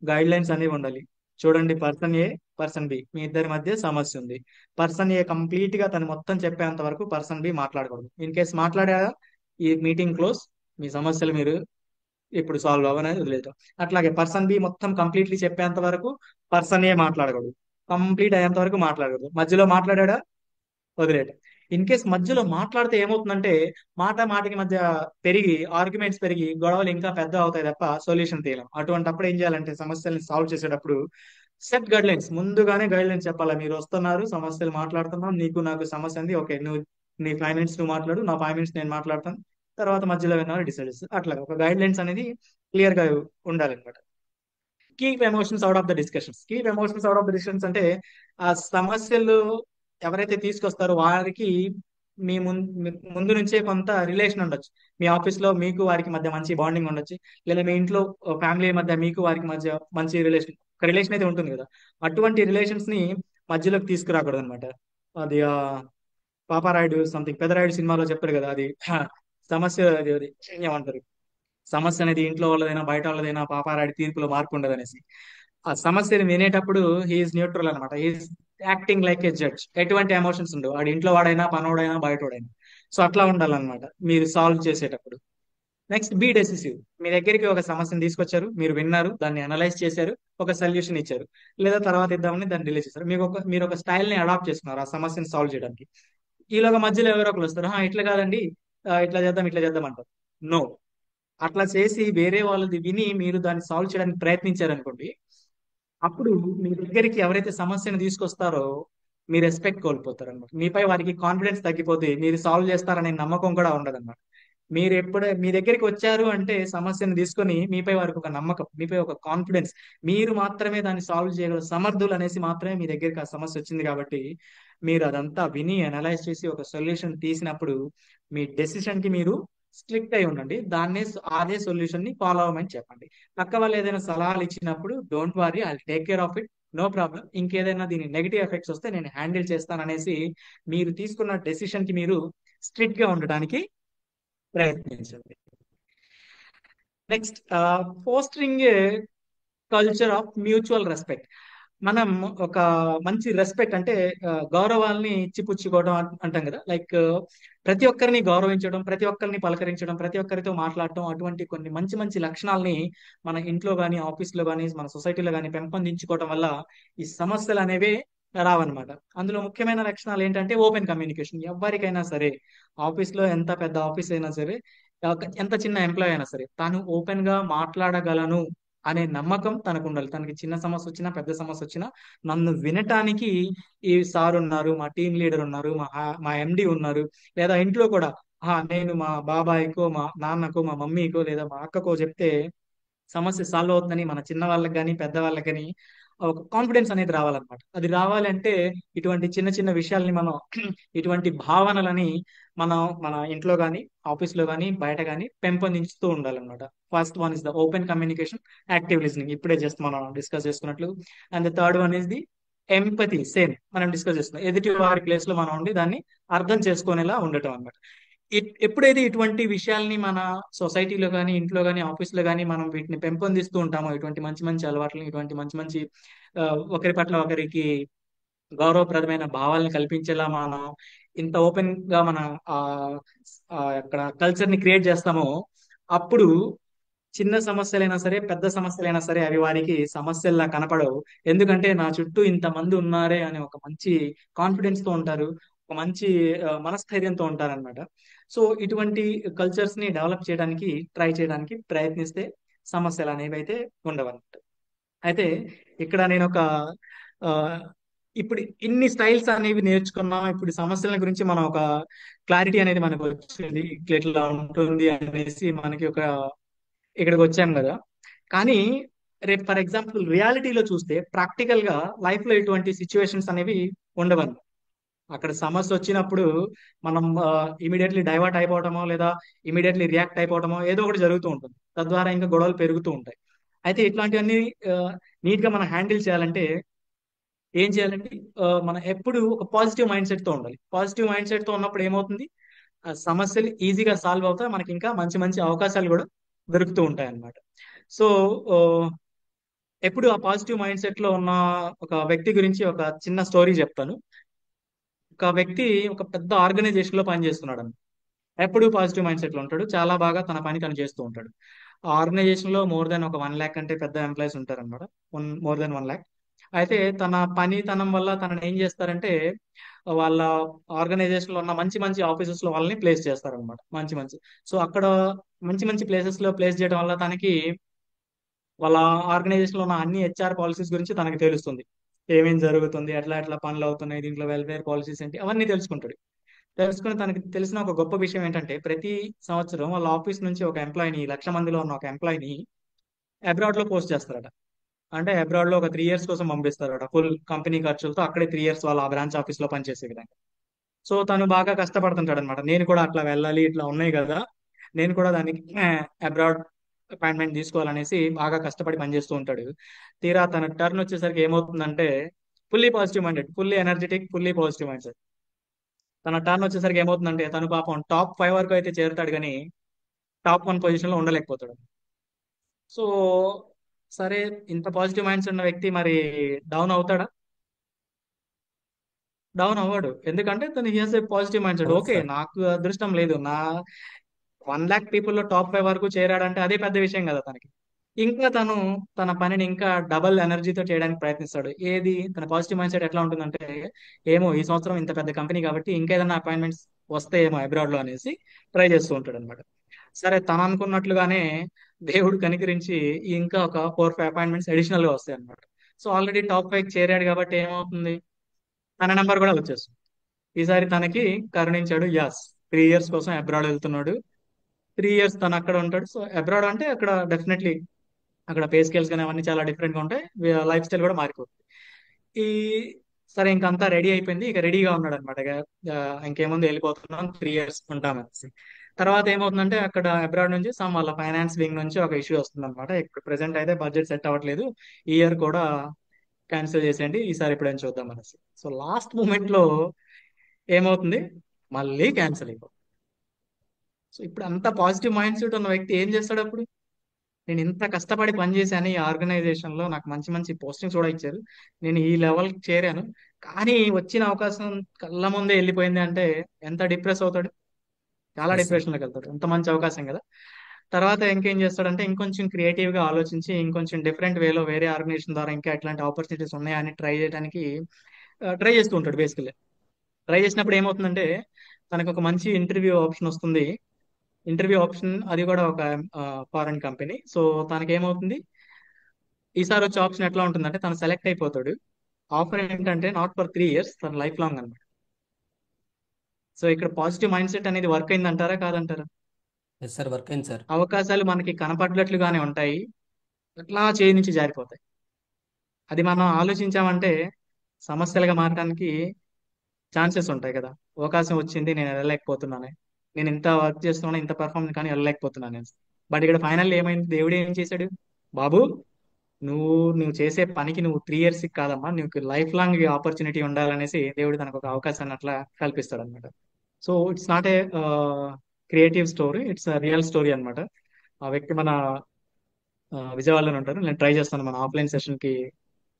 గైడ్ లైన్స్ అనేవి ఉండాలి. చూడండి, పర్సన్ ఏ, పర్సన్ బి, మీ ఇద్దరి మధ్య సమస్య ఉంది. పర్సన్ ఏ కంప్లీట్ గా తను మొత్తం చెప్పేంత వరకు పర్సన్ బి మాట్లాడకూడదు. ఇన్ కేస్ మాట్లాడా, ఈ మీటింగ్ క్లోజ్, మీ సమస్యలు మీరు ఇప్పుడు సాల్వ్ అవ్వనని వదిలేయటం. అట్లాగే పర్సన్ బి మొత్తం కంప్లీట్లీ చెప్పేంత వరకు పర్సన్ ఏ మాట్లాడకూడదు. కంప్లీట్ అయ్యేంత వరకు మాట్లాడకూడదు. మధ్యలో మాట్లాడా, వదిలేయటం. ఇన్ కేస్ మధ్యలో మాట్లాడితే ఏమవుతుందంటే మాట మాటకి మధ్య పెరిగి ఆర్గ్యుమెంట్స్ పెరిగి గొడవలు ఇంకా పెద్ద అవుతాయి తప్ప సొల్యూషన్ తీయలేం. అప్పుడు ఏం చేయాలంటే సమస్యల్ని సాల్వ్ చేసేటప్పుడు సెట్ గైడ్ లైన్స్, ముందుగానే గైడ్ లైన్స్ చెప్పాలా. మీరు వస్తున్నారు, సమస్యలు మాట్లాడుతున్నాం, నీకు నాకు సమస్య ఉంది, ఓకే నువ్వు నీ 5 minutes నువ్వు మాట్లాడు, నా 5 minutes నేను మాట్లాడతాను, తర్వాత మధ్యలో విన్నారు డిసైడ్ చేస్తారు. అట్లా ఒక గైడ్ లైన్స్ అనేది క్లియర్ గా ఉండాలన్నమాట. Keep emotions out of the discussions. Keep emotions out of the discussions అంటే ఆ సమస్యలు ఎవరైతే తీసుకొస్తారో వారికి మీ ముందు నుంచే కొంత రిలేషన్ ఉండొచ్చు. మీ ఆఫీస్ లో మీకు వారికి మధ్య మంచి బాండింగ్ ఉండొచ్చు, లేదా మీ ఇంట్లో ఫ్యామిలీ మధ్య మీకు వారికి మధ్య మంచి రిలేషన్, ఒక రిలేషన్ అయితే ఉంటుంది కదా. అటువంటి రిలేషన్స్ ని మధ్యలోకి తీసుకురాకూడదు అనమాట. అది పాపారాయుడు సంథింగ్ పెదరాయుడు సినిమాలో చెప్తారు కదా, అది సమస్య అది ఏమంటారు, సమస్య అనేది ఇంట్లో వాళ్ళదైనా బయట వాళ్ళదైనా పాపారాయుడి తీర్పులో మార్పు ఉండదు అనేసి. ఆ సమస్యని వినేటప్పుడు హీఈస్ న్యూట్రల్ అనమాట. He is acting like a judge. ఎటువంటి ఎమోషన్స్ ఉండవు, ఆడు ఇంట్లో వాడైనా పనోడైనా బయటోడైనా. సో అట్లా ఉండాలన్నమాట మీరు సాల్వ్ చేసేటప్పుడు. Next, be decisive. మీ దగ్గరికి ఒక సమస్యను తీసుకొచ్చారు, మీరు విన్నారు, దాన్ని అనలైజ్ చేశారు, ఒక సొల్యూషన్ ఇచ్చారు, లేదా తర్వాత ఇద్దామని దాన్ని డిలే చేశారు. మీరు ఒక స్టైల్ ని అడాప్ట్ చేసుకున్నారు ఆ సమస్యను సాల్వ్ చేయడానికి. ఈలోగా మధ్యలో ఎవరో ఒకరు వస్తారు, ఇట్లా కాదండి, ఇట్లా చేద్దాం అంటారు. నో, అట్లా చేసి వేరే వాళ్ళది విని మీరు దాన్ని సాల్వ్ చేయడానికి ప్రయత్నించారనుకోండి, అప్పుడు మీ దగ్గరికి ఎవరైతే సమస్యను తీసుకొస్తారో మీ రెస్పెక్ట్ కోల్పోతారు అనమాట. మీపై వారికి కాన్ఫిడెన్స్ తగ్గిపోతే మీరు సాల్వ్ చేస్తారనే నమ్మకం కూడా ఉండదన్నమాట. మీరు ఎప్పుడే మీ దగ్గరికి వచ్చారు అంటే సమస్యను తీసుకొని మీపై వారికి ఒక నమ్మకం, మీపై ఒక కాన్ఫిడెన్స్, మీరు మాత్రమే దాన్ని సాల్వ్ చేయగల సమర్థులు అనేసి మాత్రమే మీ దగ్గరికి ఆ సమస్య వచ్చింది. కాబట్టి మీరు అదంతా విని అనలైజ్ చేసి ఒక సొల్యూషన్ తీసినప్పుడు మీ డెసిషన్ కి మీరు స్ట్రిక్ట్ అయి ఉండండి. అదే సొల్యూషన్ ని ఫాలో అవ్వమని చెప్పండి. పక్క వాళ్ళు ఏదైనా సలహాలు ఇచ్చినప్పుడు don't worry, I take care of it, no problem, ఇంకేదైనా దీని నెగిటివ్ ఎఫెక్ట్స్ వస్తే నేను హ్యాండిల్ చేస్తాననేసి మీరు తీసుకున్న డెసిషన్ కి మీరు స్ట్రిక్ట్ గా ఉండడానికి ప్రయత్నించండి. Next, fostering culture of mutual respect. మనం ఒక మంచి రెస్పెక్ట్ అంటే గౌరవాల్ని ఇచ్చిపుచ్చుకోవడం అంటాం కదా. లైక్ ప్రతి ఒక్కరిని గౌరవించడం, ప్రతి ఒక్కరిని పలకరించడం, ప్రతి ఒక్కరితో మాట్లాడటం, అటువంటి కొన్ని మంచి మంచి లక్షణాలని మన ఇంట్లో కానీ ఆఫీస్లో కానీ మన సొసైటీలో కానీ పెంపొందించుకోవడం వల్ల ఈ సమస్యలు అనేవి రావన్నమాట. అందులో ముఖ్యమైన లక్షణాలు ఏంటంటే ఓపెన్ కమ్యూనికేషన్. ఎవరికైనా సరే, ఆఫీస్లో ఎంత పెద్ద ఆఫీస్ అయినా సరే, ఎంత చిన్న ఎంప్లాయ్ అయినా సరే, తాను ఓపెన్ గా మాట్లాడగలను అనే నమ్మకం తనకు ఉండాలి. తనకి చిన్న సమస్య వచ్చినా పెద్ద సమస్య వచ్చినా నన్ను వినటానికి ఈ సార్ ఉన్నారు, మా టీం లీడర్ ఉన్నారు, మా ఎండి ఉన్నారు, లేదా ఇంట్లో కూడా నేను మా బాబాయ్కో మా నాన్నకో మా మమ్మీకో లేదా మా అక్కకో చెప్తే సమస్య సాల్వ్ అవుతుందని మన చిన్న వాళ్ళకి కానీ పెద్ద వాళ్ళకి కానీ ఒక కాన్ఫిడెన్స్ అనేది రావాలన్నమాట. అది రావాలంటే ఇటువంటి చిన్న చిన్న విషయాల్ని మనం ఇటువంటి భావనలని మనం మన ఇంట్లో కానీ ఆఫీస్ లో కానీ బయట కానీ పెంపొందించుతూ ఉండాలన్నమాట. First one is the open communication, active listening, ఇప్పుడే జస్ట్ మనం డిస్కస్ చేసుకున్నట్లు. And the third one is the empathy. Same మనం డిస్కస్ చేస్తున్నాం, ఎదుటి వారి ప్లేస్ లో మనం ఉండి దాన్ని అర్థం చేసుకునేలా ఉండటం అన్నమాట. ఎప్పుడైతే ఇటువంటి విషయాల్ని మన సొసైటీలో కానీ ఇంట్లో కానీ ఆఫీస్లో కానీ మనం వీటిని పెంపొందిస్తూ ఉంటామో, ఇటువంటి మంచి మంచి అలవాట్లని, ఇటువంటి మంచి మంచి ఒకరి పట్ల ఒకరికి గౌరవప్రదమైన భావాలను కల్పించేలా మనం ఇంత ఓపెన్ గా మన ఆ అక్కడ కల్చర్ ని క్రియేట్ చేస్తామో, అప్పుడు చిన్న సమస్యలైనా సరే పెద్ద సమస్యలైనా సరే అవి వారికి సమస్యల్లా కనపడవు. ఎందుకంటే నా చుట్టూ ఇంతమంది ఉన్నారే అనే ఒక మంచి కాన్ఫిడెన్స్ తో ఉంటారు, ఒక మంచి మనస్థైర్యంతో ఉంటారన్నమాట. సో ఇటువంటి కల్చర్స్ ని డెవలప్ చేయడానికి ట్రై చేయడానికి ప్రయత్నిస్తే సమస్యలు అనేవి అయితే ఉండవన్నమాట. అయితే ఇక్కడ నేను ఒక ఆ, ఇప్పుడు ఇన్ని స్టైల్స్ అనేవి నేర్చుకున్నాం. ఇప్పుడు సమస్యల గురించి మనం ఒక క్లారిటీ అనేది మనకు వచ్చింది, ఇట్లా ఉంటుంది అనేసి మనకి ఒక ఇక్కడికి వచ్చాం కదా. కానీ రేపు ఫర్ ఎగ్జాంపుల్ రియాలిటీలో చూస్తే ప్రాక్టికల్ గా లైఫ్ లో ఇటువంటి సిచ్యువేషన్స్ అనేవి ఉండవని. అక్కడ సమస్య వచ్చినప్పుడు మనం ఇమీడియట్లీ డైవర్ట్ అయిపోవటమో లేదా ఇమీడియట్లీ రియాక్ట్ అయిపోవటమో ఏదో ఒకటి జరుగుతూ ఉంటుంది. తద్వారా ఇంకా గొడవలు పెరుగుతూ ఉంటాయి. అయితే ఇట్లాంటివన్నీ నీట్ గా మనం హ్యాండిల్ చేయాలంటే ఏం చేయాలంటే మనం ఎప్పుడు ఒక పాజిటివ్ మైండ్ సెట్ తో ఉండాలి. పాజిటివ్ మైండ్ సెట్ తో ఉన్నప్పుడు ఏమవుతుంది, ఆ సమస్యలు ఈజీగా సాల్వ్ అవుతాయి, మనకి ఇంకా మంచి మంచి అవకాశాలు కూడా దొరుకుతూ ఉంటాయి అన్నమాట. సో ఎప్పుడు ఆ పాజిటివ్ మైండ్ సెట్ లో ఉన్న ఒక వ్యక్తి గురించి ఒక చిన్న స్టోరీ చెప్తాను. ఒక వ్యక్తి ఒక పెద్ద ఆర్గనైజేషన్ లో పనిచేస్తున్నాడు అన్నమాట. ఎప్పుడు పాజిటివ్ మైండ్ సెట్ లో ఉంటాడు, చాలా బాగా తన పని తను చేస్తూ ఉంటాడు. ఆ ఆర్గనైజేషన్ లో మోర్ దెన్ ఒక 1 lakh అంటే పెద్ద ఎంప్లాయీస్ ఉంటారు అనమాట. More than 1 lakh. అయితే తన పనితనం వల్ల తనని ఏం చేస్తారంటే, వాళ్ళ ఆర్గనైజేషన్ లో ఉన్న మంచి మంచి ఆఫీసెస్ లో వాళ్ళని ప్లేస్ చేస్తారనమాట. మంచి మంచి, సో అక్కడ మంచి మంచి ప్లేసెస్ లో ప్లేస్ చేయడం వల్ల తనకి వాళ్ళ ఆర్గనైజేషన్ లో ఉన్న అన్ని హెచ్ఆర్ పాలసీస్ గురించి తనకి తెలుస్తుంది. ఏమేం జరుగుతుంది, ఎట్లా ఎట్లా పనులు అవుతున్నాయి, దీంట్లో వెల్ఫేర్ పాలసీస్ ఏంటి, అవన్నీ తెలుసుకుంటాడు. తెలుసుకుని తనకి తెలిసిన ఒక గొప్ప విషయం ఏంటంటే, ప్రతి సంవత్సరం వాళ్ళ ఆఫీస్ నుంచి ఒక ఎంప్లాయీని, 1,00,000 మందిలో ఉన్న ఒక ఎంప్లాయీని అబ్రాడ్ లో పోస్ట్ చేస్తారట. అంటే అబ్రాడ్ లో ఒక 3 years కోసం పంపిస్తారట, ఫుల్ కంపెనీ ఖర్చులతో అక్కడే 3 years వాళ్ళ బ్రాంచ్ ఆఫీస్ లో పనిచేసే విధంగా. సో తను బాగా కష్టపడుతుంటాడు అనమాట. నేను కూడా అట్లా వెళ్ళాలి, ఇట్లా ఉన్నాయి కదా, నేను కూడా దానికి అబ్రాడ్ అపాయింట్మెంట్ తీసుకోవాలనేసి బాగా కష్టపడి పనిచేస్తూ ఉంటాడు. తీరా తన టర్న్ వచ్చేసరికి ఏమవుతుందంటే, fully positive minded, fully energetic, fully positive mind set. తన టర్న్ వచ్చేసరికి ఏమవుతుందంటే, తను పాపం టాప్ 5 వరకు అయితే చేరుతాడు కానీ టాప్ 1 పొజిషన్ లో ఉండలేకపోతాడు. సో సరే, ఇంత పాజిటివ్ మైండ్స్ ఉన్న వ్యక్తి మరి డౌన్ అవుతాడా? డౌన్ అవ్వడు. ఎందుకంటే తను హియర్స్ ఏ పాజిటివ్ మైండ్ సెట్. అవును ఓకే, సార్. నాకు అదృష్టం లేదు, నా 1 lakh people లో టాప్ 5 వరకు చేరాడంటే అదే పెద్ద విషయం కదా తనకి. ఇంకా తను తన పనిని ఇంకా డబల్ ఎనర్జీతో చేయడానికి ప్రయత్నిస్తాడు. ఏది, తన పాజిటివ్ మైండ్ సెట్ ఎట్లా ఉంటుందంటే, ఏమో ఈ సంవత్సరం ఇంత పెద్ద కంపెనీ కాబట్టి ఇంకేదైనా అపాయింట్మెంట్స్ వస్తాయేమో అబ్రాడ్ లో అనేసి ట్రై చేస్తూ ఉంటాడు అనమాట. సరే, తను అనుకున్నట్లుగానే దేవుడు కనికరించి ఇంకా ఒక 4-5 అపాయింట్మెంట్స్ అడిషనల్ గా వస్తాయి అనమాట. సో ఆల్రెడీ టాప్ 5 చేరాడు కాబట్టి ఏమవుతుంది, తన నెంబర్ కూడా వచ్చేస్తుంది. ఈసారి తనకి కరుణించాడు. యాస్, 3 years కోసం అబ్రాడ్ వెళ్తున్నాడు. 3 years తను అక్కడ ఉంటాడు. సో అబ్రాడ్ అంటే అక్కడ డెఫినెట్లీ అక్కడ పే స్కేల్స్ కానీ అవన్నీ చాలా డిఫరెంట్ గా ఉంటాయి, లైఫ్ స్టైల్ కూడా మారిపోతుంది. ఈ సరే, ఇంకంతా రెడీ అయిపోయింది, ఇక రెడీగా ఉన్నాడు అనమాట. ఇంకేముంది, వెళ్ళిపోతున్నాం, 3 years ఉంటామనేసి. తర్వాత ఏమవుతుందంటే, అక్కడ అబ్రాడ్ నుంచి సమ్ వాళ్ళ ఫైనాన్స్ వింగ్ నుంచి ఒక ఇష్యూ వస్తుంది అనమాట. ఇప్పుడు ప్రెసెంట్ అయితే బడ్జెట్ సెట్ అవ్వట్లేదు, ఈ ఇయర్ కూడా క్యాన్సిల్ చేసేయండి, ఈసారి ఎప్పుడైనా చూద్దాం అనేసి. సో లాస్ట్ మూమెంట్ లో ఏమవుతుంది, మళ్ళీ క్యాన్సిల్ అయిపోతుంది. సో ఇప్పుడు అంత పాజిటివ్ మైండ్ సెట్ ఉన్న వ్యక్తి ఏం చేస్తాడు అప్పుడు? నేను ఇంత కష్టపడి పనిచేశాను ఈ ఆర్గనైజేషన్ లో, నాకు మంచి మంచి పోస్టింగ్స్ కూడా ఇచ్చారు, నేను ఈ లెవెల్ చేరాను, కానీ వచ్చిన అవకాశం కళ్ళ ముందే వెళ్ళిపోయింది అంటే ఎంత డిప్రెస్ అవుతాడు? చాలా ఎస్ సార్. డిప్రెషన్ లోకి వెళ్తాడు. అంత మంచి అవకాశం కదా. తర్వాత ఇంకేం చేస్తాడంటే, ఇంకొంచెం క్రియేటివ్ గా ఆలోచించి ఇంకొంచెం డిఫరెంట్ వేలో వేరే ఆర్గనైజేషన్ ద్వారా ఇంకా ఎట్లాంటి ఆపర్చునిటీస్ ఉన్నాయా అని ట్రై చేయడానికి ట్రై చేస్తూ ఉంటాడు బేసికల్లీ. ట్రై చేసినప్పుడు ఏమవుతుందంటే, తనకు ఒక మంచి ఇంటర్వ్యూ ఆప్షన్ వస్తుంది. ఇంటర్వ్యూ ఆప్షన్ అది కూడా ఒక ఫారెన్ కంపెనీ. సో తనకి ఏమవుతుంది, ఈసారి వచ్చే ఆప్షన్ ఎట్లా ఉంటుందంటే, తను సెలెక్ట్ అయిపోతాడు. ఆఫర్ ఏంటంటే నాట్ ఫర్ 3 years, తన లైఫ్ లాంగ్ అనమాట. సో ఇక్కడ పాజిటివ్ మైండ్ సెట్ అనేది వర్క్ అయిందంటారా కాదంటారా? ఎస్ సార్, వర్క్ అయింది సార్. అవకాశాలు మనకి కనపడ్డట్లుగానే ఉంటాయి, అట్లా చేయి నుంచి జారిపోతాయి. అది మనం ఆలోచించామంటే సమస్యలుగా మారడానికి ఛాన్సెస్ ఉంటాయి కదా. అవకాశం వచ్చింది, నేను వెళ్ళలేకపోతున్నాను, నేను ఇంత వర్క్ చేస్తున్నాను, ఇంత పర్ఫార్మెన్స్ కానీ వెళ్ళలేకపోతున్నాను. బట్ ఇక్కడ ఫైనల్ ఏమైంది, దేవుడు ఏం చేశాడు, బాబు నువ్వు నువ్వు చేసే పనికి నువ్వు 3 years కాదమ్మా, నీకు లైఫ్ లాంగ్ ఆపర్చునిటీ ఉండాలనేసి దేవుడు తనకు ఒక అవకాశాన్ని అట్లా కల్పిస్తాడు అనమాట. So it's not a creative story, it's real story అన్నమాట. ఆ వ్యక్తి మన విజయవాడలోనే ఉంటారు. నేను ట్రై చేస్తాను మన ఆఫ్లైన్ సెషన్ కి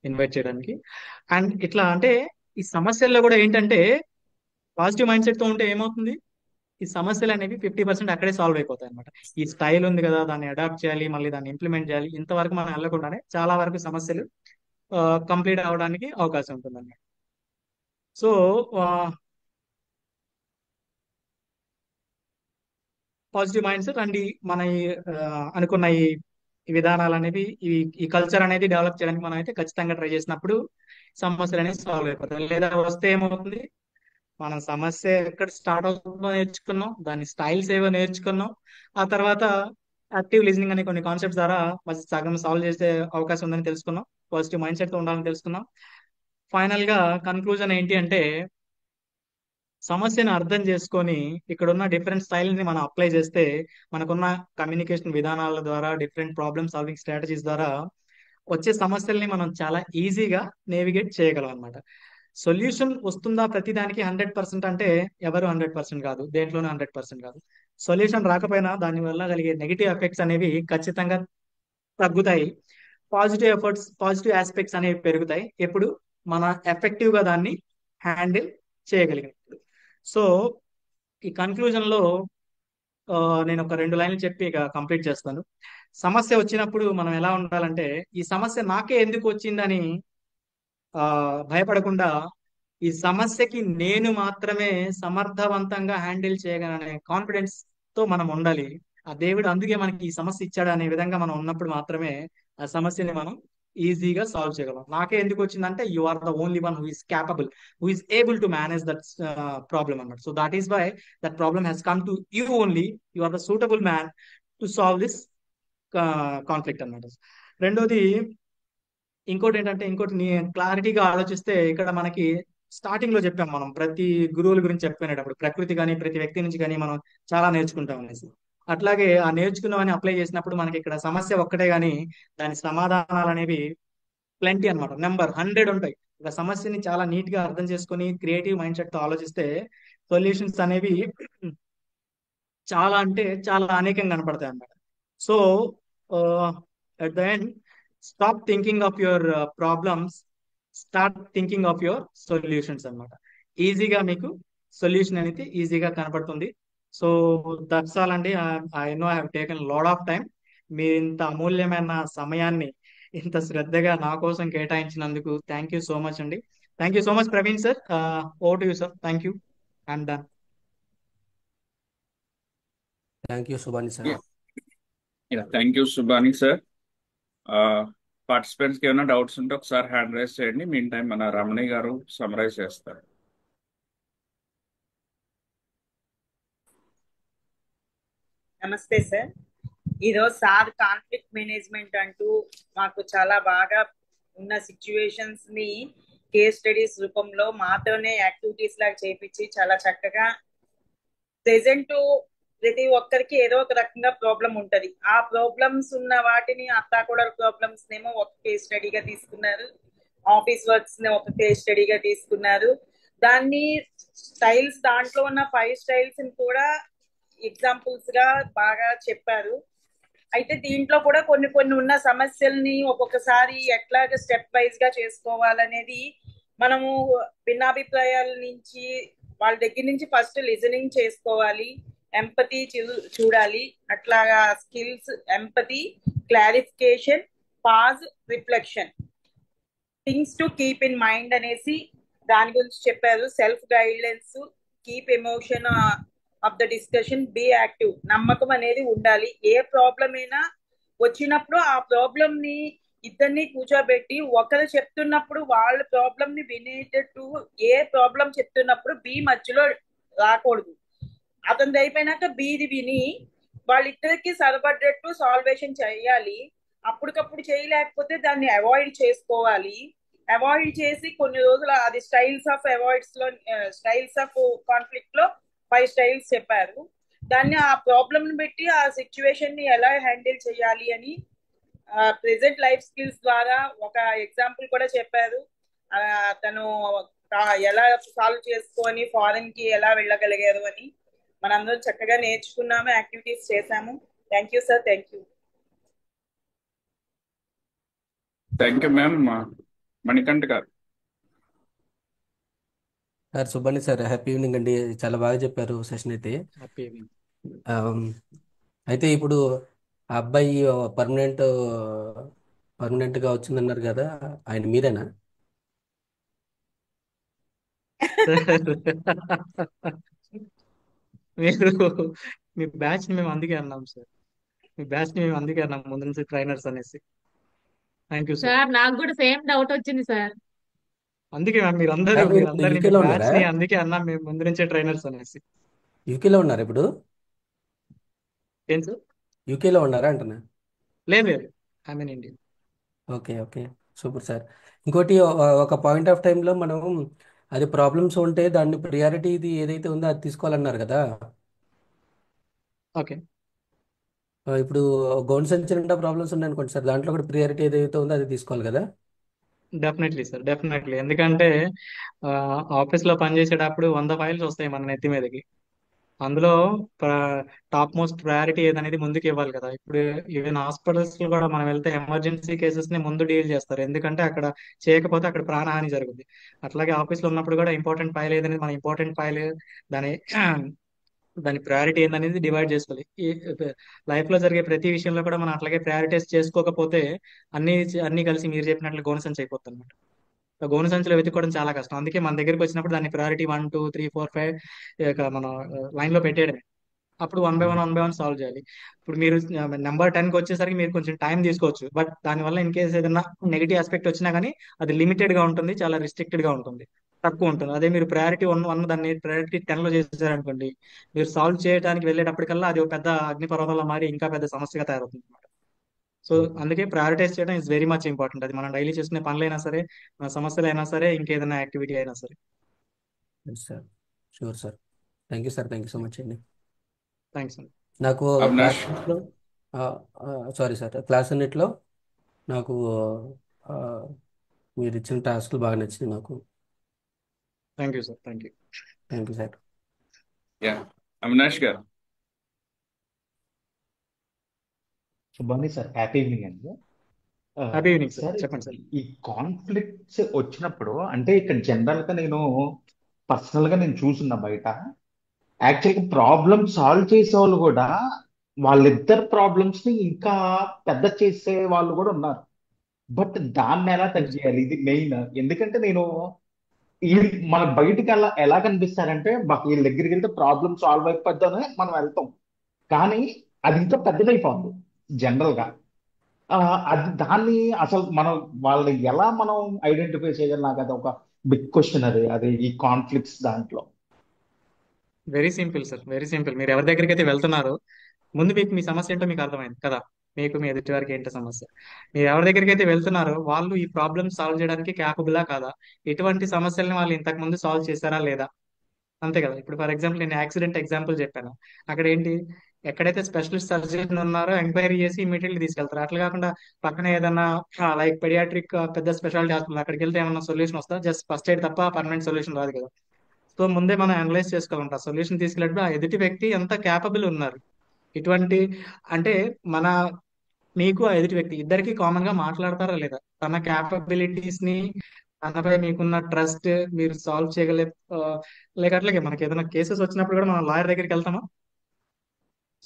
ఇన్వైట్ చేయడానికి. అండ్ ఇట్లా అంటే ఈ సమస్యల్లో కూడా ఏంటంటే, పాజిటివ్ మైండ్ సెట్ తో ఉంటే ఏమవుతుంది, ఈ సమస్యలు అనేవి 50% అక్కడే సాల్వ్ అయిపోతాయి అనమాట. ఈ స్టైల్ ఉంది కదా, దాన్ని అడాప్ట్ చేయాలి, మళ్ళీ దాన్ని ఇంప్లిమెంట్ చేయాలి, ఇంతవరకు మనం వెళ్ళకుండానే చాలా వరకు సమస్యలు కంప్లీట్ అవడానికి అవకాశం ఉంటుంది అన్నమాట. So positive mind set and మన అనుకున్న ఈ విధానాలు అనేవి, ఈ కల్చర్ అనేది డెవలప్ చేయడానికి మనం అయితే ఖచ్చితంగా ట్రై చేసినప్పుడు సమస్యలు అనేవి సాల్వ్ అయిపోతాయి. లేదా వస్తే ఏమవుతుంది, మనం సమస్య ఎక్కడ స్టార్ట్ అవుతుందో నేర్చుకున్నాం, దాని స్టైల్స్ ఏవో నేర్చుకున్నాం, ఆ తర్వాత యాక్టివ్ లిజనింగ్ అనే కొన్ని కాన్సెప్ట్స్ ద్వారా సగం సాల్వ్ చేసే అవకాశం ఉందని తెలుసుకున్నాం. పాజిటివ్ మైండ్ సెట్ తో ఉండాలని తెలుసుకున్నాం. ఫైనల్ గా కన్క్లూజన్ ఏంటి అంటే, సమస్యను అర్థం చేసుకొని ఇక్కడ ఉన్న డిఫరెంట్ స్టైల్ ని మనం అప్లై చేస్తే, మనకున్న కమ్యూనికేషన్ విధానాల ద్వారా, డిఫరెంట్ ప్రాబ్లమ్ సాల్వింగ్ స్ట్రాటజీస్ ద్వారా వచ్చే సమస్యల్ని మనం చాలా ఈజీగా నేవిగేట్ చేయగలం అనమాట. సొల్యూషన్ వస్తుందా ప్రతిదానికి 100% అంటే ఎవరు 100% కాదు, దేంట్లోనూ 100% కాదు. సొల్యూషన్ రాకపోయినా దాని వల్ల కలిగే నెగిటివ్ ఎఫెక్ట్స్ అనేవి ఖచ్చితంగా తగ్గుతాయి. పాజిటివ్ ఆస్పెక్ట్స్ అనేవి పెరుగుతాయి ఎప్పుడు మన ఎఫెక్టివ్ గా దాన్ని హ్యాండిల్ చేయగలిగినప్పుడు. సో ఈ కన్క్లూజన్ లో ఆ, నేను ఒక 2 లైన్లు చెప్పి ఇక కంప్లీట్ చేస్తాను. సమస్య వచ్చినప్పుడు మనం ఎలా ఉండాలంటే, ఈ సమస్య నాకే ఎందుకు వచ్చిందని భయపడకుండా, ఈ సమస్యకి నేను మాత్రమే సమర్థవంతంగా హ్యాండిల్ చేయగలనే కాన్ఫిడెన్స్ తో మనం ఉండాలి. ఆ దేవుడు అందుకే మనకి ఈ సమస్య ఇచ్చాడు అనే విధంగా మనం ఉన్నప్పుడు మాత్రమే ఆ సమస్యని మనం ఈజీగా సాల్వ్ చేయగలం. నాకే ఎందుకు వచ్చిందంటే you are the only one who is capable, who is able to manage that problem అన్నమాట. So that is why that problem has come to you only. You are the suitable man to solve this conflict అన్నమాట. రెండోది ఇంకోటి ఏంటంటే, ఇంకోటి క్లారిటీగా ఆలోచిస్తే ఇక్కడ మనకి స్టార్టింగ్ లో చెప్పాం, మనం ప్రతి గురువుల గురించి చెప్పుకునేటప్పుడు ప్రకృతి కానీ ప్రతి వ్యక్తి నుంచి కానీ మనం చాలా నేర్చుకుంటాం అనేసి. అట్లాగే ఆ నేర్చుకున్నవని అప్లై చేసినప్పుడు మనకి ఇక్కడ సమస్య ఒక్కటే కానీ దాని సమాధానాలు అనేవి ప్lenty అన్నమాట. నెంబర్ 100 ఉంటాయి. ఒక సమస్యని చాలా నీట్ గా అర్థం చేసుకొని క్రియేటివ్ మైండ్ సెట్ తో ఆలోచిస్తే సొల్యూషన్స్ అనేవి చాలా అంటే చాలా అనేకంగా కనపడతాయి అన్నమాట. So at the end, stop thinking of your problems, start thinking of your solutions అన్నమాట. ఈజీగా మీకు సొల్యూషన్ అనేది ఈజీగా కనపడుతుంది. సో దట్స్ ఆల్ అండి. I know I have taken lot of time. మీ ఇంత అమూల్యమైన సమయాన్ని ఇంత శ్రద్ధగా నా కోసం కేటాయించినందుకు థ్యాంక్ యూ సో మచ్ అండి. Thank you so much Praveen sir. Over to you sir. Thank you. I'm done. Thank you Subani sir. Thank you Subani sir. Participants కి ఏమైనా డౌట్స్ ఉంటే ఒకసారి హ్యాండ్ రైజ్ చేయండి. మీన్ టైం మన రమణి గారు సమరైజ్ చేస్తారు. నమస్తే సార్. ఈరోజు సార్ కాన్ఫ్లిక్ట్ మేనేజ్మెంట్ అంటూ మాకు చాలా బాగా ఉన్న సిచ్యువేషన్స్ ని కేస్ స్టడీస్ రూపంలో మాతోనే యాక్టివిటీస్ లాగా చేపించి చాలా చక్కగా ప్రెసెంట్ ప్రతి ఒక్కరికి ఏదో ఒక రకంగా ప్రాబ్లం ఉంటది. ఆ ప్రాబ్లమ్స్ ఉన్న వాటిని అత్తాకోడల ప్రాబ్లమ్స్ నేమో ఒక కేస్ స్టడీగా తీసుకున్నారు, ఆఫీస్ వర్క్స్ ని ఒక కేస్ స్టడీగా తీసుకున్నారు. దాన్ని స్టైల్స్, దాంట్లో ఉన్న 5 స్టైల్స్ కూడా ఎగ్జాంపుల్స్ గా బాగా చెప్పారు. అయితే దీంట్లో కూడా కొన్ని కొన్ని ఉన్న సమస్యల్ని ఒక్కొక్కసారి ఎట్లాగ స్టెప్ వైజ్ గా చేసుకోవాలనేది మనము భిన్నాభిప్రాయాల నుంచి వాళ్ళ దగ్గర నుంచి ఫస్ట్ లిజనింగ్ చేసుకోవాలి, ఎంపతి చూడాలి. అట్లాగా skills, empathy, clarification, pause, reflection, things to keep in mind అనేసి దాని గురించి చెప్పారు. Self guidance, keep emotion off the discussion, be active. నమ్మకం అనేది ఉండాలి. ఏ ప్రాబ్లం అయినా వచ్చినప్పుడు ఆ ప్రాబ్లం ని ఇద్దరిని కూర్చోబెట్టి ఒకరు చెప్తున్నప్పుడు వాళ్ళ ప్రాబ్లం ని వినేటట్టు, ఏ ప్రాబ్లం చెప్తున్నప్పుడు బి మధ్యలో రాకూడదు. అతనిది అయిపోయినాక బీది విని వాళ్ళిద్దరికి సరిపడ్డట్టు సాల్వేషన్ చేయాలి. అప్పటికప్పుడు చేయలేకపోతే దాన్ని అవాయిడ్ చేసుకోవాలి. అవాయిడ్ చేసి కొన్ని రోజులు అది styles of styles of conflict లో 5 స్టైల్స్ చెప్పారు. దాన్ని ఆ ప్రాబ్లమ్ ని బట్టి ఆ సిచ్యువేషన్ ని ఎలా హ్యాండిల్ చేయాలి అని ప్రెసెంట్ లైఫ్ స్కిల్స్ ద్వారా ఒక ఎగ్జాంపుల్ కూడా చెప్పారు. తను ఎలా సాల్వ్ చేసుకొని ఫారెన్ కి ఎలా వెళ్ళగలిగారు అని మనందరం చక్కగా నేర్చుకున్నాము, యాక్టివిటీస్ చేశాము. Thank you sir. Thank you. Thank you ma'am. Manikanta గారు. Sir Subani sir, happy evening అండి. చాలా బాగా చెప్పారు సెషన్ అయితే. Happy evening. అయితే ఇప్పుడు ఆ అబ్బాయి పర్మనెంట్ గా వచ్చిందన్నారు కదా, ఆయన మీరేనా? మీరు మీ బ్యాచ్ ని మేము అందుకే అన్నాం సార్. మీ బ్యాచ్ ని మేము అందుకే అన్నాం ముందు నుంచి ట్రైనర్స్ అనేసి. Thank you sir. సార్ నాకు కూడా సేమ్ డౌట్ వచ్చింది సార్. అందుకే మ్యామ్ సార్ మీరు ఇప్పుడు మీరందరినీ మీ యూకేలో బ్యాచ్ ఉన్నారా? ని అందుకే అన్నాం మేము ముందు నుంచే ట్రైనర్స్ అనేసి. యూకేలో ఉన్నారు ఇప్పుడు? ఏం సార్? యూకేలో ఉన్నారా అంటున్నా. లేదు లేదు, I mean India. Okay okay, super sir. ఇంకోటి ఒక పాయింట్ ఆఫ్ టైంలో మనం అది ప్రాబ్లమ్స్ ఉంటే దాన్ని ప్రియారిటీ ఇది ఏదైతే ఉందో అది తీసుకోవాలన్నారు కదా. ఓకే. ఇప్పుడు గౌన్ సంచి నిండా ప్రాబ్లమ్స్ ఉన్నాయి అనుకోండి సార్, దాంట్లో కూడా ప్రియారిటీ ఏదైతే ఉందో అది తీసుకోవాలి కదా. Definitely sir, definitely. ఎందుకంటే ఆఫీస్ లో పనిచేసేటప్పుడు 100 ఫైల్స్ వస్తాయి మన నెత్తి మీదకి. అందులో టాప్ మోస్ట్ ప్రయారిటీ ఏదనేది ముందుకు ఇవ్వాలి కదా. ఇప్పుడు ఈవెన్ హాస్పిటల్స్ లో కూడా మనం వెళ్తే ఎమర్జెన్సీ కేసెస్ ని ముందు డీల్ చేస్తారు, ఎందుకంటే అక్కడ చేయకపోతే అక్కడ ప్రాణహాని జరుగుతుంది. అట్లాగే ఆఫీస్ లో ఉన్నప్పుడు కూడా ఇంపార్టెంట్ ఫైల్ ఏదనేది మన ఇంపార్టెంట్ ఫైల్ దాని దాని ప్రయారిటీ ఏందనేది డివైడ్ చేసుకోవాలి. ఈ లైఫ్ లో జరిగే ప్రతి విషయంలో కూడా మనం అట్లాగే ప్రయారిటైజ్ చేసుకోకపోతే అన్ని అన్ని కలిసి మీరు చెప్పినట్లు గోనసెన్స్ అయిపోతుంది అనమాట. గోను సంచులు వెతుక్కోవడం చాలా కష్టం. అందుకే మన దగ్గరికి వచ్చినప్పుడు దాన్ని ప్రయారిటీ 1 2 3 4 5 ఇక మనం లైన్ లో పెట్టేయడమే. అప్పుడు వన్ బై వన్ సాల్వ్ చేయాలి. ఇప్పుడు మీరు నెంబర్ 10 కి వచ్చేసరికి మీరు కొంచెం టైం తీసుకోవచ్చు, బట్ దానివల్ల ఇన్ కేసు ఏదైనా నెగిటివ్ ఆస్పెక్ట్ వచ్చినా కానీ అది లిమిటెడ్ గా ఉంటుంది, చాలా రిస్ట్రిక్టెడ్ గా ఉంటుంది, తక్కువ ఉంటుంది. అదే మీరు ప్రయారిటీ 1 దాన్ని ప్రయారిటీ 10 లో చేశారనుకోండి, మీరు సాల్వ్ చేయడానికి వెళ్ళేటప్పటికల్లా అది ఒక పెద్ద అగ్నిపర్వతంలో మారి ఇంకా పెద్ద సమస్యగా తయారవుతుంది. సో అందుకే ప్రయారిటైజ్ చేయడం ఇస్ వెరీ మచ్ ఇంపార్టెంట్. అది మనం డైలీ చేసుకునే పనులైనా సరే, మన సమస్యలు అయినా సరే, ఇంకేదైనా యాక్టివిటీ అయినా సరే. Sir sure sir. Thank you sir, thank you so much అండి. థ్యాంక్స్ అండి. నాకు Avinash class sorry sir, class అన్నిట్లో నాకు ఆ, మీరు ఇచ్చిన టాస్క్లు బాగా నచ్చింది నాకు. Thank you sir, thank you. Thank you sir. Yeah Avinash గారు. శుభాని సార్, హ్యాపీ ఈవినింగ్ అండి. హ్యాపీ ఈవినింగ్ సార్, సార్ చెప్పండి సార్. ఈ కాన్ఫ్లిక్ట్స్ వచ్చినప్పుడు అంటే ఇక్కడ జనరల్ గా నేను పర్సనల్ గా నేను చూసున్నా బయట యాక్చువల్గా ప్రాబ్లమ్ సాల్వ్ చేసే వాళ్ళు కూడా వాళ్ళిద్దరు ప్రాబ్లమ్స్ ని ఇంకా పెద్ద చేసే వాళ్ళు కూడా ఉన్నారు. బట్ దాన్ని ఎలా తగ్గియాలి, ఇది మెయిన్. ఎందుకంటే నేను ఈ మన బయటికి ఎలా కనిపిస్తారంటే వీళ్ళ దగ్గరికి వెళ్తే ప్రాబ్లమ్ సాల్వ్ అయిపోద్దని మనం వెళ్తాం, కానీ అది ఇంకా పెద్దదైపోతుంది జనరల్ గా. ఆ, అది దాన్ని అసలు మనం వాళ్ళని ఎలా మనం ఐడెంటిఫై చేయగలం, నాకు అది ఒక బిగ్ క్వశ్చన్. అది ఈ కాన్ఫ్లిక్ట్స్ దాంట్లో. Very simple sir, very simple. మీరు ఎవరి దగ్గరికి అయితే వెళ్తున్నారో ముందు మీకు మీ సమస్య ఏంటో మీకు అర్థమైంది కదా. మీకు మీ ఎదుటి వారికి ఏంటో సమస్య. మీరు ఎవరి దగ్గరికి అయితే వెళ్తున్నారో వాళ్ళు ఈ ప్రాబ్లమ్ సాల్వ్ చేయడానికి క్యాపబులా కాదా, ఎటువంటి సమస్యల్ని వాళ్ళు ఇంతకు ముందు సాల్వ్ చేశారా లేదా, అంతే కదా. ఇప్పుడు ఫర్ ఎగ్జాంపుల్ నేను యాక్సిడెంట్ ఎగ్జాంపుల్ చెప్పాను. అక్కడ ఏంటి, ఎక్కడైతే స్పెషలిస్ట్ సర్జన్ ఉన్నారో ఎంక్వైరీ చేసి ఇమీడియట్లీ తీసుకెళ్తారు. అట్లా కాకుండా పక్కన ఏదన్నా లైక్ పెడియాట్రిక్ పెద్ద స్పెషాలిటీ హాస్పిటల్, అక్కడికి వెళ్తే ఏమన్నా సొల్యూషన్ వస్తా, జస్ట్ ఫస్ట్ ఎయిడ్ తప్ప పర్మనెంట్ సొల్యూషన్ రాదు కదా. సో ముందే మనం అనలైజ్ చేసుకోవాలంట సొల్యూషన్ తీసుకెళ్ళినప్పుడు ఆ ఎదుటి వ్యక్తి ఎంత క్యాపబుల్ ఉన్నారు. ఇటువంటి అంటే మన మీకు ఆ ఎదుటి వ్యక్తి ఇద్దరికి కామన్ గా మాట్లాడతారా లేదా, తన క్యాపబిలిటీస్ ని, తనపై మీకున్న ట్రస్ట్, మీరు సాల్వ్ చేయగలే లేక అట్లాగే మనకి ఏదైనా కేసెస్ వచ్చినప్పుడు కూడా మనం లాయర్ దగ్గరికి వెళ్తామా.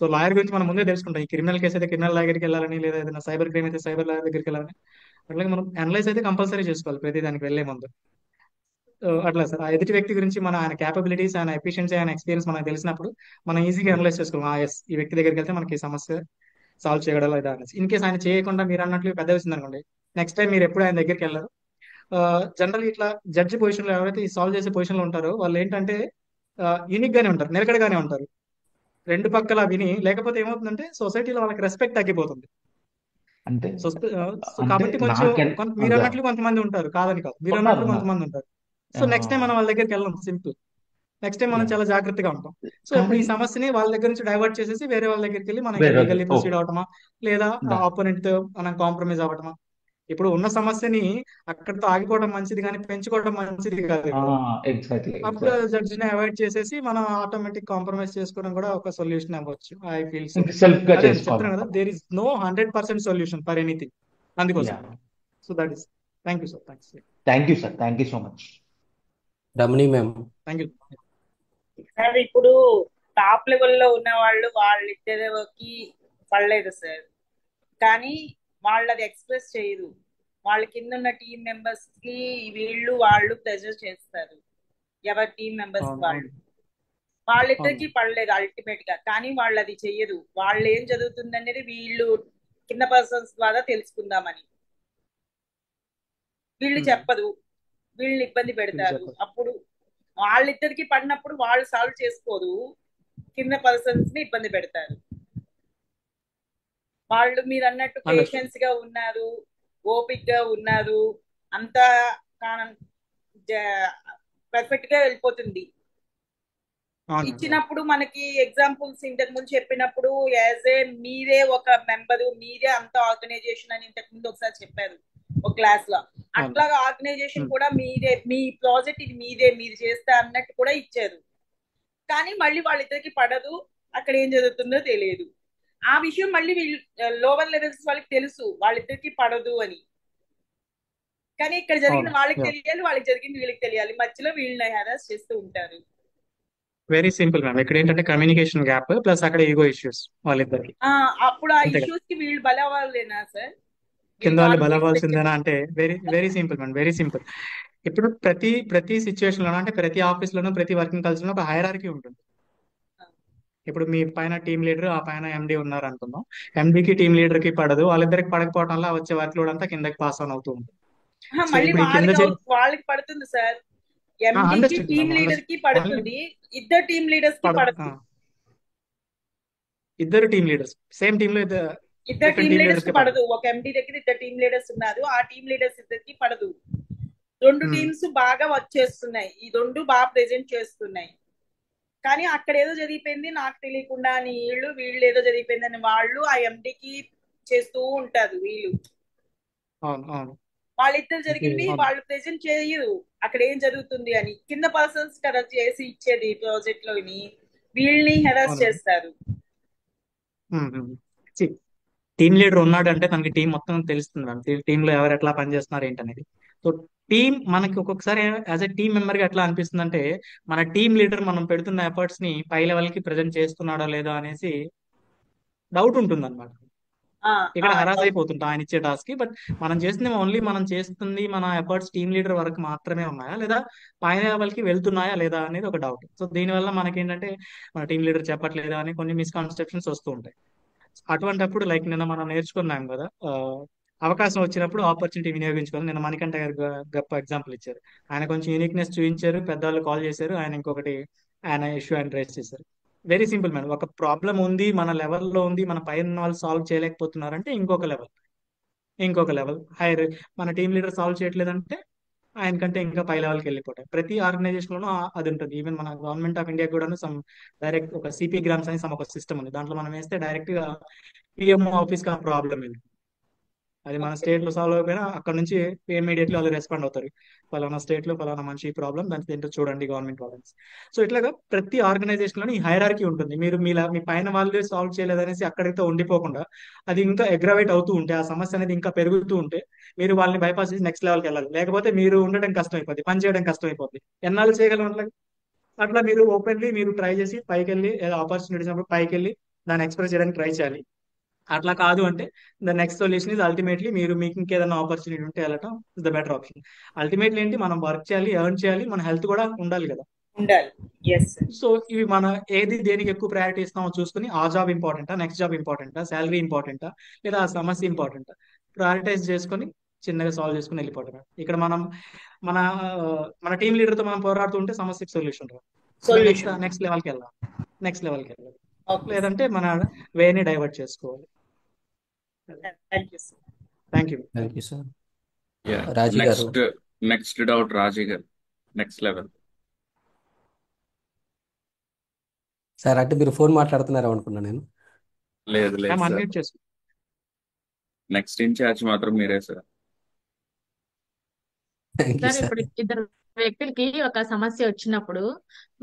సో లాయర్ గురించి మనం ముందే తెలుసుకుంటాం, ఈ క్రిమినల్ కేసు అయితే క్రిమినల్ దగ్గరికి వెళ్ళాలని, లేదా ఏదైనా సైబర్ క్రైమ్ అయితే సైబర్ లాయర్ దగ్గరికి వెళ్ళాలని. అట్లాగే మనం అనలైజ్ అయితే కంపల్సరీ చేసుకోవాలి ప్రతి దానికి వెళ్లే ముందు. అట్లా సార్, ఆ ఎదుటి వ్యక్తి గురించి మన ఆయన క్యాపబిలిటీస్, ఆయన ఎఫిషియన్సీ, ఆయన ఎక్స్పీరియన్స్ మనకు తెలిసినప్పుడు మనం ఈజీగా అనలైజ్ చేసుకోవాలి. ఎస్, ఈ వ్యక్తి దగ్గరికి వెళ్తే మనకి ఈ సమస్య సాల్వ్ చేయగలరా లేదా అనేసి. ఇన్ కేసు ఆయన చేయకుండా మీరు అన్నట్లు పెద్ద విషయం అనుకోండి, నెక్స్ట్ టైం మీరు ఎప్పుడు ఆయన దగ్గరికి వెళ్ళరు. జనరల్ ఇట్లా జడ్జి పొజిషన్ లో ఎవరైతే ఈ సాల్వ్ చేసే పొజిషన్ లో ఉంటారో వాళ్ళు ఏంటంటే యూనిక్ గానే ఉంటారు, నిలకడగానే ఉంటారు, రెండు పక్కల విని. లేకపోతే ఏమవుతుందంటే సొసైటీలో వాళ్ళకి రెస్పెక్ట్ తగ్గిపోతుంది. అంటే సో అంటే కాబట్టి కొంచెం మీరు అన్నట్లు కొంతమంది ఉంటారు, కాదని కాదు, మీరు ఉన్నారు అన్నట్లు కొంతమంది ఉంటారు. సో నెక్స్ట్ టైం మనం వాళ్ళ దగ్గరికి వెళ్ళాం, సింపుల్. నెక్స్ట్ టైం మనం చాలా జాగ్రత్తగా ఉంటాం. సో ఇప్పుడు ఈ సమస్యని వాళ్ళ దగ్గర నుంచి డైవర్ట్ చేసేసి వేరే వాళ్ళ దగ్గరికి వెళ్ళి మనం లీగల్లీ ప్రొసీడ్ అవటమా, లేదా ఆపోనెంట్ తో మనం కాంప్రమైజ్ అవ్వటమా. ఇప్పుడు ఉన్న సమస్యని అక్కడితో ఆగిపోవడం మంచిది, కానీ పెంచుకోవడం మంచిది కాదు. ఇప్పుడు అప్పుడు జడ్జిని అవాయిడ్ చేసేసి మనం ఆటోమేటిక్ కాంప్రమైజ్ చేసుకోవడం కూడా ఒక సొల్యూషన్ అవ్వచ్చు. I feel so. అదే చెప్తున్నాను కదా, there is no 100% solution for anything. అందుకోసం. So that is. Thank you sir. Thank you sir, thank you so much. Ramani ma'am. Thank you sir. ఇప్పుడు టాప్ లెవెల్లో ఉన్న వాళ్ళు వాళ్ళిద్దరికి పడలేదు సార్, కానీ వాళ్ళు అది ఎక్స్ప్రెస్ చేయరు. వాళ్ళ కింద ఉన్న టీం మెంబర్స్ కి వాళ్ళు ప్రెజర్ చేస్తారు, ఎవరి టీం మెంబర్స్ వాళ్ళిద్దరికి పడలేదు అల్టిమేట్ గా, కానీ వాళ్ళు అది చెయ్యరు. వాళ్ళు ఏం జరుగుతుంది అనేది వీళ్ళు కింద పర్సన్స్ ద్వారా తెలుసుకుందామని వీళ్ళు చెప్పరు, వీళ్ళని ఇబ్బంది పెడతారు. అప్పుడు వాళ్ళిద్దరికి పడినప్పుడు వాళ్ళు సాల్వ్ చేసుకోరు, కింద పర్సన్స్ ని ఇబ్బంది పెడతారు. వాళ్ళు మీరు అన్నట్టు పేషెన్స్ గా ఉన్నారు, ఓపిక్ గా ఉన్నారు, అంతా పర్ఫెక్ట్ గా వెళ్ళిపోతుంది. అవును అవును ఇచ్చినప్పుడు మనకి ఎగ్జాంపుల్స్ ఇంతకు ముందు చెప్పినప్పుడు యాజ్ ఏ మీరే ఒక మెంబరు, మీరే అంత ఆర్గనైజేషన్ అని ఇంతకు ముందు ఒకసారి చెప్పారు ఒక క్లాస్ లో. అవును అట్లాగా ఆర్గనైజేషన్ ఉమ్, కూడా మీరే, మీ ప్రాజెక్ట్ ఇది మీదే, మీరు చేస్తే అన్నట్టు కూడా ఇచ్చారు. కానీ మళ్ళీ వాళ్ళిద్దరికి పడదు, అక్కడ ఏం జరుగుతుందో తెలియదు. ఆ విషయం మళ్ళీ వీళ్ళు లోవర్ లెవెల్స్ వాళ్ళకి తెలుసు వాళ్ళిద్దరికి పడదు అని. కానీ ఇక్కడ జరిగిన అవును వాళ్ళకి తెలియాలి, వాళ్ళకి జరిగింది వీళ్ళకి తెలియాలి, మధ్యలో వీళ్ళని హెరాస్ చేస్తూ ఉంటారు. Very simple ma'am. ఇక్కడ ఏంటంటే కమ్యూనికేషన్ గ్యాప్ ప్లస్ అక్కడ ఈగో ఇష్యూస్ వాళ్ళిద్దరికి, అప్పుడు ఆ అంతే కదా. ఇష్యూస్ కి వీళ్ళు బలవ్వాలేనా సార్? కింద వీళ్ళకి వాళ్ళు ఆల్రెడీ బలవ్వాల్సిందేనా అంటే very very simple ma'am, very simple. ఇప్పుడు ప్రతి సిచ్యువేషన్ లోనూ, అంటే ప్రతి ఆఫీస్ లోనూ, ప్రతి వర్కింగ్ కల్చర్ లో ఒక హైరార్కీ ఉంటుంది. ఇప్పుడు మీ పైన టీమ్ లీడర్, ఆ పైన ఎండి ఉన్నారు అనుకుందాం. ఎండికి టీమ్ లీడర్ కి పడదు, వాళ్ళిద్దరికి పడకపోవడం వల్ల వచ్చే వర్క్ లోడ్ అంతా కిందకి పాస్ ఆన్ అవుతూ ఉంటుంది. సో మళ్ళీ ఇప్పుడు ఈ కింద వాళ్ళకి పడుతుంది సార్. ఎండికి అండర్స్టూడ్ టీమ్ మ్యామ్, లీడర్ కి పడుతుంది, ఇద్దరు టీమ్ లీడర్స్ కి పడదు. ఇద్దరు టీమ్ లీడర్స్ సేమ్ టీమ్ లో ఇద్దరు different team team leaders leaders కి కి పడదు. పడదు. ఒక ఎండి దగ్గర ఇద్దరు టీమ్ లీడర్స్ ఉన్నారు, ఆ టీమ్ లీడర్స్ ఇద్దరికి పడదు. రెండు టీమ్స్ బాగా వర్క్ చేస్తున్నాయి, ఈ రెండు బాగా ప్రెజెంట్ చేస్తున్నాయి. కానీ అక్కడ ఏదో జరిగిపోయింది నాకు తెలియకుండా అని వీళ్ళు ఏదో జరిగిపోయిందని వాళ్ళు ఆ ఎండికి చేస్తూ ఉంటారు. వీళ్ళు అవును అవును వాళ్ళిద్దరు జరిగింది అవును వాళ్ళు ప్రెజెంట్ చేయరు అక్కడ ఏం జరుగుతుంది అని. కింద పర్సన్స్ కదా చేసి ఇచ్చేది ప్రాజెక్ట్ లోని, వీళ్ళని హెరాస్ అవును. చేస్తారు. టీమ్ లీడర్ ఉన్నాడు అంటే తనకి టీం మొత్తం తెలుస్తుంది మ్యామ్. టీమ్ లో ఎవరు ఎట్లా పనిచేస్తున్నారు ఏంటనేది. సో టీం మనకి ఒక్కొక్కసారి యాజ్ ఎ టీం మెంబర్ గా ఎట్లా అనిపిస్తుంది అంటే, మన టీం లీడర్ మనం పెడుతున్న ఎఫర్ట్స్ ని పై లెవెల్ కి ప్రజెంట్ చేస్తున్నాడో లేదో అనేసి డౌట్ ఉంటుంది అనమాట. ఇక్కడ హరాస్ అయిపోతుంటాం ఆయన ఇచ్చే టాస్క్ కి. బట్ మనం చేస్తుంది ఓన్లీ మనం చేస్తుంది మన ఎఫర్ట్స్ టీమ్ లీడర్ వరకు మాత్రమే ఉన్నాయా, లేదా పైన లెవెల్ కి వెళ్తున్నాయా లేదా అనేది ఒక డౌట్. సో దీనివల్ల మనకేంటంటే మన టీం లీడర్ చెప్పట్లేదా అని కొన్ని మిస్కాన్సెప్షన్స్ వస్తూ ఉంటాయి. అటువంటప్పుడు లైక్ నిన్న మనం నేర్చుకున్నాం కదా, అవకాశం వచ్చినప్పుడు ఆపర్చునిటీ వినియోగించుకొని, నిన్న మణికంఠ గారు గొప్ప ఎగ్జాంపుల్ ఇచ్చారు. ఆయన కొంచెం యూనిక్నెస్ చూపించారు, పెద్దవాళ్ళు కాల్ చేశారు, ఆయన ఇంకొకటి ఆయన ఇష్యూ ఆయన రైజ్ చేశారు. Very simple madam. ఒక ప్రాబ్లం ఉంది, మన లెవెల్లో ఉంది, మన పైన వాళ్ళు సాల్వ్ చేయలేకపోతున్నారంటే ఇంకొక లెవెల్ హైర్ మన టీం లీడర్ సాల్వ్ చేయట్లేదంటే ఆయన కంటే ఇంకా పై లెవెల్కి వెళ్ళిపోతాయి. ప్రతి ఆర్గనైజేషన్ లోనూ అది ఉంటుంది. ఈవెన్ మన గవర్నమెంట్ ఆఫ్ ఇండియా కూడా సమ్ డైరెక్ట్ ఒక సిపి గ్రామ్స్ అని ఒక సిస్టమ్ ఉంది. దాంట్లో మనం వేస్తే డైరెక్ట్ గా పిఎంఓ ఆఫీస్ కి ఆ ప్రాబ్లం ఉంది. అది మన స్టేట్ లో సాల్వ్ అయిపోయినా అక్కడ నుంచి ఇమీడియట్లీ వాళ్ళు రెస్పాండ్ అవుతారు. పలానా స్టేట్ లో పలానా మంచి ప్రాబ్లం, దానికి ఏంటో చూడండి గవర్నమెంట్ వాళ్ళని. సో ఇట్లాగా ప్రతి ఆర్గనైజేషన్ లోని హైరార్కీ ఉంటుంది. మీరు మీ పైన వాళ్ళే సాల్వ్ చేయలేదనేసి అక్కడితో ఉండిపోకుండా అది ఇంకా అగ్రవేట్ అవుతూ ఉంటే, ఆ సమస్య అనేది ఇంకా పెరుగుతూ ఉంటే మీరు వాళ్ళని బైపాస్ చేసి నెక్స్ట్ లెవెల్కి వెళ్ళాలి. లేకపోతే మీరు ఉండడం కష్టం అయిపోద్ది, పని చేయడం కష్టం అయిపోద్ది. ఎన్నాళ్ళు చేయగలం అట్లా? అట్లా మీరు ఓపెన్లీ మీరు ట్రై చేసి పైకి వెళ్ళి, ఏదో ఆపర్చునిటీ వచ్చినప్పుడు పైకి వెళ్ళి దాన్ని ఎక్స్ప్రెస్ చేయడానికి ట్రై చేయాలి. అట్లా కాదు అంటే the next solution is ultimately మీకు ఇంకేదైనా ఆపర్చునిటీ ఉంటే వెళ్ళటం is the better option. Ultimately ఏంటి, మనం వర్క్ చేయాలి, ఎర్న్ చేయాలి, మన హెల్త్ కూడా ఉండాలి కదా. ఉండాలి. ఎస్. సో ఇవి మన ఏది దేనికి ఎక్కువ ప్రయారిటీ ఇస్తామో చూసుకుని, ఆ జాబ్ ఇంపార్టెంటా, నెక్స్ట్ జాబ్ ఇంపార్టెంటా, శాలరీ ఇంపార్టెంటా, లేదా ఆ సమస్య ఇంపార్టెంటా, ప్రయారిటైజ్ చేసుకొని చిన్నగా సాల్వ్ చేసుకుని వెళ్ళిపోవటం. ఇక్కడ మనం మన మన టీం లీడర్ తో మనం పోరాడుతుంటే సమస్యకి సొల్యూషన్ రాదు. Next solution. నెక్స్ట్ లెవెల్కి వెళ్ళాలి, నెక్స్ట్ లెవెల్కి వెళ్ళాలి. లేదంటే మన వేని డైవర్ట్ చేసుకోవాలి. Thank you sir. Thank you. Thank you sir. Raji గారు. నెక్స్ట్ డౌట్ రాజీ గారు, నెక్స్ట్ లెవెల్. సార్ అంటే మీరు ఫోన్ మాట్లాడుతున్నారా అనుకున్నా నేను. లేదు లేదు సార్, అన్మ్యూట్ చేసుకో. నెక్స్ట్ ఇన్ఛార్జ్ మాత్రం మీరే sir. Thank you sir sir. ఇప్పుడు ఇద్దరు వ్యక్తులకి ఒక సమస్య వచ్చినప్పుడు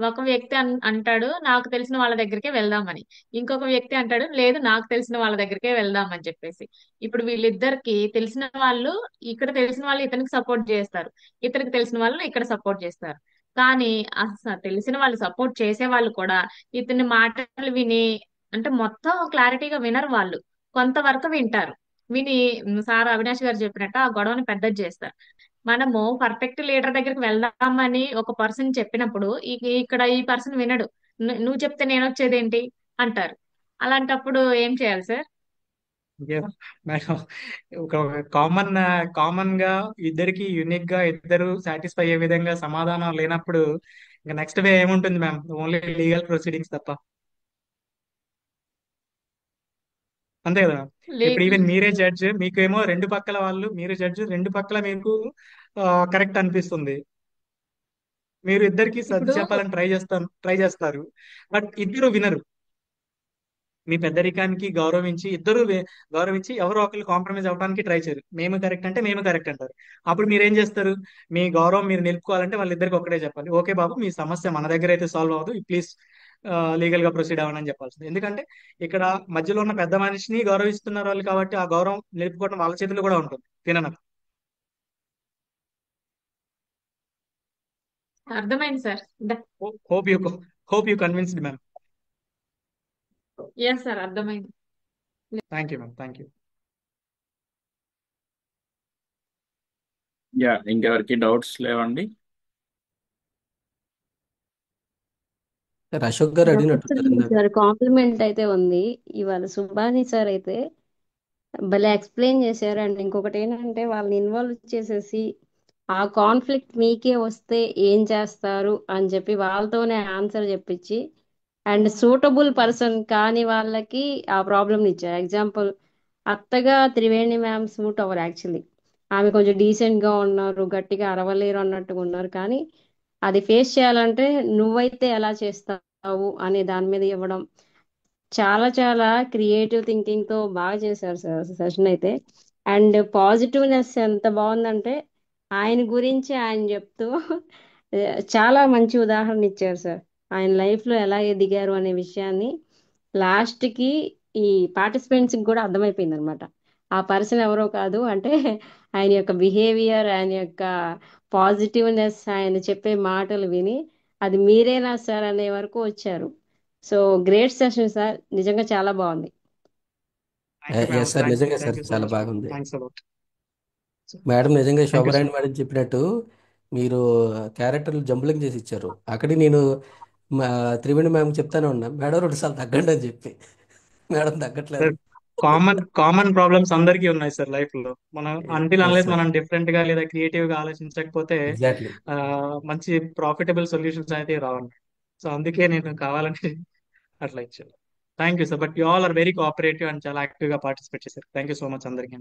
ఒక వ్యక్తి అంటాడు నాకు తెలిసిన వాళ్ళ దగ్గరికే వెళ్దామని, ఇంకొక వ్యక్తి అంటాడు లేదు నాకు తెలిసిన వాళ్ళ దగ్గరికే వెళ్దామని చెప్పేసి. ఇప్పుడు వీళ్ళిద్దరికి తెలిసిన వాళ్ళు ఇక్కడ తెలిసిన వాళ్ళు ఇతనికి సపోర్ట్ చేస్తారు, ఇతనికి తెలిసిన వాళ్ళు ఇక్కడ సపోర్ట్ చేస్తారు. కానీ అసలు తెలిసిన వాళ్ళు సపోర్ట్ చేసే వాళ్ళు కూడా ఇతని మాటలు విని, అంటే మొత్తం క్లారిటీగా వినరు వాళ్ళు, కొంతవరకు వింటారు. విని సార్ అవినాష్ గారు చెప్పినట్టు ఆ గొడవని పెద్దది చేస్తారు. మనము పర్ఫెక్ట్ లీడర్ దగ్గరికి వెళ్దామని ఒక పర్సన్ చెప్పినప్పుడు ఇక్కడ ఈ పర్సన్ వినడు. నువ్వు చెప్తే నేను వచ్చేదేంటి అంటారు. అలాంటప్పుడు ఏం చేయాలి సార్? మేడం, ఒక కామన్ గా ఇద్దరికి యూనిక్ గా ఇద్దరు సాటిస్ఫై అయ్యే విధంగా సమాధానం లేనప్పుడు ఇంకా నెక్స్ట్ వే ఏముంటుంది మ్యామ్? ఓన్లీ లీగల్ ప్రొసీడింగ్స్ తప్ప. అంతే కదా మ్యామ్. ఇప్పుడు ఈవెన్ మీరే జడ్జ్, మీకేమో రెండు పక్కల వాళ్ళు, మీరు జడ్జ్, రెండు పక్కల మీకు కరెక్ట్ అనిపిస్తుంది. మీరు ఇద్దరికి సర్ది ఇప్పుడు చెప్పాలని ట్రై చేస్తారు, బట్ ఇద్దరు వినరు. మీ పెద్దరికానికి గౌరవించి ఎవరో ఒకరు కాంప్రమైజ్ అవ్వడానికి ట్రై చేయరు. మేము కరెక్ట్ అంటే మేము కరెక్ట్ అంటారు. అప్పుడు మీరు ఏం చేస్తారు? మీ గౌరవం మీరు నిలుపుకోవాలంటే వాళ్ళిద్దరికి ఒకటే చెప్పాలి, ఓకే బాబు మీ సమస్య మన దగ్గర అయితే సాల్వ్ అవ్వదు, ప్లీజ్ లీగల్ గా ప్రొసీడ్ అవ్వండి అని చెప్పాల్సింది. ఎందుకంటే ఇక్కడ మధ్యలో ఉన్న పెద్ద మనిషిని గౌరవిస్తున్నారు వాళ్ళు, కాబట్టి ఆ గౌరవం నిలుపుకోవడం వాళ్ళ చేతుల్లో కూడా ఉంటుంది. వినను. అర్థమైంది sir. Hope you hope you convinced ma'am. Yes sir, అర్థమైంది. Thank you ma'am, thank you. Yeah, ఇంకెవరికి డౌట్స్ లేవండి? సార్ అశోక్ గారు అడిగినట్టున్నారు ఇందాక. సార్ కాంప్లిమెంట్ అయితే ఉంది. ఇవాళ సుభాని సార్ అయితే భలే ఎక్స్ప్లెయిన్ చేశారు. అండ్ ఇంకొకటి ఏంటంటే వాళ్ళని ఇన్వాల్వ్ చేసేసి ఆ కాన్ఫ్లిక్ట్ మీకే వస్తే ఏం చేస్తారు అని చెప్పి వాళ్ళతోనే ఆన్సర్ చెప్పించి అండ్ సూటబుల్ పర్సన్ కాని వాళ్ళకి ఆ ప్రాబ్లమ్ ఇచ్చారు. ఎగ్జాంపుల్ అత్తగా త్రివేణి మ్యామ్ సూట్ అవ్వరు యాక్చువల్లీ. ఆమె కొంచెం డీసెంట్ గా ఉన్నారు, గట్టిగా అరవలేరు అన్నట్టుగా ఉన్నారు. కానీ అది ఫేస్ చేయాలంటే నువ్వైతే ఎలా చేస్తావు అనే దాని మీద ఇవ్వడం చాలా చాలా క్రియేటివ్ థింకింగ్ తో బాగా చేశారు సార్ సెషన్ అయితే. అండ్ పాజిటివ్నెస్ ఎంత బాగుందంటే ఆయన గురించి ఆయన చెప్తూ చాలా మంచి ఉదాహరణ ఇచ్చారు సార్. ఆయన లైఫ్ లో ఎలా ఎదిగారు అనే విషయాన్ని లాస్ట్ కి ఈ పార్టిసిపెంట్స్ కి కూడా అర్థమైపోయింది అనమాట. ఆ పర్సన్ ఎవరో కాదు అంటే ఆయన యొక్క బిహేవియర్, ఆయన యొక్క పాజిటివ్నెస్, ఆయన చెప్పే మాటలు విని అది మీరేనా సార్ అనే వరకు వచ్చారు. సో గ్రేట్ సెషన్ సార్, నిజంగా చాలా బాగుంది. Thank you ma'am, yes sir, thank you నిజంగా సార్ థ్యాంక్ యూ సో చాలా మచ్. బాగుంది. Thanks a lot. మేడం నిజంగా thank you so Shobharani much. Madam చెప్పినట్టు మీరు క్యారెక్టర్లు జంబ్లింగ్ చేసి ఇచ్చారు. అక్కడికి నేను మా త్రివేణి మ్యామ్ చెప్తానే ఉన్నా, మేడం 2 సార్లు తగ్గండి అని చెప్పి. మేడం తగ్గట్లేదు. కామన్ ప్రాబ్లమ్స్ అందరికీ ఉన్నాయి సార్ లైఫ్ లో. మనం అంటిల్ ఎస్ అన్లెస్ సార్, మనం డిఫరెంట్ గా లేదా క్రియేటివ్ గా ఆలోచించకపోతే ఎగ్జాక్ట్లీ. మంచి ప్రాఫిటబుల్ సొల్యూషన్స్ అయితే రావండి. సో అందుకే నేను కావాలని అట్లా ఇచ్చాను. Thank you sir, but you all are very cooperative and చాలా యాక్టివ్ గా పార్టిసిపేట్ చేశారు. థ్యాంక్ యూ సో మచ్ అందరికీ.